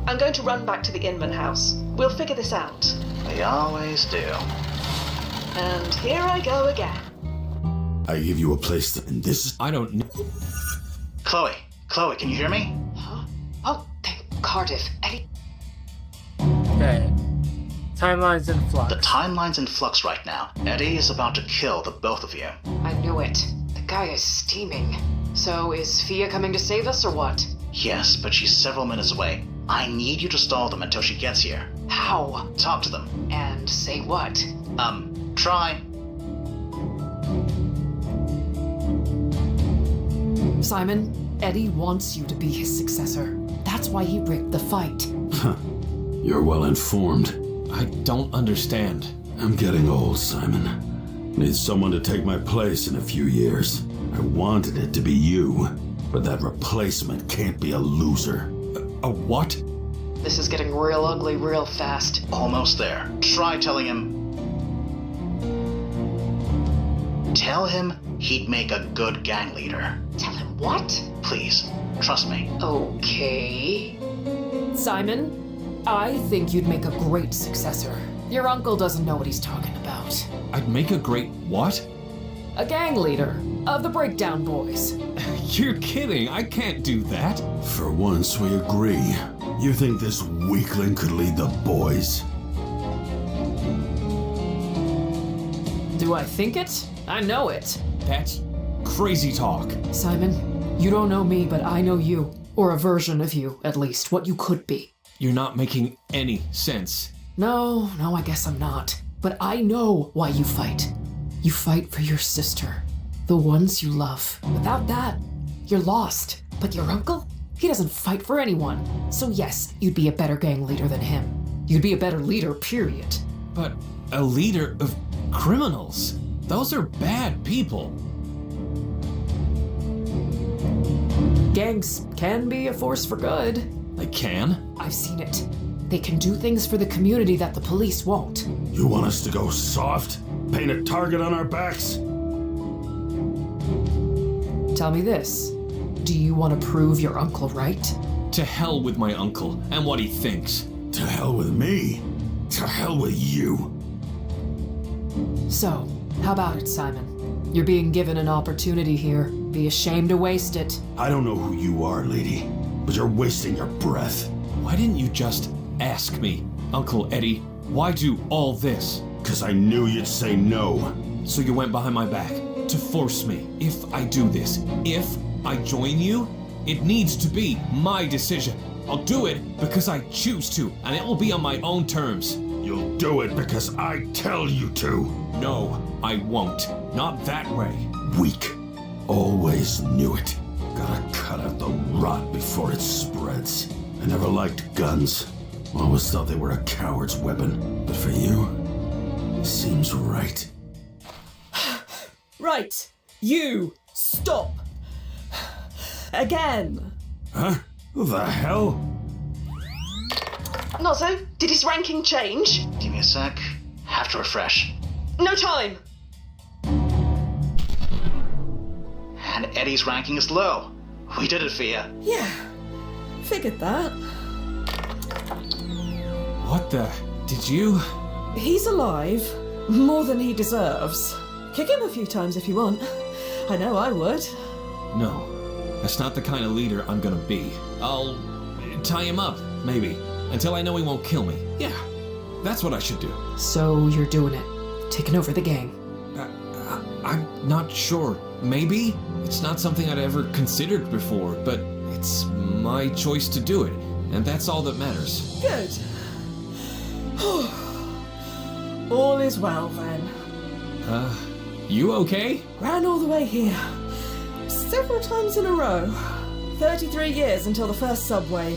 I'm going to run back to the Inman house. We'll figure this out. We always do. And here I go again. I give you a place to... And this is... I don't know. Chloe, can you hear me? Huh? Oh, thank Cardiff. Eddie... Okay. Timeline's in flux. The timeline's in flux right now. Eddie is about to kill the both of you. I knew it. The guy is steaming. So is Fia coming to save us or what? Yes, but she's several minutes away. I need you to stall them until she gets here. How? Talk to them. And say what? Try. Simon, Eddie wants you to be his successor. That's why he rigged the fight. You're well informed. I don't understand. I'm getting old, Simon. Need someone to take my place in a few years. I wanted it to be you, but that replacement can't be a loser. A what? This is getting real ugly real fast. Almost there. Try telling him. Tell him he'd make a good gang leader. Tell him what? Please, trust me. Okay. Simon, I think you'd make a great successor. Your uncle doesn't know what he's talking about. I'd make a great what? A gang leader of the Breakdown Boys. You're kidding. I can't do that. For once, we agree. You think this weakling could lead the boys? Do I think it? I know it. That's crazy talk. Simon, you don't know me, but I know you. Or a version of you, at least. What you could be. You're not making any sense. No, I guess I'm not. But I know why you fight. You fight for your sister. The ones you love. Without that, you're lost. But your uncle? He doesn't fight for anyone. So yes, you'd be a better gang leader than him. You'd be a better leader, period. But a leader of criminals? Those are bad people. Gangs can be a force for good. They can? I've seen it. They can do things for the community that the police won't. You want us to go soft? Paint a target on our backs? Tell me this. Do you want to prove your uncle right? To hell with my uncle and what he thinks. To hell with me? To hell with you? So, how about it, Simon? You're being given an opportunity here. Be ashamed to waste it. I don't know who you are, lady, but you're wasting your breath. Why didn't you just ask me, Uncle Eddie? Why do all this? 'Cause I knew you'd say no. So you went behind my back to force me. If I do this, if I join you, it needs to be my decision. I'll do it because I choose to, and it will be on my own terms. You'll do it because I tell you to. No, I won't. Not that way. Weak. Always knew it. Gotta cut out the rot before it spreads. I never liked guns. Always thought they were a coward's weapon. But for you, it seems right. Right. You. Stop. Again. Huh? Who the hell? Nozzo, did his ranking change? Give me a sec. Have to refresh. No time! And Eddie's ranking is low. We did it, Fia. Yeah. Figured that. What the? Did you? He's alive. More than he deserves. Kick him a few times if you want. I know I would. No. That's not the kind of leader I'm gonna be. I'll tie him up, maybe. Until I know he won't kill me. Yeah. That's what I should do. So you're doing it. Taking over the gang. I'm not sure. Maybe? It's not something I'd ever considered before, but it's my choice to do it. And that's all that matters. Good. All is well then. You okay? Ran all the way here. Several times in a row. 33 years until the first subway.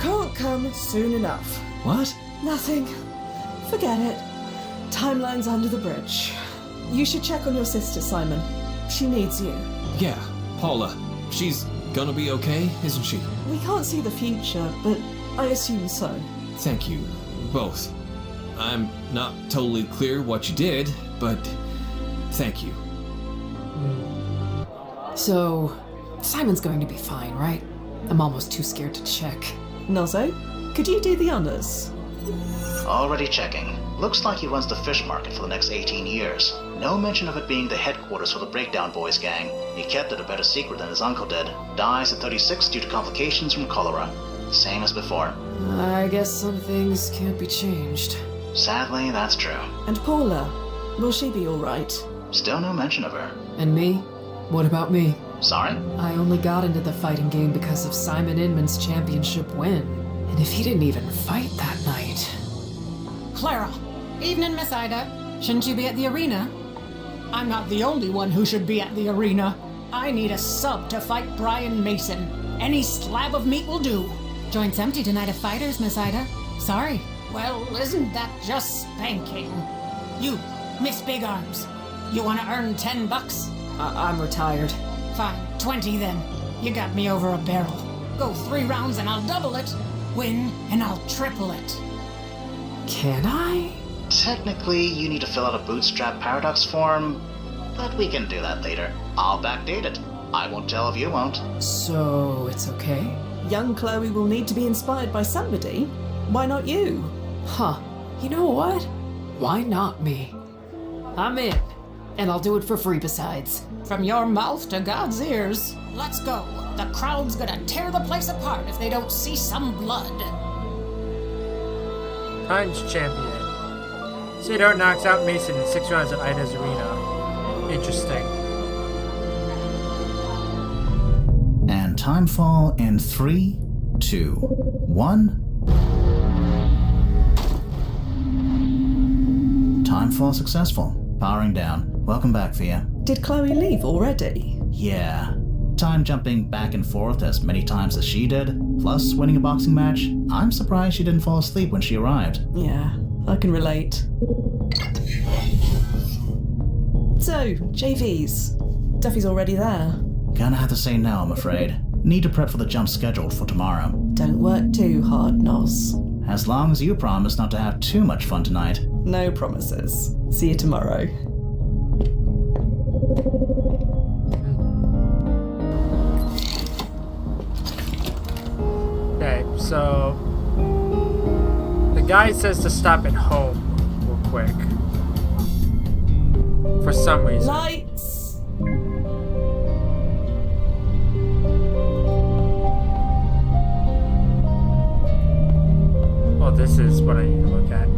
Can't come soon enough. What? Nothing. Forget it. Timeline's under the bridge. You should check on your sister, Simon. She needs you. Yeah, Paula. She's gonna be okay, isn't she? We can't see the future, but I assume so. Thank you, both. I'm not totally clear what you did, but thank you. So, Simon's going to be fine, right? I'm almost too scared to check. Nozzo, could you do the honors? Already checking. Looks like he runs the fish market for the next 18 years. No mention of it being the headquarters for the Breakdown Boys gang. He kept it a better secret than his uncle did. Dies at 36 due to complications from cholera. Same as before. I guess some things can't be changed. Sadly, that's true. And Paula, will she be alright? Still no mention of her. And me? What about me? Sorry? I only got into the fighting game because of Simon Inman's championship win. And if he didn't even fight that night... Clara. Evening, Miss Ida. Shouldn't you be at the arena? I'm not the only one who should be at the arena. I need a sub to fight Brian Mason. Any slab of meat will do. Joint's empty tonight of fighters, Miss Ida. Sorry. Well, isn't that just spanking? You, Miss Big Arms, you want to earn $10? I'm retired. Fine, 20 then. You got me over a barrel. Go 3 rounds and I'll double it. Win and I'll triple it. Can I? Technically, you need to fill out a Bootstrap Paradox form, but we can do that later. I'll backdate it. I won't tell if you won't. So, it's okay? Young Chloe will need to be inspired by somebody. Why not you? Huh. You know what? Why not me? I'm in. And I'll do it for free besides. From your mouth to God's ears. Let's go. The crowd's gonna tear the place apart if they don't see some blood. Times champion. Cedar knocks out Mason in 6 rounds at Ida's arena. Interesting. And timefall in 3, 2, 1. Timefall successful. Powering down. Welcome back, Fia. Did Chloe leave already? Yeah. Time jumping back and forth as many times as she did, plus winning a boxing match. I'm surprised she didn't fall asleep when she arrived. Yeah, I can relate. So, JVs. Duffy's already there. Gonna have to say no, I'm afraid. Need to prep for the jump scheduled for tomorrow. Don't work too hard, Nos. As long as you promise not to have too much fun tonight. No promises. See you tomorrow. Okay, so the guy says to stop at home real quick. For some reason. Lights! Oh, this is what I need to look at.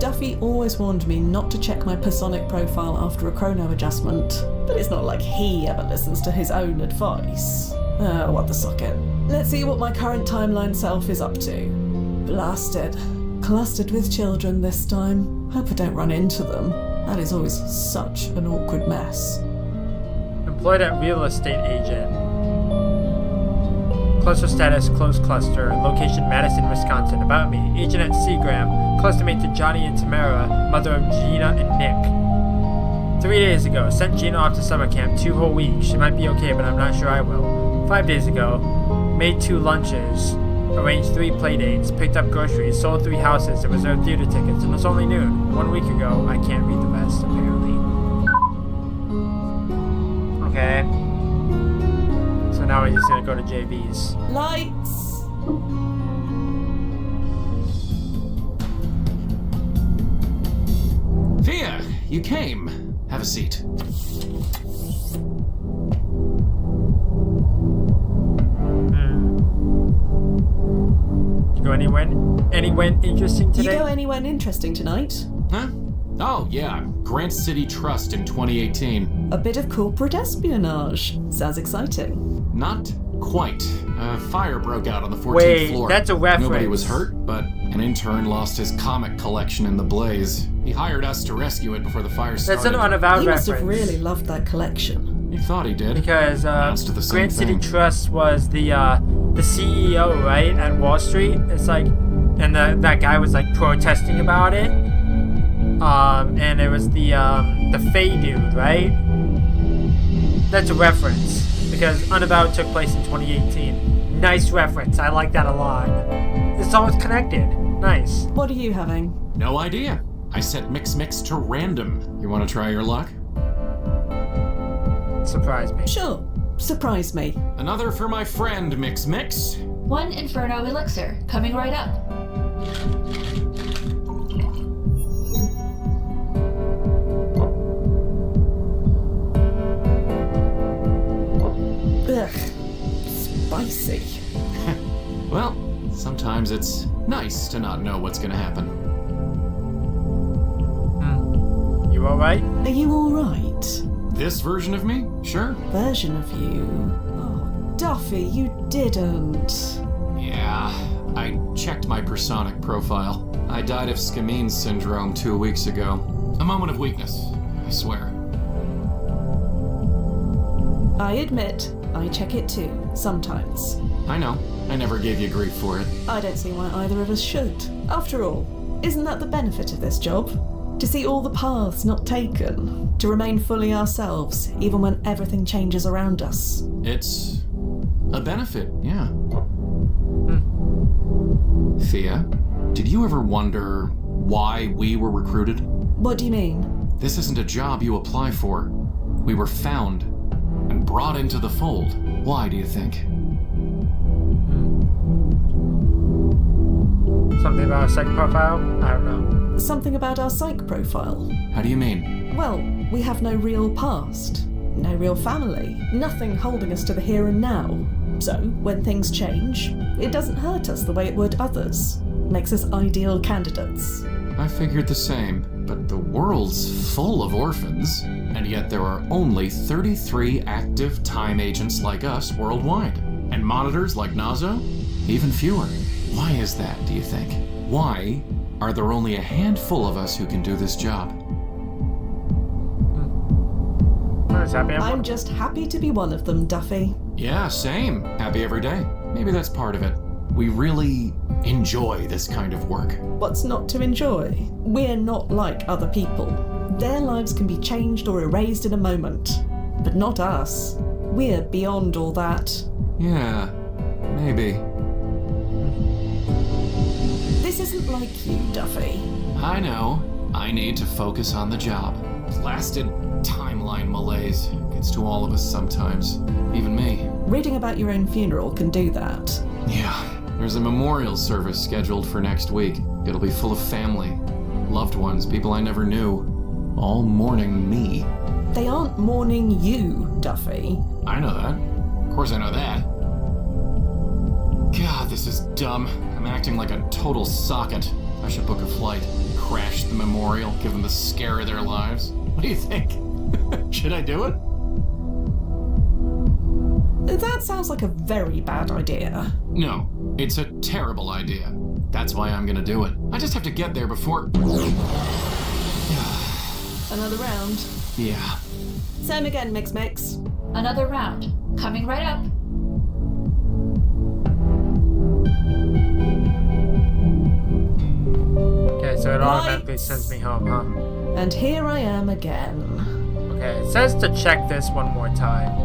Duffy always warned me not to check my Personic profile after a chrono adjustment, but it's not like he ever listens to his own advice. What the socket. Let's see what my current timeline self is up to. Blasted. Clustered with children this time. Hope I don't run into them. That is always such an awkward mess. Employed at real estate agent. Cluster status, closed cluster. Location, Madison, Wisconsin. About me, agent at Seagram. Clustermate to Johnny and Tamara, mother of Gina and Nick. 3 days ago, sent Gina off to summer camp 2 whole weeks. She might be okay, but I'm not sure I will. 5 days ago, made 2 lunches. Arranged 3 playdates, picked up groceries, sold 3 houses, and reserved theater tickets, and it's only noon. 1 week ago, I can't read the rest, apparently. Okay. So now we're just gonna go to JV's. Lights! Fia, you came. Have a seat. You go anywhere interesting today? You go anywhere interesting tonight? Huh? Oh, yeah. Grant City Trust in 2018. A bit of corporate espionage. Sounds exciting. Not quite. A fire broke out on the 14th Wait, floor. that's a reference. Nobody was hurt, but an intern lost his comic collection in the blaze. He hired us to rescue it before the fire started. That's an unavowed He reference. must have really loved that collection. He thought he did. Because Amounts to the same Grant City thing. Trust was the CEO, right, at Wall Street. It's like, and that guy was like protesting about it. And it was the Faye dude, right? That's a reference because Unavowed took place in 2018. Nice reference. I like that a lot. It's always connected. Nice. What are you having? No idea. I set Mix to random. You want to try your luck? Surprise me. Sure. Surprise me. Another for my friend, Mix. 1 Inferno Elixir, coming right up. Ugh. Spicy. Well, sometimes it's nice to not know what's gonna happen. You alright? Are you alright? This version of me? Sure. Version of you? Oh, Duffy, you didn't. Yeah, I checked my Personic profile. I died of Scamine syndrome 2 weeks ago. A moment of weakness, I swear. I admit, I check it too, sometimes. I know. I never gave you grief for it. I don't see why either of us should. After all, isn't that the benefit of this job? To see all the paths not taken. To remain fully ourselves, even when everything changes around us. It's a benefit, yeah. Thea, did you ever wonder why we were recruited? What do you mean? This isn't a job you apply for. We were found and brought into the fold. Why, do you think? Something about a psych profile? I don't know. Something about our psych profile. How do you mean? Well, we have no real past, no real family, nothing holding us to the here and now. So, when things change, it doesn't hurt us the way it would others. Makes us ideal candidates. I figured the same, but the world's full of orphans, and yet there are only 33 active time agents like us worldwide. And monitors like Nazo? Even fewer. Why is that, do you think? Why are there only a handful of us who can do this job? I'm just happy to be one of them, Duffy. Yeah, same. Happy every day. Maybe that's part of it. We really enjoy this kind of work. What's not to enjoy? We're not like other people. Their lives can be changed or erased in a moment. But not us. We're beyond all that. Yeah, maybe. This isn't like you, Duffy. I know. I need to focus on the job. Blasted timeline malaise gets to all of us sometimes. Even me. Reading about your own funeral can do that. Yeah. There's a memorial service scheduled for next week. It'll be full of family, loved ones, people I never knew, all mourning me. They aren't mourning you, Duffy. I know that. Of course I know that. God, this is dumb. I'm acting like a total socket. I should book a flight, crash the memorial, give them the scare of their lives. What do you think? Should I do it? That sounds like a very bad idea. No, it's a terrible idea. That's why I'm gonna do it. I just have to get there before... Another round? Yeah. Same again, Mix. Another round. Coming right up. Okay, so it automatically sends me home, huh? And here I am again. Okay, it says to check this one more time.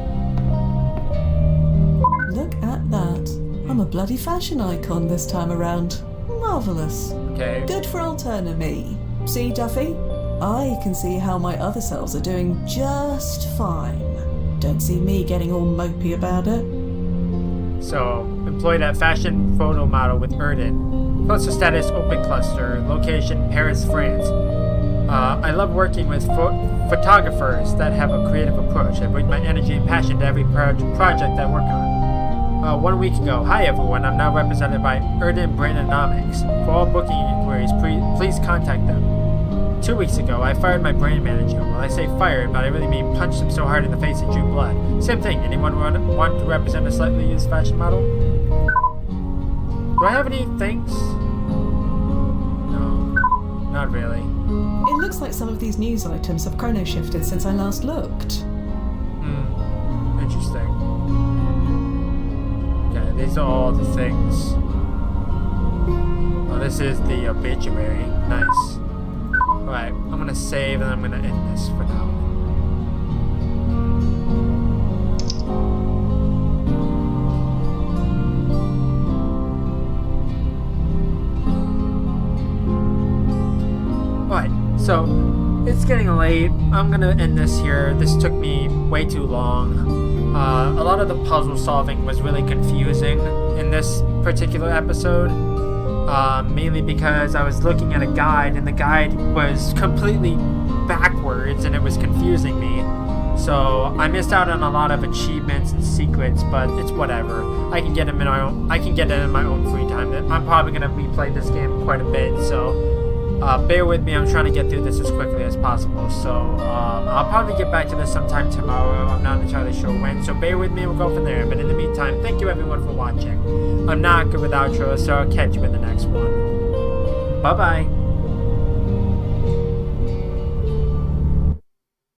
Look at that. I'm a bloody fashion icon this time around. Marvellous. Okay. Good for Alterna me. See, Duffy? I can see how my other selves are doing just fine. Don't see me getting all mopey about it. So, employed at fashion photo model with Erden. Cluster status open cluster. Location Paris, France. I love working with photographers that have a creative approach. I bring my energy and passion to every project I work on. 1 week ago, hi everyone, I'm now represented by Erden Brandonomics. For all booking inquiries, please contact them. 2 weeks ago, I fired my brand manager. Well, I say fired, but I really mean punched him so hard in the face it drew blood. Same thing, anyone want to represent a slightly used fashion model? Do I have any things? No, not really. It looks like some of these news items have chrono shifted since I last looked. Interesting. Okay, these are all the things. Oh, this is the obituary. Nice. Alright, I'm gonna save and I'm gonna end this for now. Alright, so it's getting late. I'm gonna end this here. This took me way too long. A lot of the puzzle solving was really confusing in this particular episode. Mainly because I was looking at a guide and the guide was completely backwards and it was confusing me. So I missed out on a lot of achievements and secrets, but it's whatever. I can get them in my own. I can get it in my own free time. I'm probably gonna replay this game quite a bit, so bear with me. I'm trying to get through this as quickly as possible. So I'll probably get back to this sometime tomorrow. I'm not entirely sure when, so bear with me. We'll go from there. But in the meantime, thank you everyone for watching. I'm not good with outros, so I'll catch you in the next one. Bye bye.